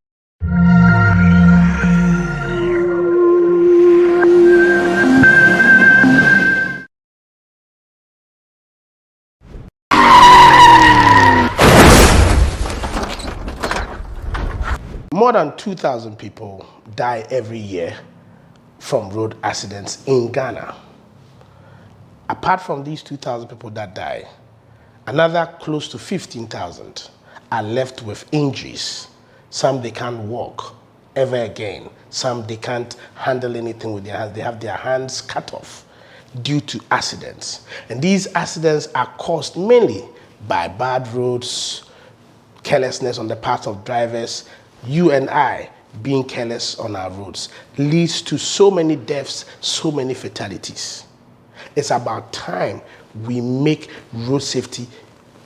More than 2,000 people die every year from road accidents in Ghana. Apart from these 2,000 people that die, another close to 15,000 are left with injuries. Some they can't walk ever again. Some they can't handle anything with their hands. They have their hands cut off due to accidents. And these accidents are caused mainly by bad roads, carelessness on the part of drivers. You and I being careless on our roads leads to so many deaths, so many fatalities. It's about time we make road safety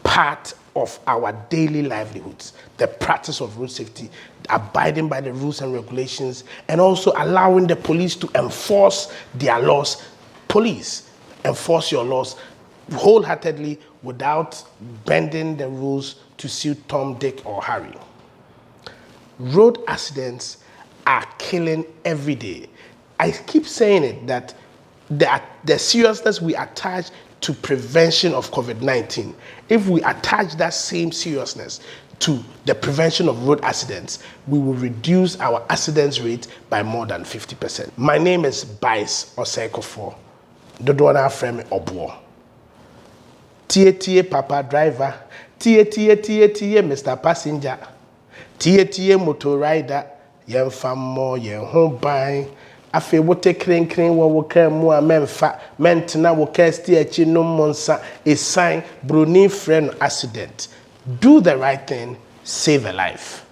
part of our daily livelihoods. The practice of road safety, abiding by the rules and regulations, and also allowing the police to enforce their laws. Police, enforce your laws wholeheartedly without bending the rules to suit Tom, Dick, or Harry. Road accidents are killing every day. I keep saying it that the seriousness we attach to prevention of COVID-19, if we attach that same seriousness to the prevention of road accidents, we will reduce our accidents rate by more than 50%. My name is Bunsu Eco Pack. Dodona Frame Obo. Tie Papa Driver. Tie Mr. Passenger. Tie Motor Rider. Yen famo yen home buying. Afe wote kren wo woka mu a memfa mentena woka sti achi no monsa a sign bruni friend accident. Do the right thing, save a life.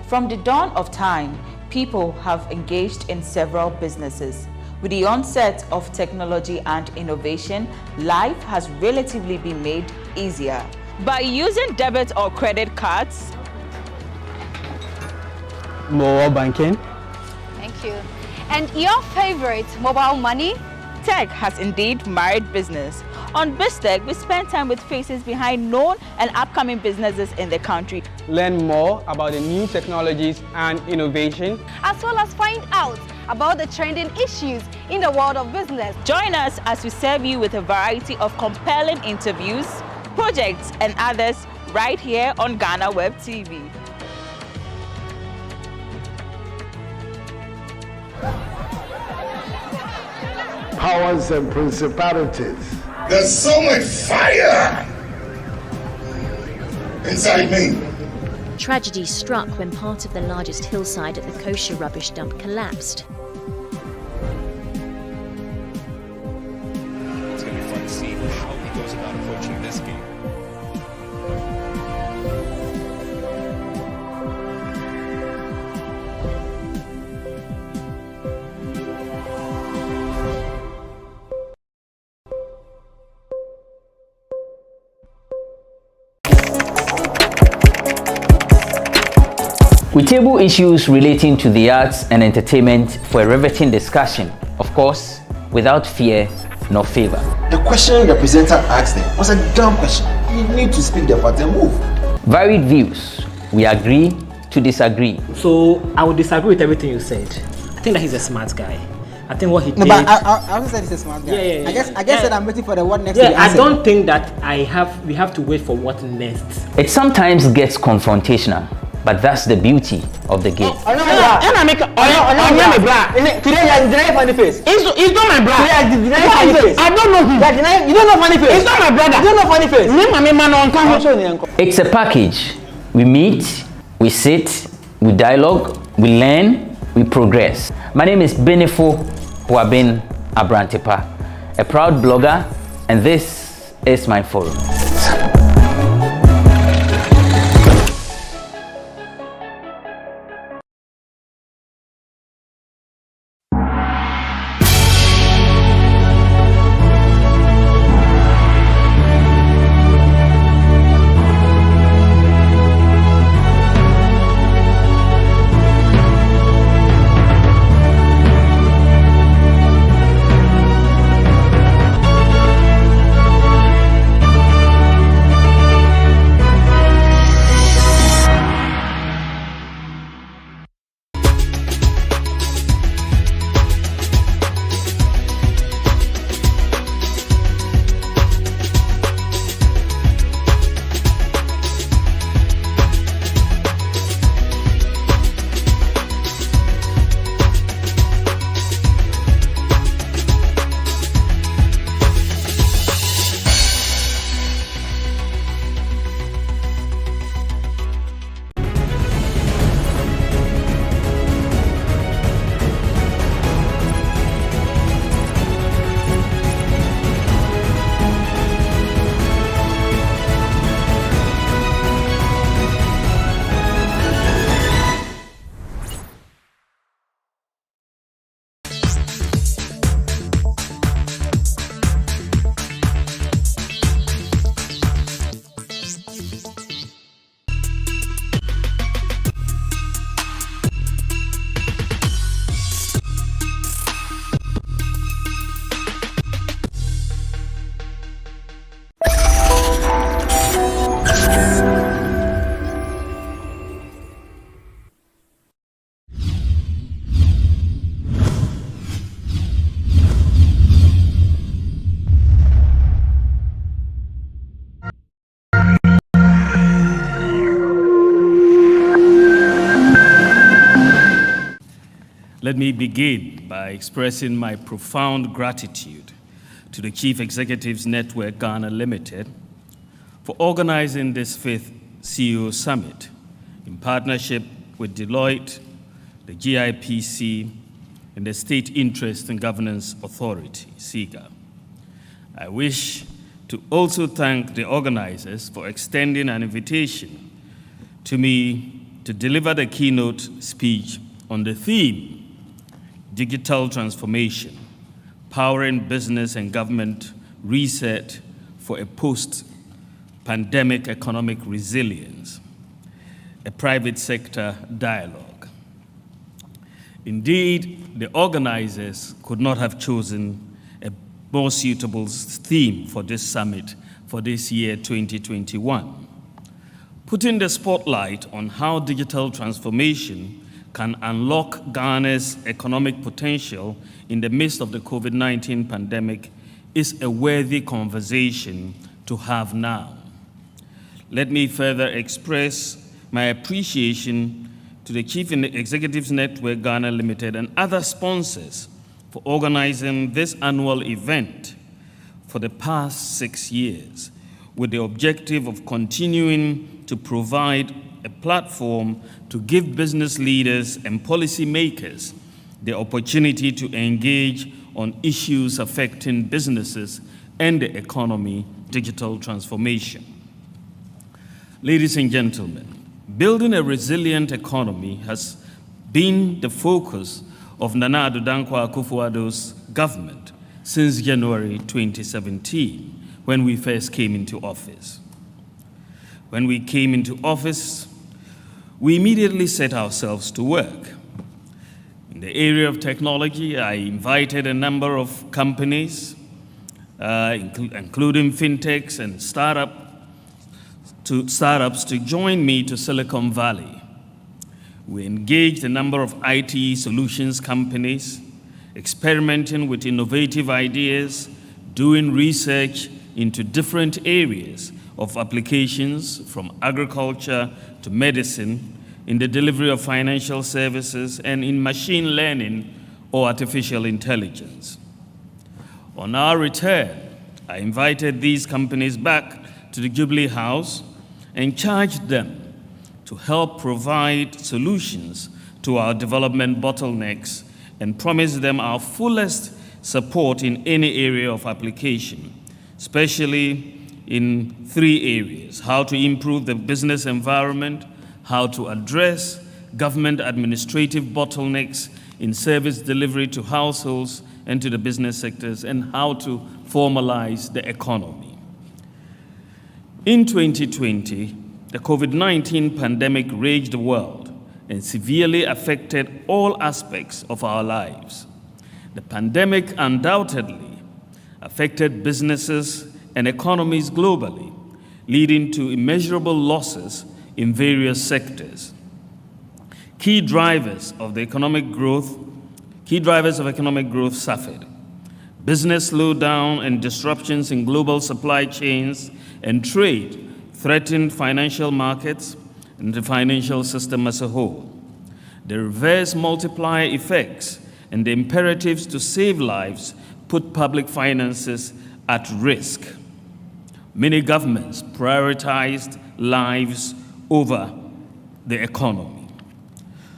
From the dawn of time, people have engaged in several businesses. With the onset of technology and innovation, life has relatively been made easier. By using debit or credit cards, mobile banking. Thank you. And your favorite, mobile money? Tech has indeed married business. On BizTech, we spend time with faces behind known and upcoming businesses in the country. Learn more about the new technologies and innovation, as well as find out about the trending issues in the world of business. Join us as we serve you with a variety of compelling interviews, projects, and others right here on GhanaWeb TV. Powers and principalities. There's so much fire inside me. Tragedy struck when part of the largest hillside at the kosher rubbish dump collapsed. It's going to be fun to see how he goes about approaching this game. We table issues relating to the arts and entertainment for a riveting discussion, of course, without fear nor favor. The question the presenter asked them was a dumb question. You need to speak the part and move. Varied views. We agree to disagree. So I would disagree with everything you said. I think that he's a smart guy. I think what he did. No, but I also said he's a smart guy. Yeah. I guess that I'm waiting for the what next. Yeah, I don't think that we have to wait for what next. It sometimes gets confrontational, but that's the beauty of the game. It's not my brother. I don't know him. You don't know funny face. It's not my brother. You don't know funny face. It's a package. We meet, we sit, we dialogue, we learn, we progress. My name is Bunsu Eco Pack, a proud blogger, and this is my forum. Let me begin by expressing my profound gratitude to the Chief Executives Network Ghana Limited for organizing this 5th CEO Summit in partnership with Deloitte, the GIPC, and the State Interest and Governance Authority, SIGA. I wish to also thank the organizers for extending an invitation to me to deliver the keynote speech on the theme, Digital Transformation, Powering Business and Government Reset for a Post-Pandemic Economic Resilience, a private sector dialogue. Indeed, the organizers could not have chosen a more suitable theme for this summit for this year, 2021. Putting the spotlight on how digital transformation can unlock Ghana's economic potential in the midst of the COVID-19 pandemic is a worthy conversation to have now. Let me further express my appreciation to the Chief Executives Network Ghana Limited and other sponsors for organizing this annual event for the past 6 years, with the objective of continuing to provide a platform to give business leaders and policymakers the opportunity to engage on issues affecting businesses and the economy, digital transformation. Ladies and gentlemen, building a resilient economy has been the focus of Nana Addo Dankwa Akufo-Addo's government since January 2017, when we first came into office. When we came into office, we immediately set ourselves to work. In the area of technology, I invited a number of companies, including fintechs and startups, to join me to Silicon Valley. We engaged a number of IT solutions companies, experimenting with innovative ideas, doing research into different areas of applications from agriculture to medicine, in the delivery of financial services, and in machine learning or artificial intelligence. On our return, I invited these companies back to the Jubilee House and charged them to help provide solutions to our development bottlenecks and promised them our fullest support in any area of application, especially in 3 areas: how to improve the business environment, how to address government administrative bottlenecks in service delivery to households and to the business sectors, and how to formalize the economy. In 2020, the COVID-19 pandemic raged the world and severely affected all aspects of our lives. The pandemic undoubtedly affected businesses and economies globally, leading to immeasurable losses in various sectors. Key drivers of economic growth suffered. Business slowdown and disruptions in global supply chains and trade threatened financial markets and the financial system as a whole. The reverse multiplier effects and the imperatives to save lives put public finances at risk. Many governments prioritized lives over the economy.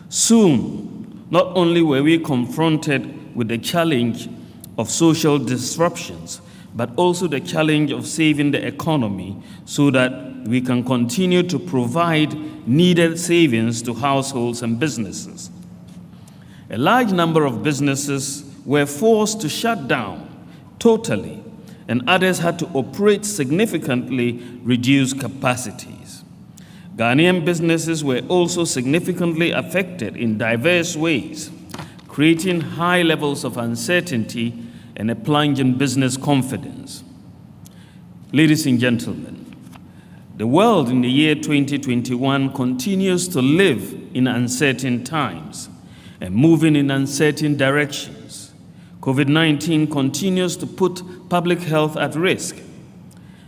Soon, not only were we confronted with the challenge of social disruptions, but also the challenge of saving the economy so that we can continue to provide needed savings to households and businesses. A large number of businesses were forced to shut down totally, and others had to operate significantly reduced capacities. Ghanaian businesses were also significantly affected in diverse ways, creating high levels of uncertainty and a plunge in business confidence. Ladies and gentlemen, the world in the year 2021 continues to live in uncertain times and moving in uncertain directions. COVID-19 continues to put public health at risk.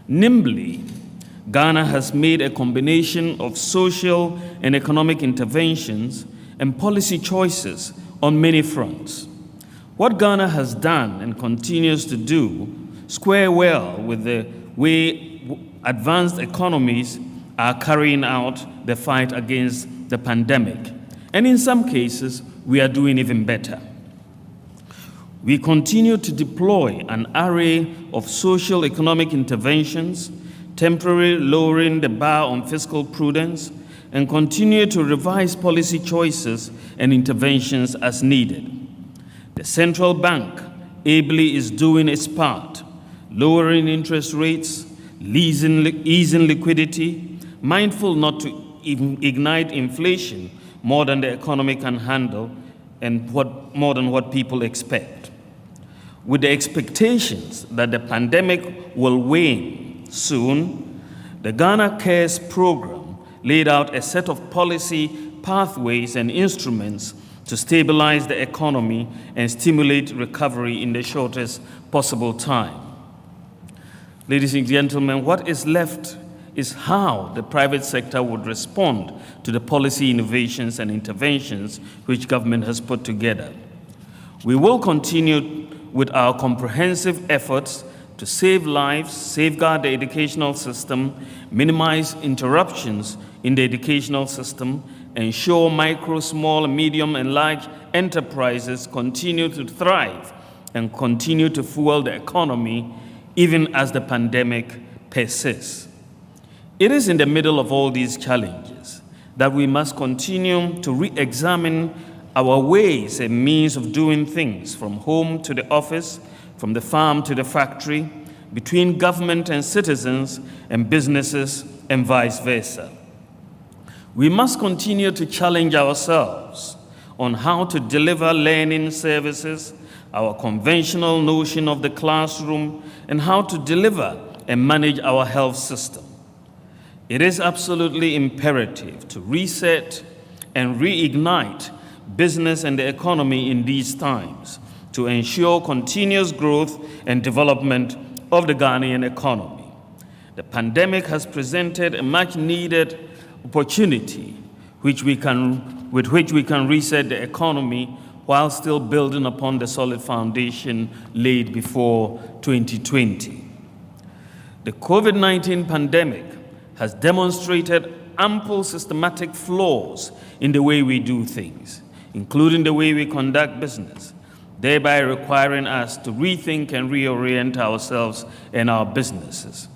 Nimbly, Ghana has made a combination of social and economic interventions and policy choices on many fronts. What Ghana has done and continues to do square well with the way advanced economies are carrying out the fight against the pandemic. And in some cases, we are doing even better. We continue to deploy an array of social economic interventions, temporarily lowering the bar on fiscal prudence, and continue to revise policy choices and interventions as needed. The central bank ably is doing its part, lowering interest rates, easing liquidity, mindful not to ignite inflation more than the economy can handle and more than what people expect. With the expectations that the pandemic will wane soon, the Ghana Cares program laid out a set of policy pathways and instruments to stabilize the economy and stimulate recovery in the shortest possible time. Ladies and gentlemen, what is left is how the private sector would respond to the policy innovations and interventions which government has put together. We will continue with our comprehensive efforts to save lives, safeguard the educational system, minimize interruptions in the educational system, ensure micro, small, medium, and large enterprises continue to thrive and continue to fuel the economy even as the pandemic persists. It is in the middle of all these challenges that we must continue to re-examine our ways and means of doing things, from home to the office, from the farm to the factory, between government and citizens and businesses, and vice versa. We must continue to challenge ourselves on how to deliver learning services, our conventional notion of the classroom, and how to deliver and manage our health system. It is absolutely imperative to reset and reignite business and the economy in these times to ensure continuous growth and development of the Ghanaian economy. The pandemic has presented a much-needed opportunity with which we can reset the economy while still building upon the solid foundation laid before 2020. The COVID-19 pandemic has demonstrated ample systematic flaws in the way we do things, including the way we conduct business, thereby requiring us to rethink and reorient ourselves and our businesses.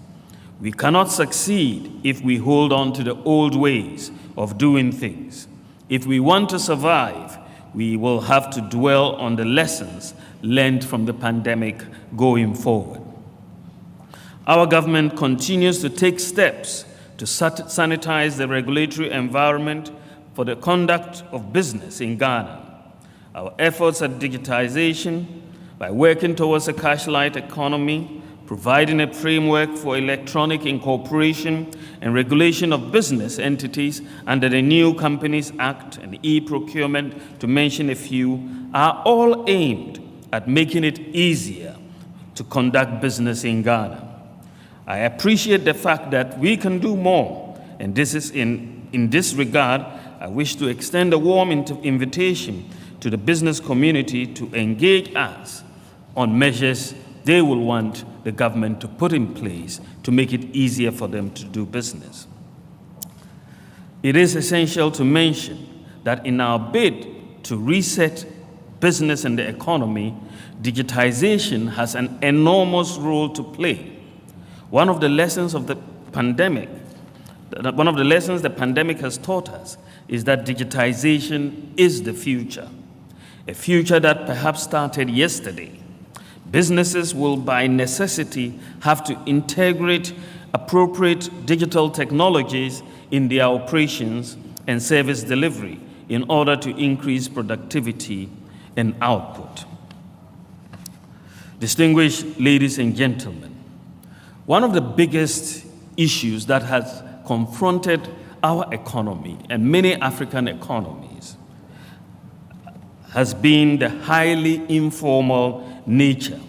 We cannot succeed if we hold on to the old ways of doing things. If we want to survive, we will have to dwell on the lessons learned from the pandemic going forward. Our government continues to take steps to sanitize the regulatory environment for the conduct of business in Ghana. Our efforts at digitization, by working towards a cash-light economy, providing a framework for electronic incorporation and regulation of business entities under the new Companies Act and e-procurement, to mention a few, are all aimed at making it easier to conduct business in Ghana. I appreciate the fact that we can do more, and this is in this regard, I wish to extend a warm invitation to the business community to engage us on measures they will want the government to put in place to make it easier for them to do business. It is essential to mention that in our bid to reset business and the economy, digitization has an enormous role to play. One of the lessons the pandemic has taught us is that digitization is the future, a future that perhaps started yesterday. Businesses will by necessity have to integrate appropriate digital technologies in their operations and service delivery in order to increase productivity and output. Distinguished ladies and gentlemen, one of the biggest issues that has confronted our economy and many African economies has been the highly informal nature,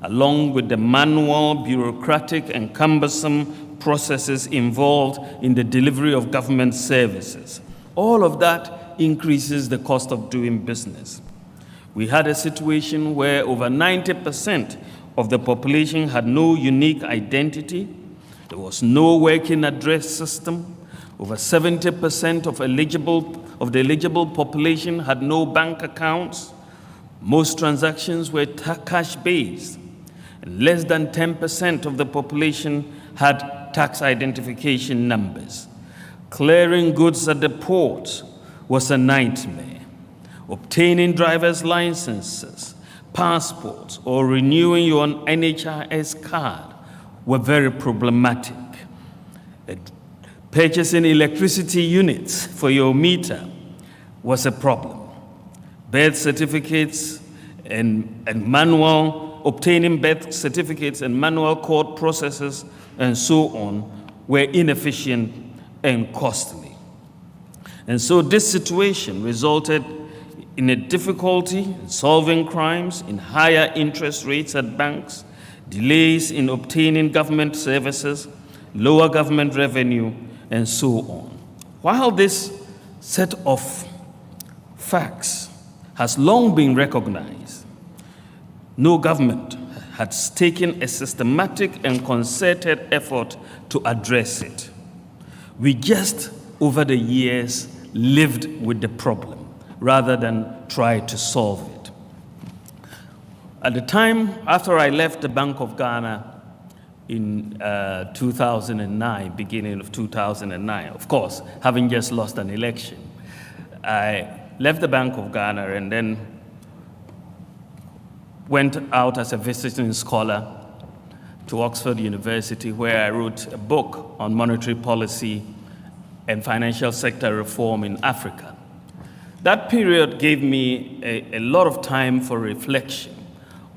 along with the manual, bureaucratic, and cumbersome processes involved in the delivery of government services. All of that increases the cost of doing business. We had a situation where over 90% of the population had no unique identity. There was no working address system. Over 70% of the eligible population had no bank accounts. Most transactions were cash-based. And less than 10% of the population had tax identification numbers. Clearing goods at the port was a nightmare. Obtaining driver's licenses, passports, or renewing your NHIS card were very problematic. Purchasing electricity units for your meter was a problem. Birth certificates and obtaining birth certificates and manual court processes and so on were inefficient and costly. And so this situation resulted in a difficulty in solving crimes, in higher interest rates at banks, delays in obtaining government services, lower government revenue, and so on. While this set of facts has long been recognized, no government has taken a systematic and concerted effort to address it. We just, over the years, lived with the problem rather than try to solve it. At the time, after I left the Bank of Ghana in 2009, beginning of 2009, of course, having just lost an election, I left the Bank of Ghana and then went out as a visiting scholar to Oxford University, where I wrote a book on monetary policy and financial sector reform in Africa. That period gave me a lot of time for reflection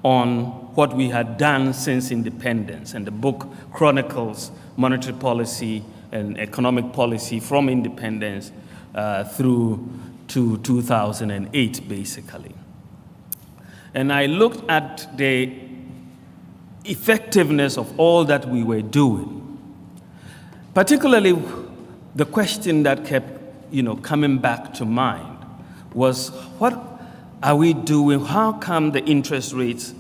on what we had done since independence, and the book chronicles monetary policy and economic policy from independence through to 2008, basically. And I looked at the effectiveness of all that we were doing, particularly the question that kept coming back to mind was, what are we doing? How come the interest rates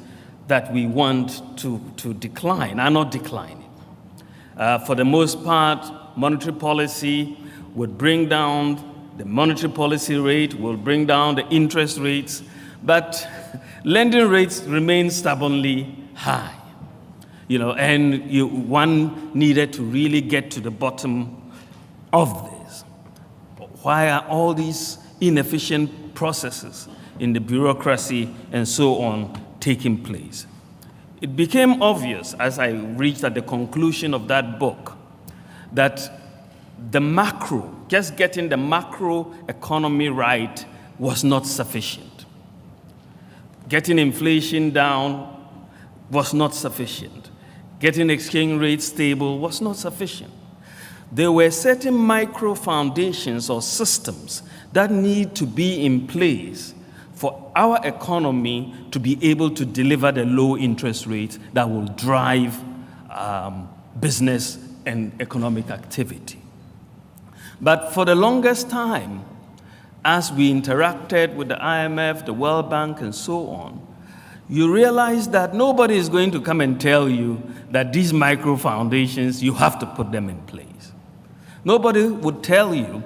that we want to decline are not declining? For the most part, monetary policy would bring down the monetary policy rate, will bring down the interest rates, but lending rates remain stubbornly high. And one needed to really get to the bottom of this. Why are all these inefficient processes in the bureaucracy and so on taking place? It became obvious as I reached at the conclusion of that book that just getting the macro economy right was not sufficient. Getting inflation down was not sufficient. Getting exchange rates stable was not sufficient. There were certain micro foundations or systems that need to be in place for our economy to be able to deliver the low interest rates that will drive business and economic activity. But for the longest time, as we interacted with the IMF, the World Bank, and so on, you realize that nobody is going to come and tell you that these micro foundations, you have to put them in place. Nobody would tell you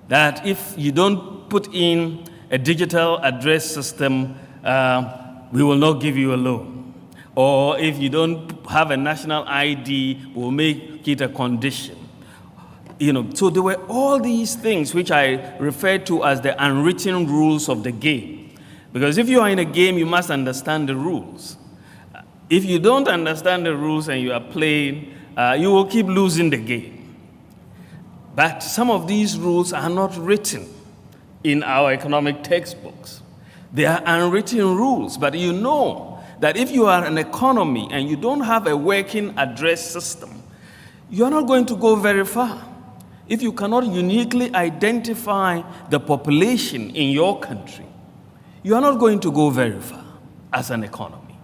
that if you don't put in a digital address system, we will not give you a loan. Or if you don't have a national ID, we'll make it a condition. So there were all these things which I refer to as the unwritten rules of the game. Because if you are in a game, you must understand the rules. If you don't understand the rules and you are playing, you will keep losing the game. But some of these rules are not written in our economic textbooks. They are unwritten rules, but you know that if you are an economy and you don't have a working address system, you're not going to go very far. If you cannot uniquely identify the population in your country, you are not going to go very far as an economy.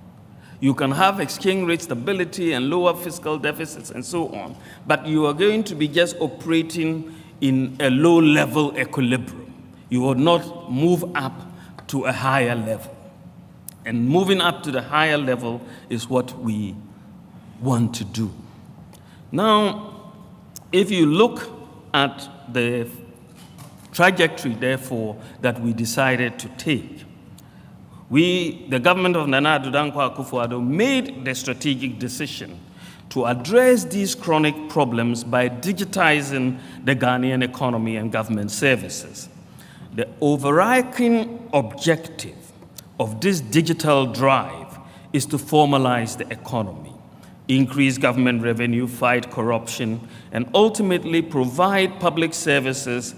You can have exchange rate stability and lower fiscal deficits and so on, but you are going to be just operating in a low-level equilibrium. You will not move up to a higher level. And moving up to the higher level is what we want to do. Now, if you look at the trajectory, therefore, that we decided to take, the government of Nana Addo Dankwa Akufo-Addo made the strategic decision to address these chronic problems by digitizing the Ghanaian economy and government services. The overarching objective of this digital drive is to formalize the economy, increase government revenue, fight corruption, and ultimately provide public services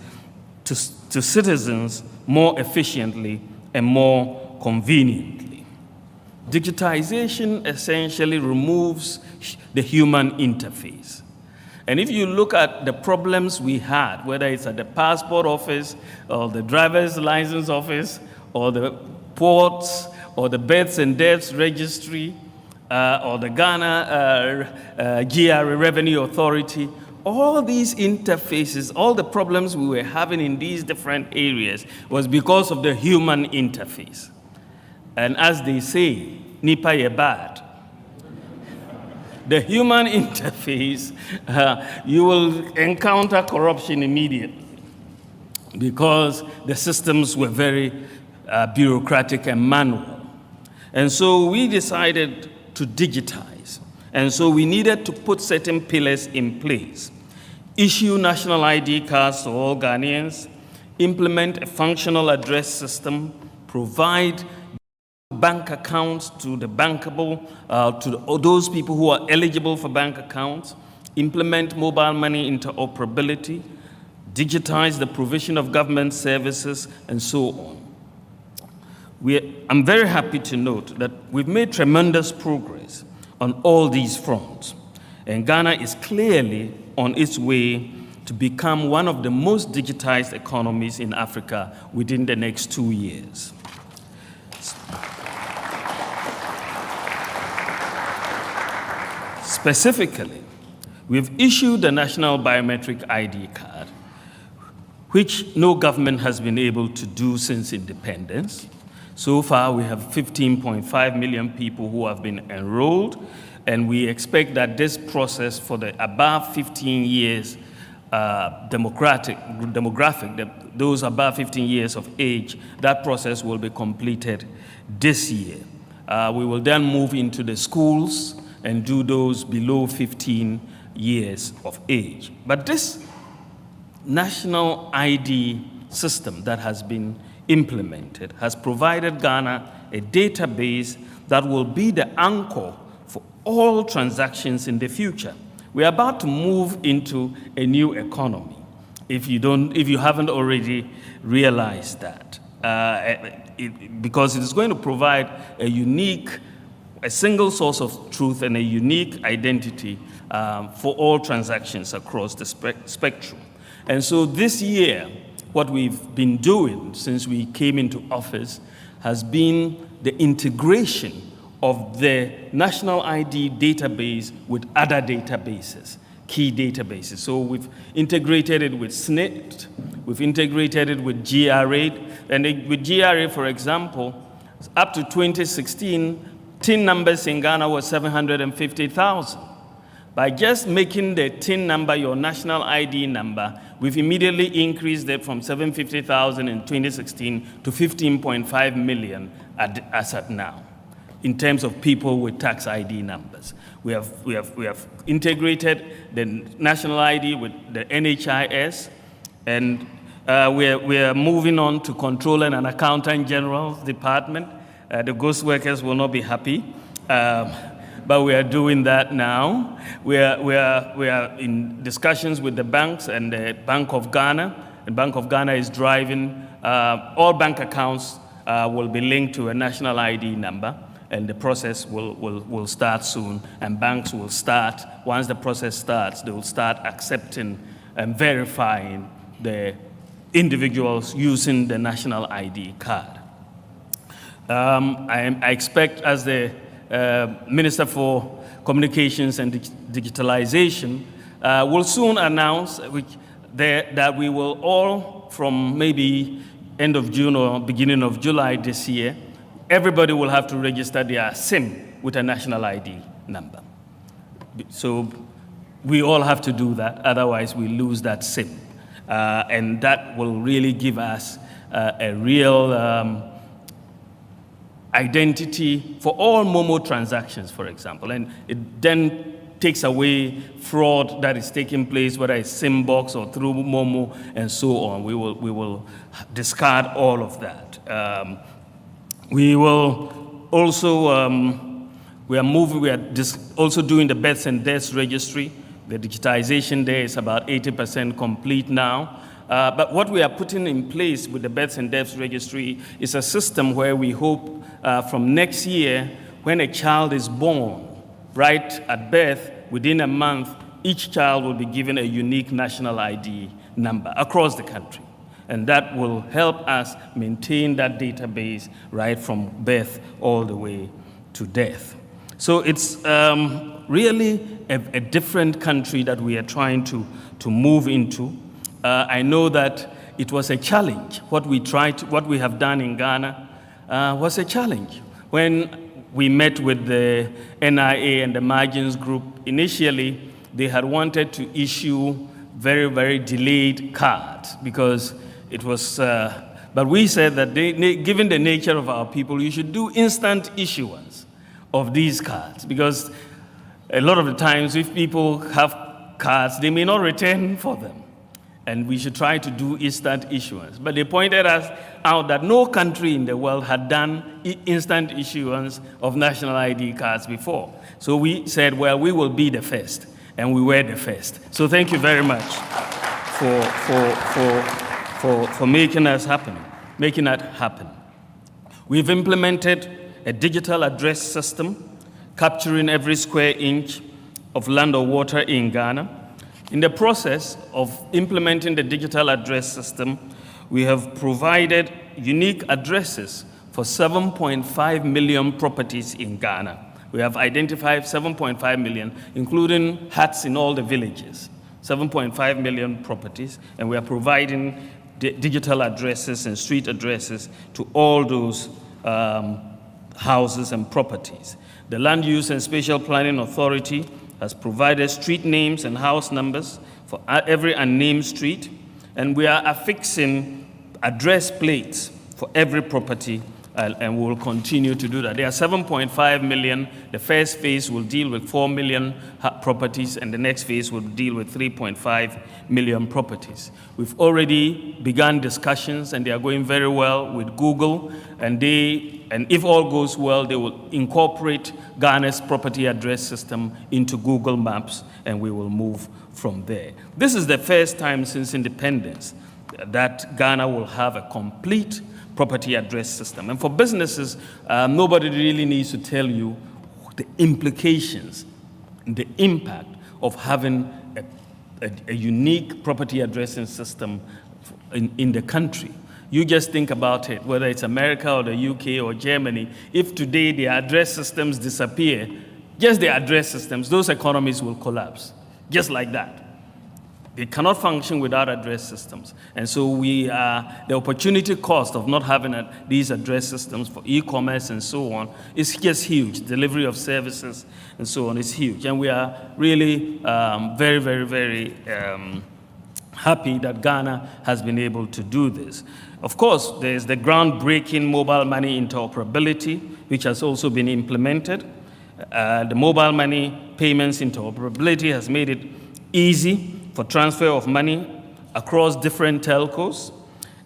to citizens more efficiently and more conveniently. Digitization essentially removes the human interface. And if you look at the problems we had, whether it's at the passport office or the driver's license office or the ports or the births and deaths registry or the Ghana GRA Revenue Authority, all these interfaces, all the problems we were having in these different areas was because of the human interface. And as they say, nipa ye bad. The human interface, you will encounter corruption immediately because the systems were very bureaucratic and manual. And so we decided to digitize. And so we needed to put certain pillars in place. Issue national ID cards to all Ghanaians, implement a functional address system, provide bank accounts to the bankable, those people who are eligible for bank accounts, implement mobile money interoperability, digitize the provision of government services, and so on. I'm very happy to note that we've made tremendous progress on all these fronts, and Ghana is clearly on its way to become one of the most digitized economies in Africa within the next 2 years. Specifically, we've issued the National Biometric ID card, which no government has been able to do since independence. So far, we have 15.5 million people who have been enrolled, and we expect that this process for the above 15 years demographic, those above 15 years of age, that process will be completed this year. We will then move into the schools and do those below 15 years of age. But this national ID system that has been implemented has provided Ghana a database that will be the anchor for all transactions in the future. We are about to move into a new economy, if you haven't already realized that, because it is going to provide a single source of truth and a unique identity for all transactions across the spectrum. And so this year, what we've been doing since we came into office has been the integration of the national ID database with other databases, key databases. So we've integrated it with SNIT, we've integrated it with GRA, and with GRA, for example, up to 2016, TIN numbers in Ghana were 750,000. By just making the TIN number your national ID number, we've immediately increased it from 750,000 in 2016 to 15.5 million as at now, in terms of people with tax ID numbers. We have integrated the national ID with the NHIS, and we are moving on to Controller and Accountant General's Department. The ghost workers will not be happy, but we are doing that now. We are in discussions with the banks and the Bank of Ghana. The Bank of Ghana is driving, all bank accounts will be linked to a national ID number, and the process will start soon, and banks will start, once the process starts, they will start accepting and verifying the individuals using the national ID card. I expect, as the Minister for Communications and Digitalization, will soon announce that we will all, from maybe end of June or beginning of July this year, everybody will have to register their SIM with a national ID number. So we all have to do that, otherwise we lose that SIM. And that will really give us a real identity for all Momo transactions, for example. And it then takes away fraud that is taking place, whether it's SIM box or through Momo and so on. We will discard all of that. We will also, we are also doing the births and deaths registry. The digitization there is about 80% complete now. But what we are putting in place with the births and deaths registry is a system where we hope from next year, when a child is born, right at birth, within a month, each child will be given a unique national ID number across the country. And that will help us maintain that database right from birth all the way to death. So it's really a different country that we are trying to move into. I know that it was a challenge. What we have done in Ghana was a challenge. When we met with the NIA and the Margins Group, initially they had wanted to issue very, very delayed cards because it was, but we said that given the nature of our people, you should do instant issuance of these cards, because a lot of the times if people have cards, they may not return for them. And we should try to do instant issuance. But they pointed us out that no country in the world had done instant issuance of national ID cards before. So we said, well, we will be the first, and we were the first. So thank you very much for making that happen. We've implemented a digital address system capturing every square inch of land or water in Ghana. In the process of implementing the digital address system, we have provided unique addresses for 7.5 million properties in Ghana. We have identified 7.5 million, including huts in all the villages, 7.5 million properties, and we are providing digital addresses and street addresses to all those houses and properties. The Land Use and Spatial Planning Authority has provided street names and house numbers for every unnamed street, and we are affixing address plates for every property, and we will continue to do that. There are 7.5 million. The first phase will deal with 4 million properties, and the next phase will deal with 3.5 million properties. We've already begun discussions, and they are going very well with Google, and if all goes well, they will incorporate Ghana's property address system into Google Maps, and we will move from there. This is the first time since independence that Ghana will have a complete property address system. And for businesses, nobody really needs to tell you the implications, the impact of having a unique property addressing system in the country. You just think about it, whether it's America or the UK or Germany, if today the address systems disappear, just the address systems, those economies will collapse, just like that. They cannot function without address systems. And so the opportunity cost of not having these address systems for e-commerce and so on is just huge. Delivery of services and so on is huge. And we are really very, very, very happy that Ghana has been able to do this. Of course, there's the groundbreaking mobile money interoperability, which has also been implemented. The mobile money payments interoperability has made it easy for transfer of money across different telcos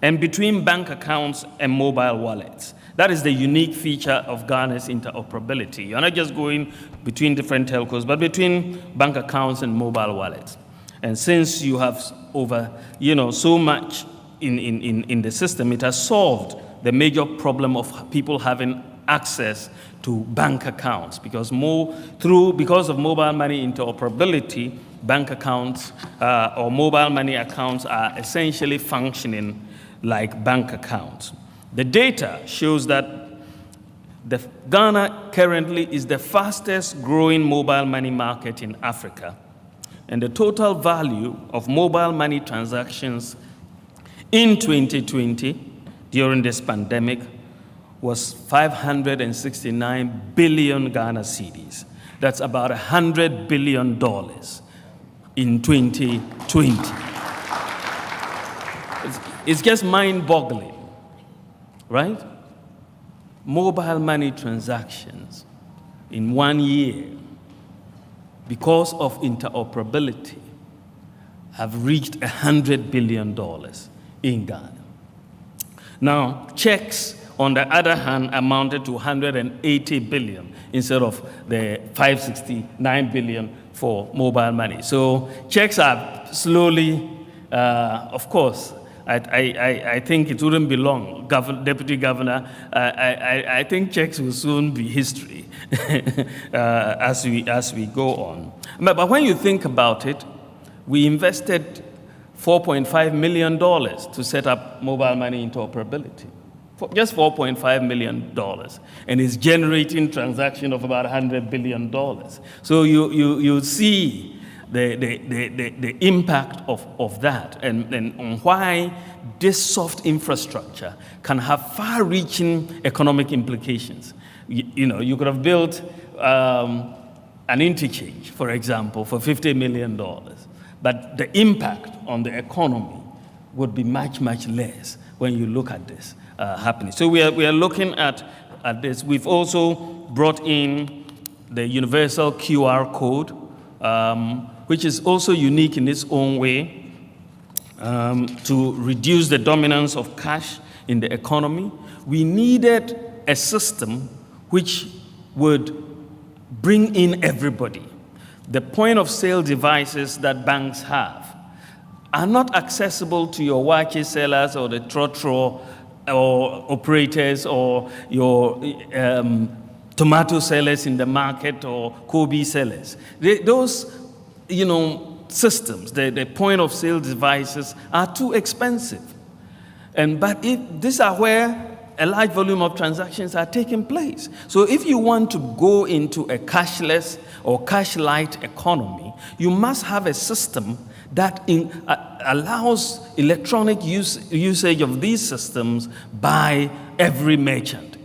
and between bank accounts and mobile wallets. That is the unique feature of Ghana's interoperability. You're not just going between different telcos, but between bank accounts and mobile wallets. And since you have so much in the system, it has solved the major problem of people having access to bank accounts, because of mobile money interoperability, bank accounts or mobile money accounts are essentially functioning like bank accounts. The data shows that Ghana currently is the fastest growing mobile money market in Africa, and the total value of mobile money transactions in 2020 during this pandemic was 569 billion Ghana cedis. That's about $100 billion in 2020. It's just mind-boggling, right? Mobile money transactions in 1 year, because of interoperability, have reached $100 billion in Ghana. Now, checks, on the other hand, amounted to 180 billion instead of the 569 billion for mobile money. So checks are slowly, of course, I think it wouldn't be long, Deputy Governor. I think checks will soon be history as we go on. But when you think about it, we invested $4.5 million to set up mobile money interoperability. Just $4.5 million, and it's generating transaction of about $100 billion. So you see the impact of that, and on why this soft infrastructure can have far-reaching economic implications. You could have built an interchange, for example, for $50 million, but the impact on the economy would be much, much less when you look at this happening. So we are looking at this. We've also brought in the universal QR code, which is also unique in its own way, to reduce the dominance of cash in the economy. We needed a system which would bring in everybody. The point of sale devices that banks have are not accessible to your waakye sellers or the trotro or operators or your tomato sellers in the market or Kobe sellers. Those, systems, the point of sale devices are too expensive. But these are where a large volume of transactions are taking place. So if you want to go into a cashless or cash-light economy, you must have a system that allows electronic usage of these systems by every merchant.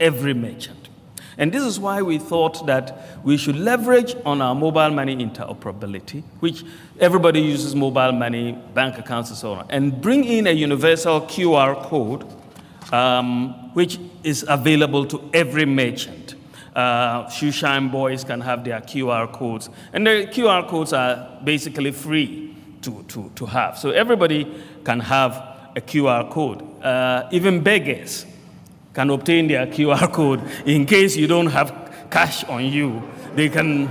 And this is why we thought that we should leverage on our mobile money interoperability, which everybody uses mobile money, bank accounts and so on, and bring in a universal QR code, which is available to every merchant. Shoeshine boys can have their QR codes, and the QR codes are basically free to have. So everybody can have a QR code. Even beggars can obtain their QR code in case you don't have cash on you. They can,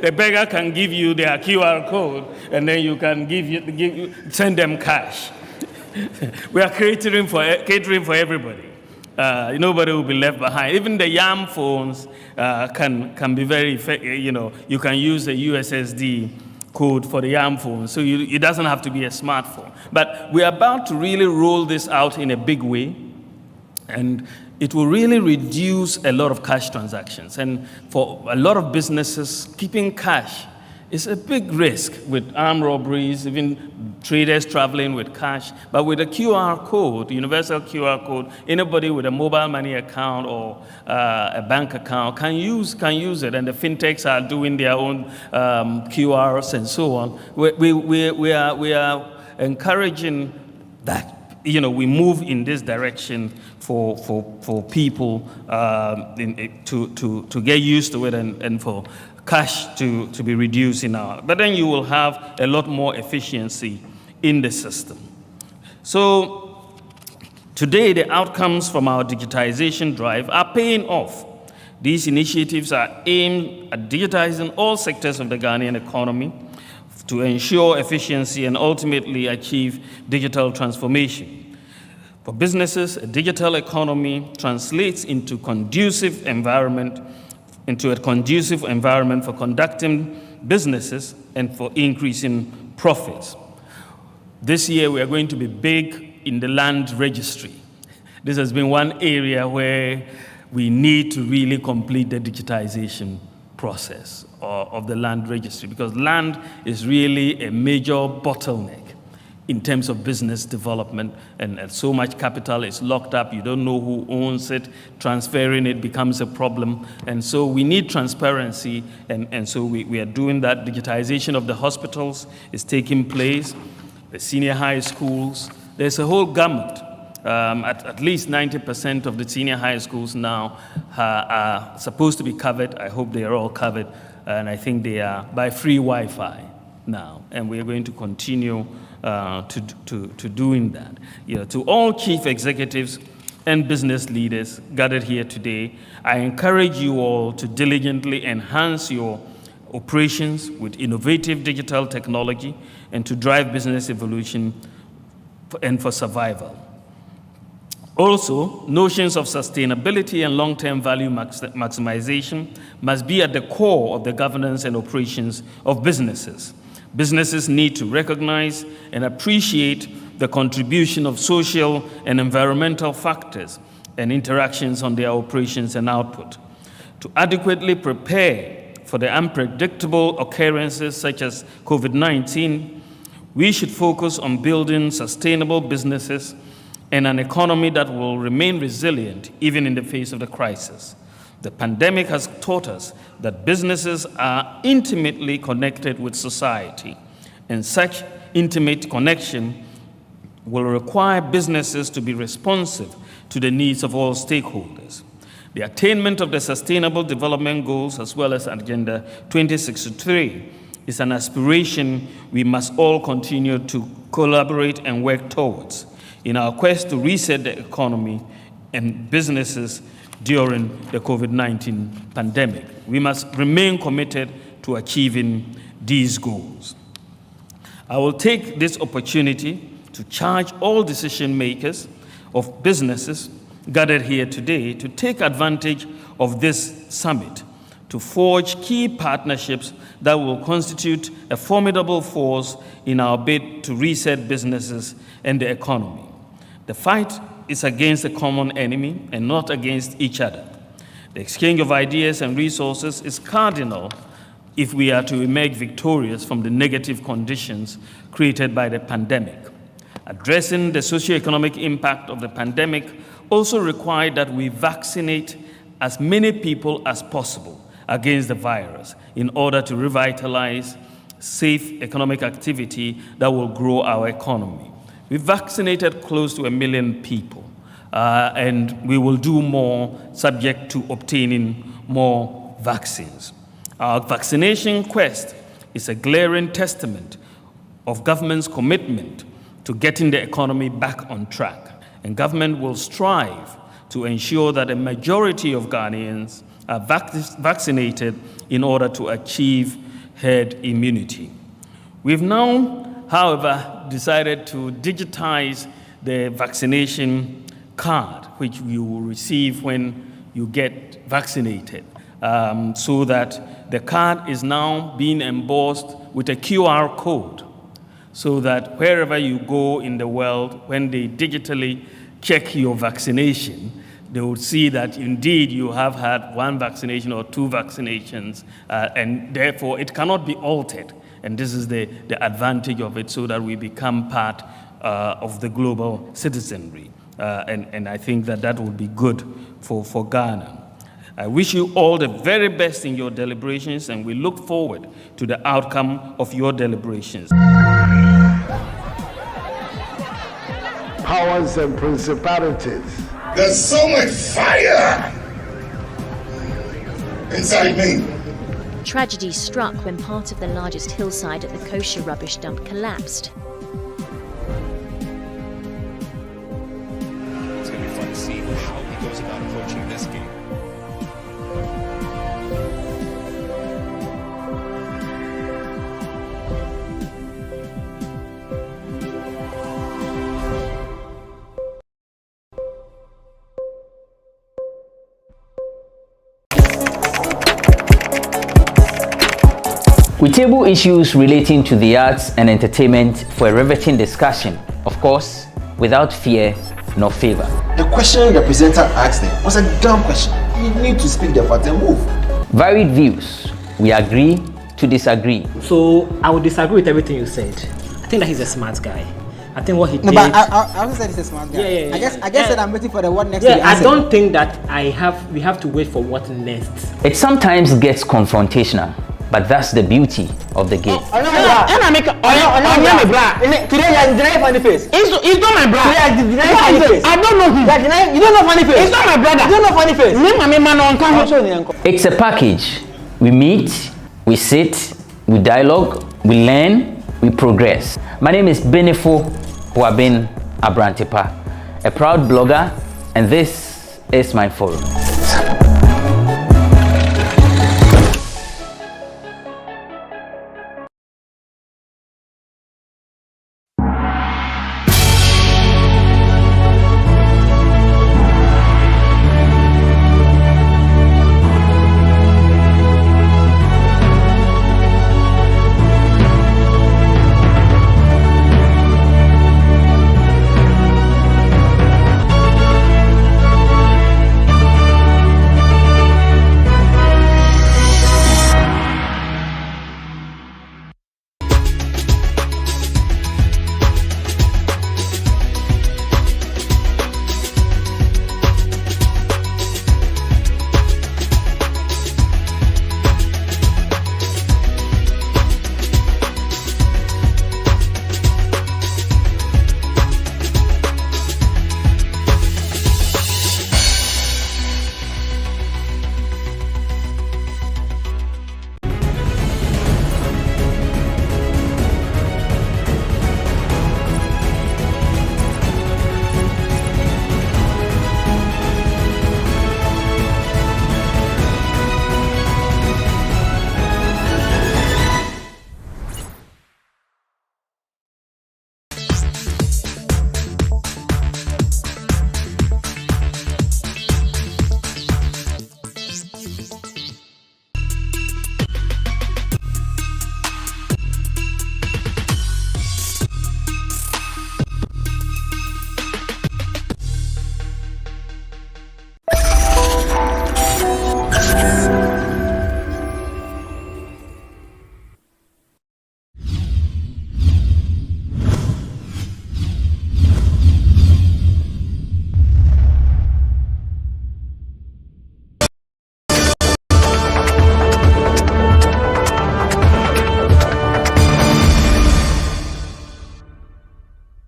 the beggar can give you their QR code, and then you can send them cash. We are catering for everybody. Nobody will be left behind. Even the YAM phones can be very effective. You can use a USSD code for the YAM phone, so it doesn't have to be a smartphone. But we're about to really roll this out in a big way, and it will really reduce a lot of cash transactions. And for a lot of businesses, keeping cash is a big risk with armed robberies, even traders traveling with cash. But with a QR code, universal QR code, anybody with a mobile money account or a bank account can use it. And the fintechs are doing their own QRs and so on. We are encouraging that we move in this direction for people to get used to it and for cash to be reduced in our. But then you will have a lot more efficiency in the system. So today, the outcomes from our digitization drive are paying off. These initiatives are aimed at digitizing all sectors of the Ghanaian economy to ensure efficiency and ultimately achieve digital transformation. For businesses, a digital economy translates into a conducive environment for conducting businesses and for increasing profits. This year, we are going to be big in the land registry. This has been one area where we need to really complete the digitization process of the land registry, because land is really a major bottleneck in terms of business development, and so much capital is locked up. You don't know who owns it. Transferring it becomes a problem. And so we need transparency, and so we are doing that. Digitization of the hospitals is taking place, the senior high schools. There's a whole gamut. At least 90% of the senior high schools now are supposed to be covered. I hope they are all covered, and I think they are by free Wi-Fi now, and we are going to continue to doing that. To all chief executives and business leaders gathered here today, I encourage you all to diligently enhance your operations with innovative digital technology and to drive business evolution and for survival. Also, notions of sustainability and long-term value maximization must be at the core of the governance and operations of businesses. Businesses need to recognize and appreciate the contribution of social and environmental factors and interactions on their operations and output. To adequately prepare for the unpredictable occurrences such as COVID-19, we should focus on building sustainable businesses and an economy that will remain resilient even in the face of the crisis. The pandemic has taught us that businesses are intimately connected with society, and such intimate connection will require businesses to be responsive to the needs of all stakeholders. The attainment of the Sustainable Development Goals as well as Agenda 2063 is an aspiration we must all continue to collaborate and work towards in our quest to reset the economy and businesses during the COVID-19 pandemic. We must remain committed to achieving these goals. I will take this opportunity to charge all decision makers of businesses gathered here today to take advantage of this summit to forge key partnerships that will constitute a formidable force in our bid to reset businesses and the economy. The fight is against a common enemy and not against each other. The exchange of ideas and resources is cardinal if we are to emerge victorious from the negative conditions created by the pandemic. Addressing the socioeconomic impact of the pandemic also required that we vaccinate as many people as possible against the virus in order to revitalize safe economic activity that will grow our economy. We vaccinated close to 1 million people, and we will do more subject to obtaining more vaccines. Our vaccination quest is a glaring testament of government's commitment to getting the economy back on track, and government will strive to ensure that a majority of Ghanaians are vaccinated in order to achieve herd immunity. We've now, however, decided to digitize the vaccination card, which you will receive when you get vaccinated, so that the card is now being embossed with a QR code, so that wherever you go in the world, when they digitally check your vaccination, they will see that indeed you have had 1 vaccination or 2 vaccinations, and therefore it cannot be altered. And this is the advantage of it, so that we become part of the global citizenry. And I think that would be good for Ghana. I wish you all the very best in your deliberations, and we look forward to the outcome of your deliberations. Powers and principalities. There's so much fire inside me. Tragedy struck when part of the largest hillside at the kosher rubbish dump collapsed. It's going to be fun to see how he goes about approaching this game. We table issues relating to the arts and entertainment for a riveting discussion, of course, without fear nor favor. The question the presenter asked them was a dumb question. You need to speak the fact and move. Varied views. We agree to disagree. So I would disagree with everything you said. I think that he's a smart guy. I think what he did. No, but I also said he's a smart guy. Yeah. I guess said I'm waiting for the what next. Yeah, I don't think that we have to wait for what next. It sometimes gets confrontational, but that's the beauty of the game. Today you funny face. It's not my brother. Funny face. I don't know him. You don't know funny face. It's not my brother. You don't know funny face. It's a package. We meet, we sit, we dialogue, we learn, we progress. My name is Benefo Huabin Abrantepa, a proud blogger, and this is my forum.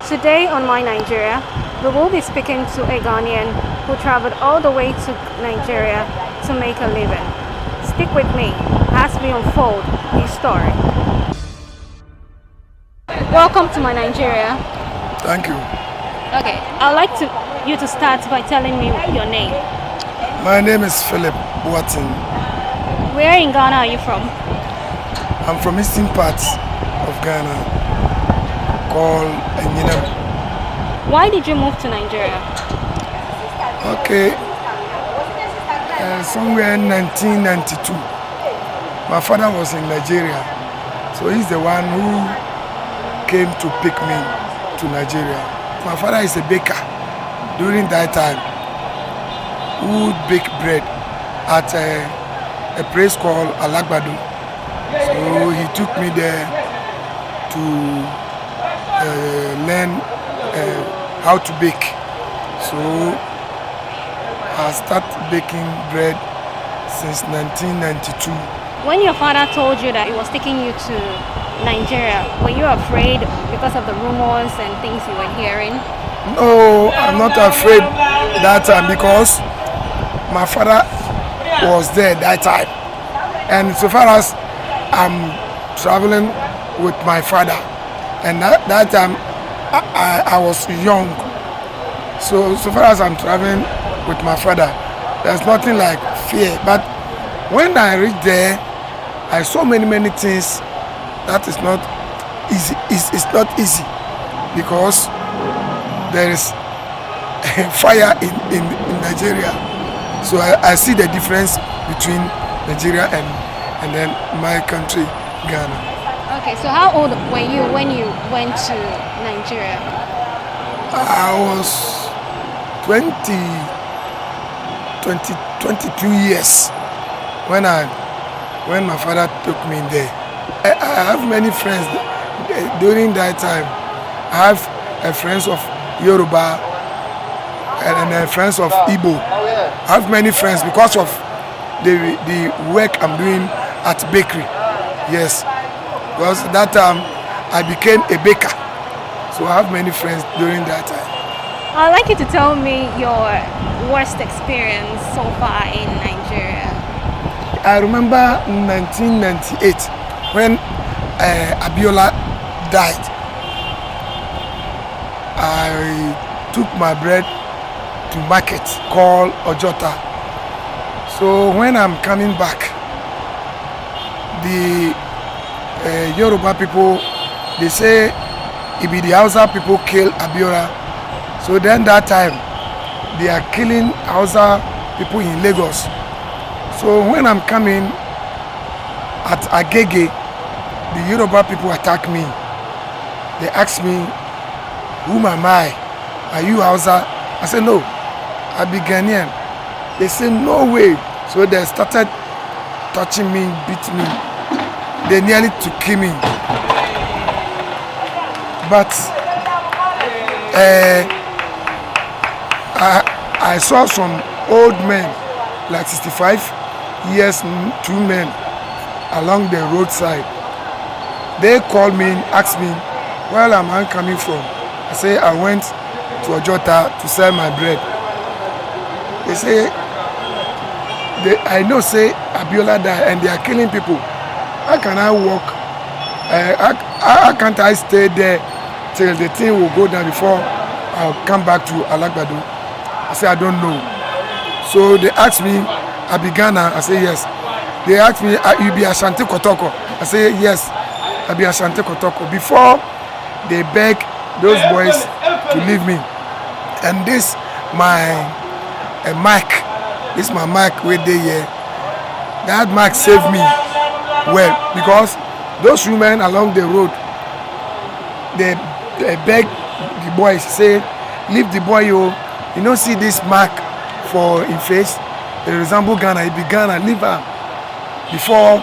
Today on My Nigeria, we will be speaking to a Ghanaian who traveled all the way to Nigeria to make a living. Stick with me as we unfold his story. Welcome to My Nigeria. Thank you. Okay, I'd like you to start by telling me your name. My name is Philip Watson. Where in Ghana are you from? I'm from eastern parts of Ghana, called Enyinam. Why did you move to Nigeria? Okay, somewhere in 1992, my father was in Nigeria, so he's the one who came to pick me to Nigeria. My father is a baker. During that time, who would bake bread at a place called Alagbado. So he took me there to learn how to bake. So I started baking bread since 1992. When your father told you that he was taking you to Nigeria, were you afraid because of the rumors and things you were hearing? No, I'm not afraid that time because my father was there that time. And so far as I'm traveling with my father, and that time I was young. So far as I'm traveling with my father, there's nothing like fear. But when I reached there, I saw many things that is not easy. It's not easy because there is fire in Nigeria. So I see the difference between Nigeria and then my country, Ghana. Okay, so how old were you when you went to Nigeria? I was 22 years when my father took me there. I have many friends during that time. I have friends of Yoruba, and friends of Igbo. I have many friends because of the work I'm doing at bakery. Yes, because that time I became a baker, so I have many friends during that time. I'd like you to tell me your worst experience so far in Nigeria. I remember 1998 when Abiola died. I took my bread to market called Ojota. So when I'm coming back, the Yoruba people, they say it be the Hausa people kill Abiola. So then that time they are killing Hausa people in Lagos. So when I'm coming at Agege, the Yoruba people attack me. They ask me, whom am I? Are you Hausa? I said, no, I be Ghanaian. They say, no way. So they started touching me, beat me. They nearly to kill me. But I saw some old men, like 65 years, two men along the roadside. They called me, asked me, where am I coming from? I say, I went to Ojota to sell my bread. They say, I know, say Abiola died and they are killing people. How can I walk? How can't I stay there till the thing will go down before I'll come back to Alagbado? I say, I don't know. So they asked me, I be Ghana. I say, yes. They asked me, you be Ashanti Kotoko? I say, yes, I be Ashanti Kotoko. Before they beg those boys to leave me. And this my mic. This my mic way they here. That mic saved me well because those women along the road, they beg the boys, say, leave the boy, you don't see this mark for in face. They resemble Ghana. It be Ghana. Leave her before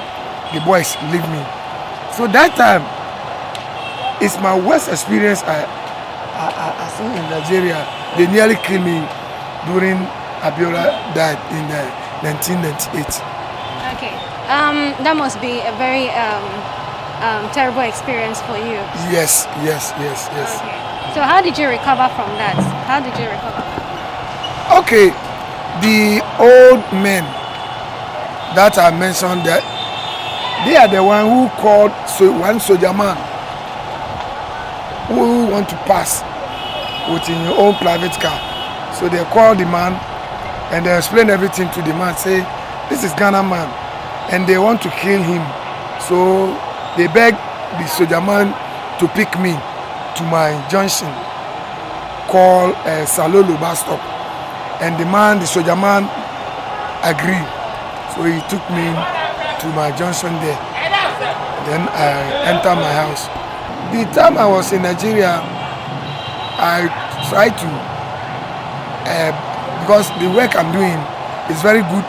the boys leave me. So that time, it's my worst experience I seen in Nigeria. They nearly killed me during Abiola died in 1998. Okay, that must be a very terrible experience for you. Yes. Okay. So how did you recover from that? How did you recover? Okay, the old men that I mentioned, that they are the one who called one soldier man who want to pass within your own private car. So they call the man and they explain everything to the man, say, this is Ghana man, and they want to kill him. So they beg the soldier man to pick me to my junction called Salolo bus stop. And the soldier man agreed. So he took me to my junction there. Then I entered my house. The time I was in Nigeria, I tried to, because the work I'm doing is very good.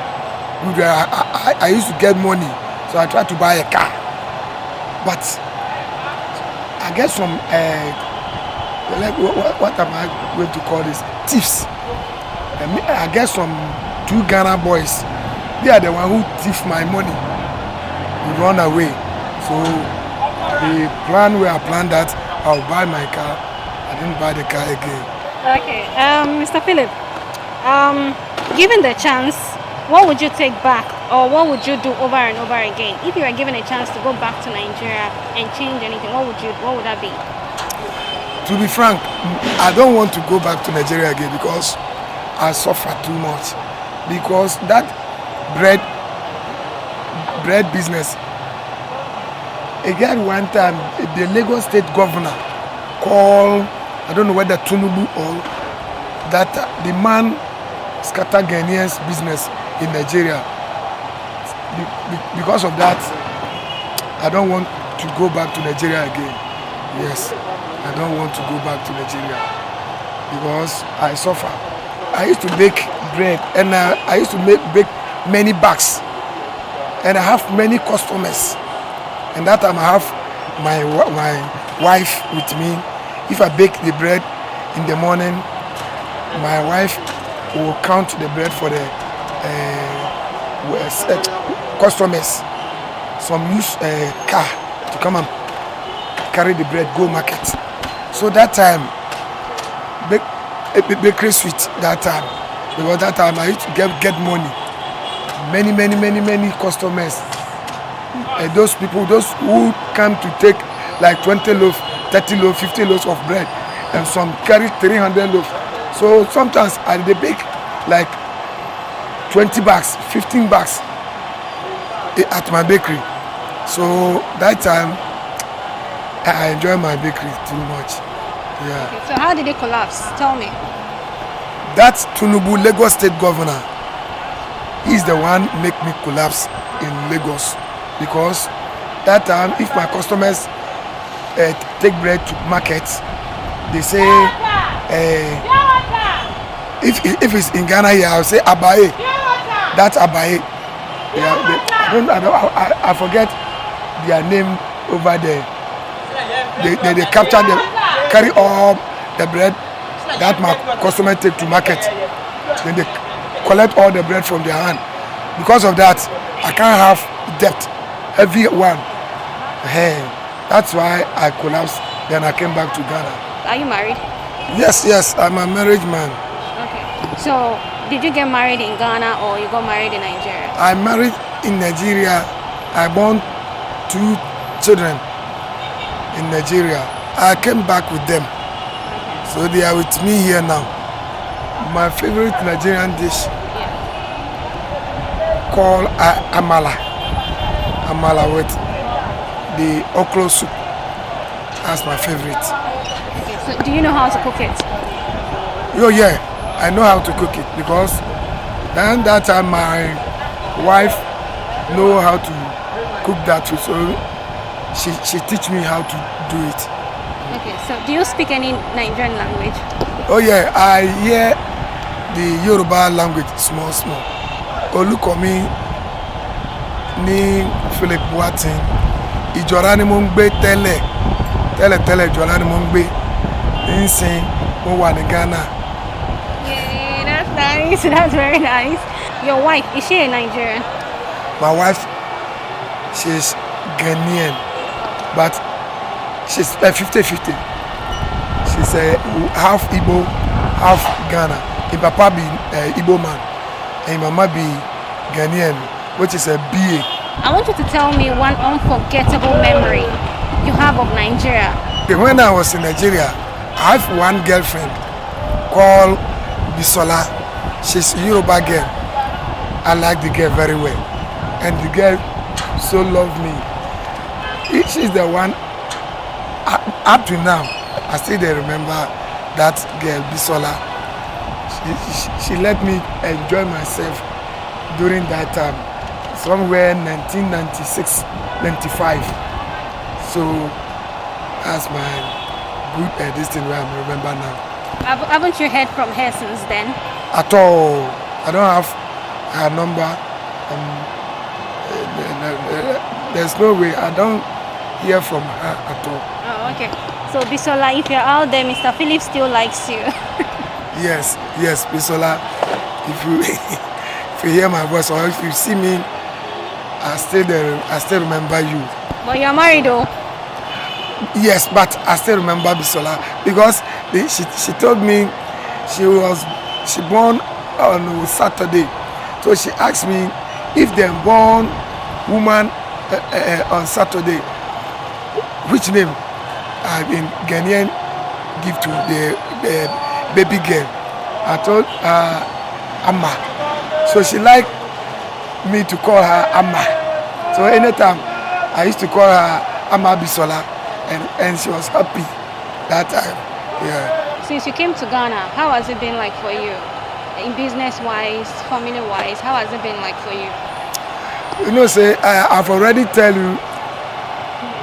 I used to get money, so I tried to buy a car. But I get some, what am I going to call this? Thieves. I get some two Ghana boys. They are the one who thief my money. We run away. So the plan where I planned that I'll buy my car. I didn't buy the car again. Okay, Mr. Philip, given the chance, what would you take back, or what would you do over and over again? If you were given a chance to go back to Nigeria and change anything, what would that be? To be frank, I don't want to go back to Nigeria again because I suffer too much. Because that bread business, again one time, the Lagos State governor called, I don't know whether Tunubu or that the man scattered Ghanaians business in Nigeria. Because of that, I don't want to go back to Nigeria again. Yes, I don't want to go back to Nigeria because I suffer. I used to bake bread and I used to bake many bags and I have many customers. And that time I have my wife with me If I bake the bread in the morning, my wife will count the bread for the customers. Some use a car to come and carry the bread, go market. So that time, bakery sweet that time. Because that time I used to get money. Many customers. Those people, those who come to take like 20 loaves, 30 loaves, 50 loaves of bread, and some carry 300 loaves. So sometimes I bake like 20 bags, 15 bags at my bakery. So that time I enjoy my bakery too much. Yeah. Okay, so how did it collapse? Tell me. That's Tinubu, Lagos State Governor. He's the one make me collapse in Lagos, because that time if my customers take bread to market, they say if it's in Ghana here, I'll say abaye. That's abaye. I forget their name over there. They capture them, carry all the bread that my customer take to market. Then they collect all the bread from their hand. Because of that, I can't have debt, heavy one. That's why I collapsed. Then I came back to Ghana. Are you married? Yes, I'm a married man. Okay. So, did you get married in Ghana or you got married in Nigeria? I married in Nigeria. I born 2 children in Nigeria. I came back with them. So they are with me here now. My favorite Nigerian dish called amala. Amala with the okra soup. That's my favorite. Okay, so do you know how to cook it? Oh yeah, I know how to cook it, because then that time my wife know how to cook that too, so she teach me how to do it. Okay, so do you speak any Nigerian language? Oh yeah, I hear the Yoruba language small. Olukomi ni Philip Boatin. Ìjọra ni mo ń gbé tẹ́lẹ̀ ìjọra ni mo ń gbé. Nísìn mo wà ní Ghana. Yeah, that's nice. That's very nice. Your wife, is she a Nigerian? My wife, she's Ghanaian, but she's 50-50. She's half Igbo, half Ghana. Her papa be Igbo man, and her mama be Ghanaian, which is a BA. I want you to tell me one unforgettable memory you have of Nigeria. When I was in Nigeria, I have one girlfriend called Bisola. She's a Yoruba girl. I like the girl very well, and the girl so loved me. She's the one. Up to now, I still remember that girl, Bisola. She let me enjoy myself during that time, somewhere 1996, 95. So that's my good this thing where I remember now. Haven't you heard from her since then? At all. I don't have her number. There's no way. I don't hear from her at all. Oh, okay. So Bisola, if you're out there, Mr. Philip still likes you. Yes, Bisola. If you hear my voice or if you see me, I still remember you. But you're married though. Yes, but I still remember Bisola because she told me she born on Saturday. So she asked me if they born woman on Saturday, which name I've been Ghanaian give to the baby girl. I told her Amma. So she liked me to call her Amma. So anytime I used to call her Amma Bisola, and she was happy that time. Yeah. Since you came to Ghana, how has it been like for you? In business-wise, family-wise, how has it been like for you? You know, say I've already tell you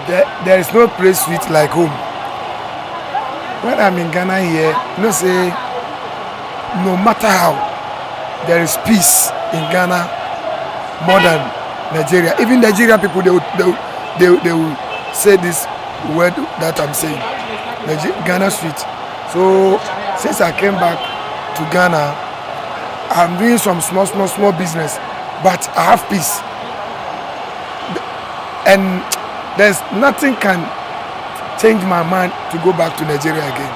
that there is no place sweet like home. When I'm in Ghana here, you know, say no matter how, there is peace in Ghana more than Nigeria. Even Nigerian people, they will say this word that I'm saying. Ghana street. So since I came back to Ghana, I'm doing some small business, but I have peace. And there's nothing can change my mind to go back to Nigeria again.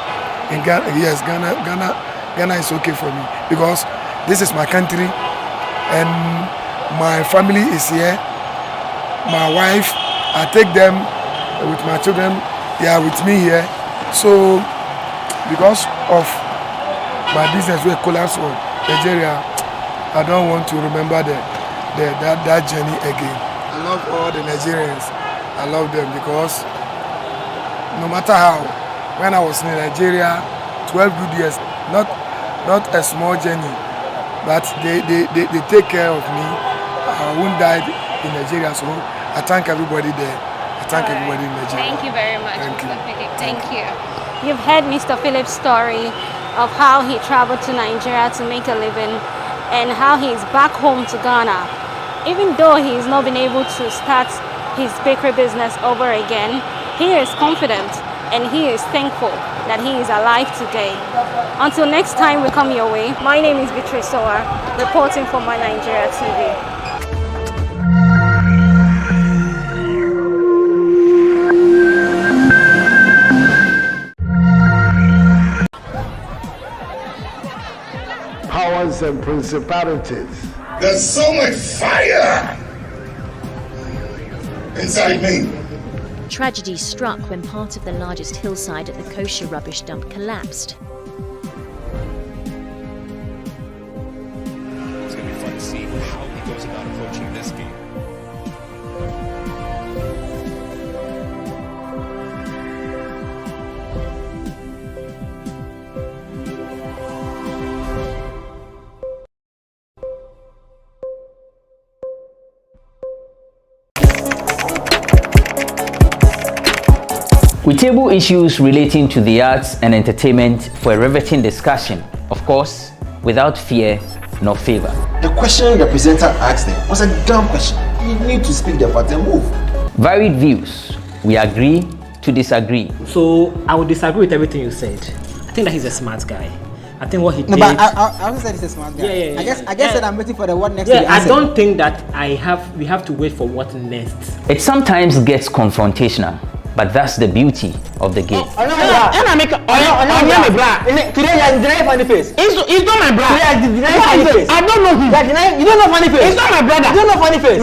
In Ghana, yes, Ghana is okay for me because this is my country and my family is here. My wife, I take them with my children, they are with me here. So because of my business will collapse on Nigeria, I don't want to remember that journey again. I love all the Nigerians. I love them because no matter how, when I was in Nigeria, 12 good years, not a small journey, but they take care of me. I won't die in Nigeria, so I thank everybody there. I thank everybody in Nigeria. Thank you very much, Thank Mr. you. Philip. Thank you. You've heard Mr. Philip's story of how he traveled to Nigeria to make a living and how he is back home to Ghana. Even though he has not been able to start his bakery business over again, he is confident and he is thankful that he is alive today. Until next time we come your way, my name is Beatrice Soa, reporting for My Nigeria TV. Powers and principalities. There's so much fire inside me. Tragedy struck when part of the largest hillside at the kosher rubbish dump collapsed. It's going to be fun to see how he goes about approaching this game. We table issues relating to the arts and entertainment for a riveting discussion, of course, without fear nor favor. The question the presenter asked them was a dumb question. You need to speak the part and move. Varied views. We agree to disagree. So I would disagree with everything you said. I think that he's a smart guy. I think what he did. No, but I also said he's a smart guy. Yeah. I guess that I'm waiting for the what next. To be I answered. don't think that we have to wait for what next. It sometimes gets confrontational, but that's the beauty of the game. Today you are denying funny face. It's not my brother. Today you are denying funny face. I don't know him. You don't know funny face. It's not my brother. You don't know funny face.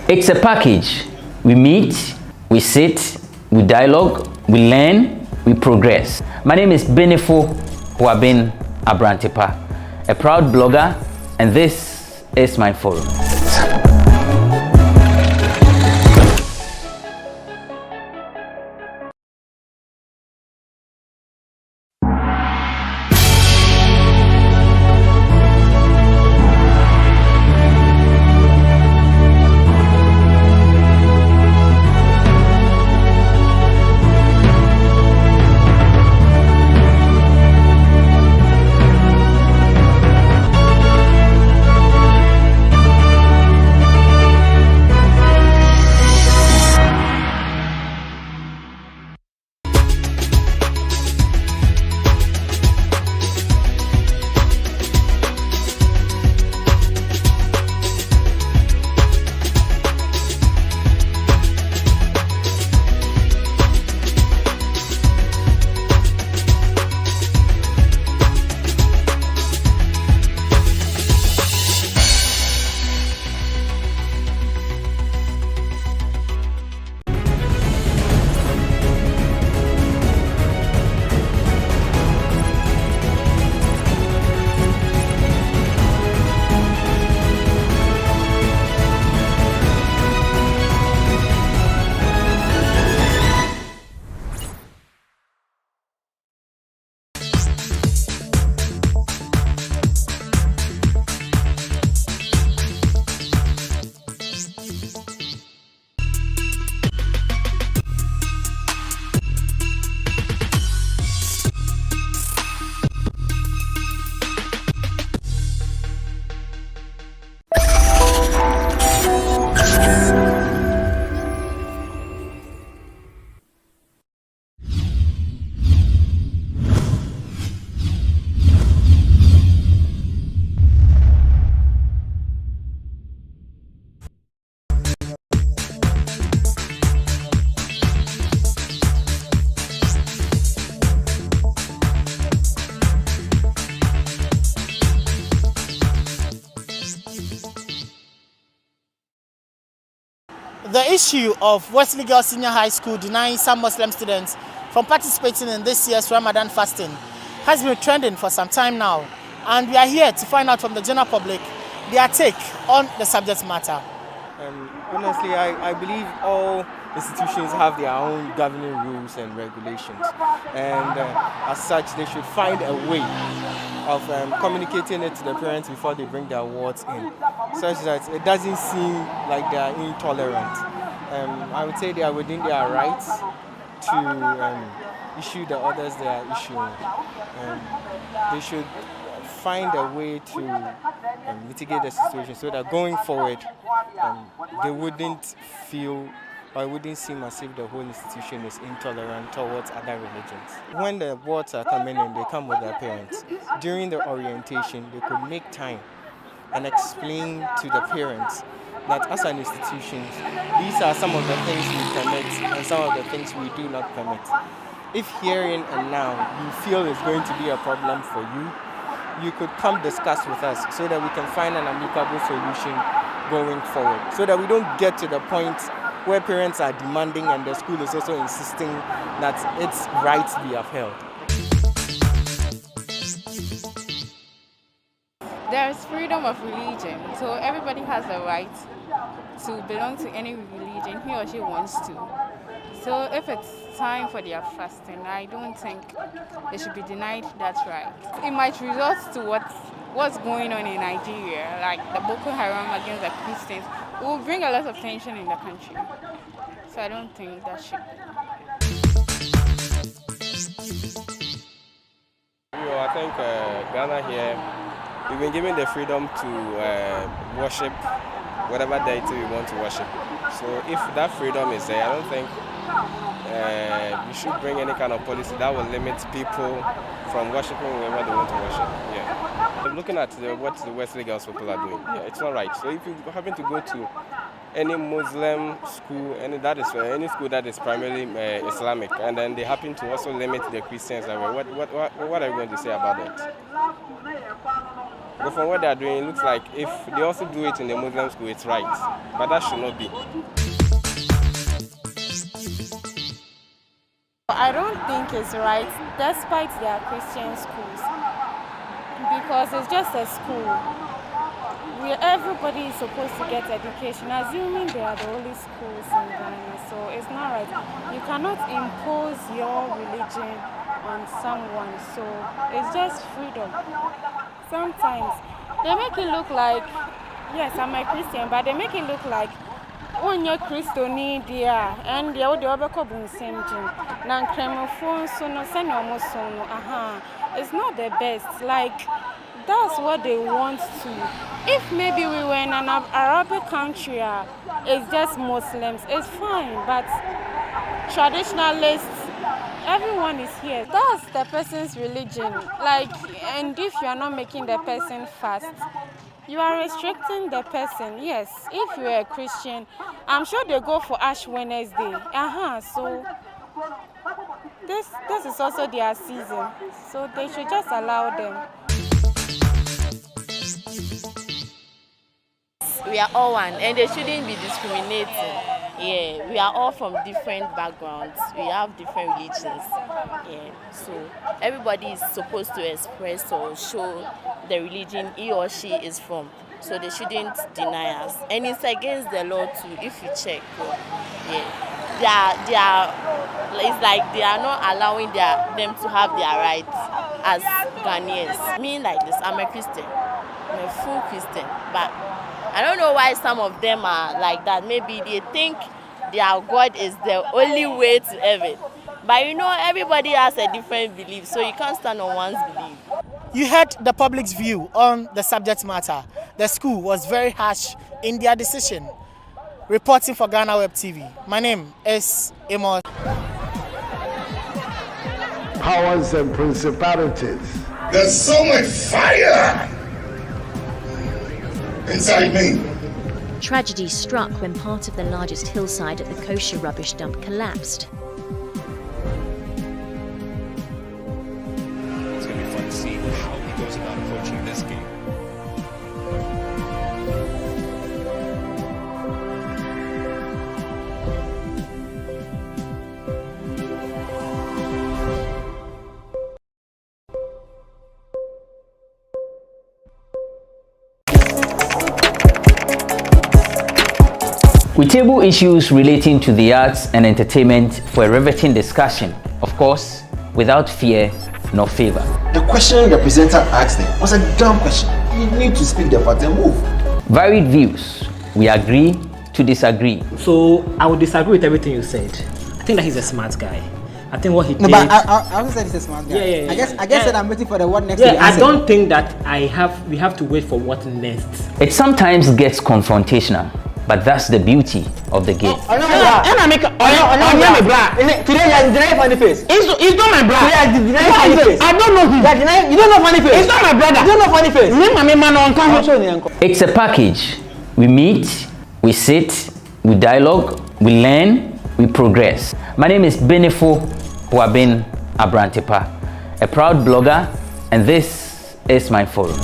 It's a package. We meet, we sit, we dialogue, we learn, we progress. My name is Benefo Huabin Abrantepa, a proud blogger, and this is my forum. The issue of Wesley Girls Senior High School denying some Muslim students from participating in this year's Ramadan fasting has been trending for some time now, and we are here to find out from the general public their take on the subject matter. Honestly, I believe all institutions have their own governing rules and regulations, and as such they should find a way of communicating it to the parents before they bring their awards in, such that it doesn't seem like they are intolerant. I would say they are within their rights to issue the orders they are issuing. They should find a way to mitigate the situation so that going forward they wouldn't feel or it wouldn't seem as if the whole institution is intolerant towards other religions. When the awards are coming in, they come with their parents. During the orientation, they could make time and explain to the parents that as an institution, these are some of the things we permit and some of the things we do not permit. If herein and now you feel it's going to be a problem for you, you could come discuss with us so that we can find an amicable solution going forward, so that we don't get to the point where parents are demanding and the school is also insisting that its rights be upheld. There is freedom of religion, so everybody has the right to belong to any religion he or she wants to. So if it's time for their fasting, I don't think they should be denied that right. It might result to what's going on in Nigeria, like the Boko Haram against the Christians. It will bring a lot of tension in the country. So I don't think that should. I think Ghana here, we've been given the freedom to worship whatever deity we want to worship. So if that freedom is there, I don't think we should bring any kind of policy that will limit people from worshiping wherever they want to worship. Yeah. I'm looking at what the Wesley Girls people are doing. Yeah, it's not right. So if you happen to go to any Muslim school, any school that is primarily Islamic, and then they happen to also limit the Christians, I mean, what are you going to say about that? But from what they are doing, it looks like if they also do it in the Muslim school, it's right. But that should not be. I don't think it's right, despite their Christian schools, because it's just a school where everybody is supposed to get education, assuming they are the only schools in Ghana. So it's not right. You cannot impose your religion on someone. So it's just freedom. Sometimes they make it look like, yes, I'm a Christian, but they make it look like when you're Christian, and the other it's not the best. Like, that's what they want to. If maybe we were in an Arabic country, it's just Muslims, it's fine, but traditionalists, everyone is here. That's the person's religion. Like, and if you are not making the person fast, you are restricting the person. Yes, if you are a Christian, I'm sure they go for Ash Wednesday. So this is also their season. So they should just allow them. We are all one, and they shouldn't be discriminating. Yeah, we are all from different backgrounds. We have different religions. Yeah, so everybody is supposed to express or show the religion he or she is from. So they shouldn't deny us. And it's against the law too, if you check. Yeah, it's like they are not allowing them to have their rights as Ghanaians. Me like this, I'm a Christian. I'm a full Christian, but I don't know why some of them are like that. Maybe they think their God is the only way to heaven. But you know, everybody has a different belief, so you can't stand on one's belief. You heard the public's view on the subject matter. The school was very harsh in their decision. Reporting for GhanaWeb TV, my name is Amos. Powers and principalities. There's so much fire inside me. Tragedy struck when part of the largest hillside at the kosher rubbish dump collapsed. It's going to be fun to see how he goes about approaching this game. We table issues relating to the arts and entertainment for a riveting discussion, of course, without fear nor favor. The question the presenter asked them was a dumb question. You need to speak the fact and move. Varied views. We agree to disagree. So I would disagree with everything you said. I think that he's a smart guy. I think what he did. No, but I also said he's a smart guy. Yeah. I guess that I'm waiting for the what next. Yeah, I don't think that we have to wait for what next. It sometimes gets confrontational, but that's the beauty of the game. Today deny funny face. It's not my brother. Deny funny face. I don't know him. You don't know funny face. It's not my brother. You don't know funny face. It's a package. We meet, we sit, we dialogue, we learn, we progress. My name is Benefo Abrantepa, a proud blogger, and this is my forum.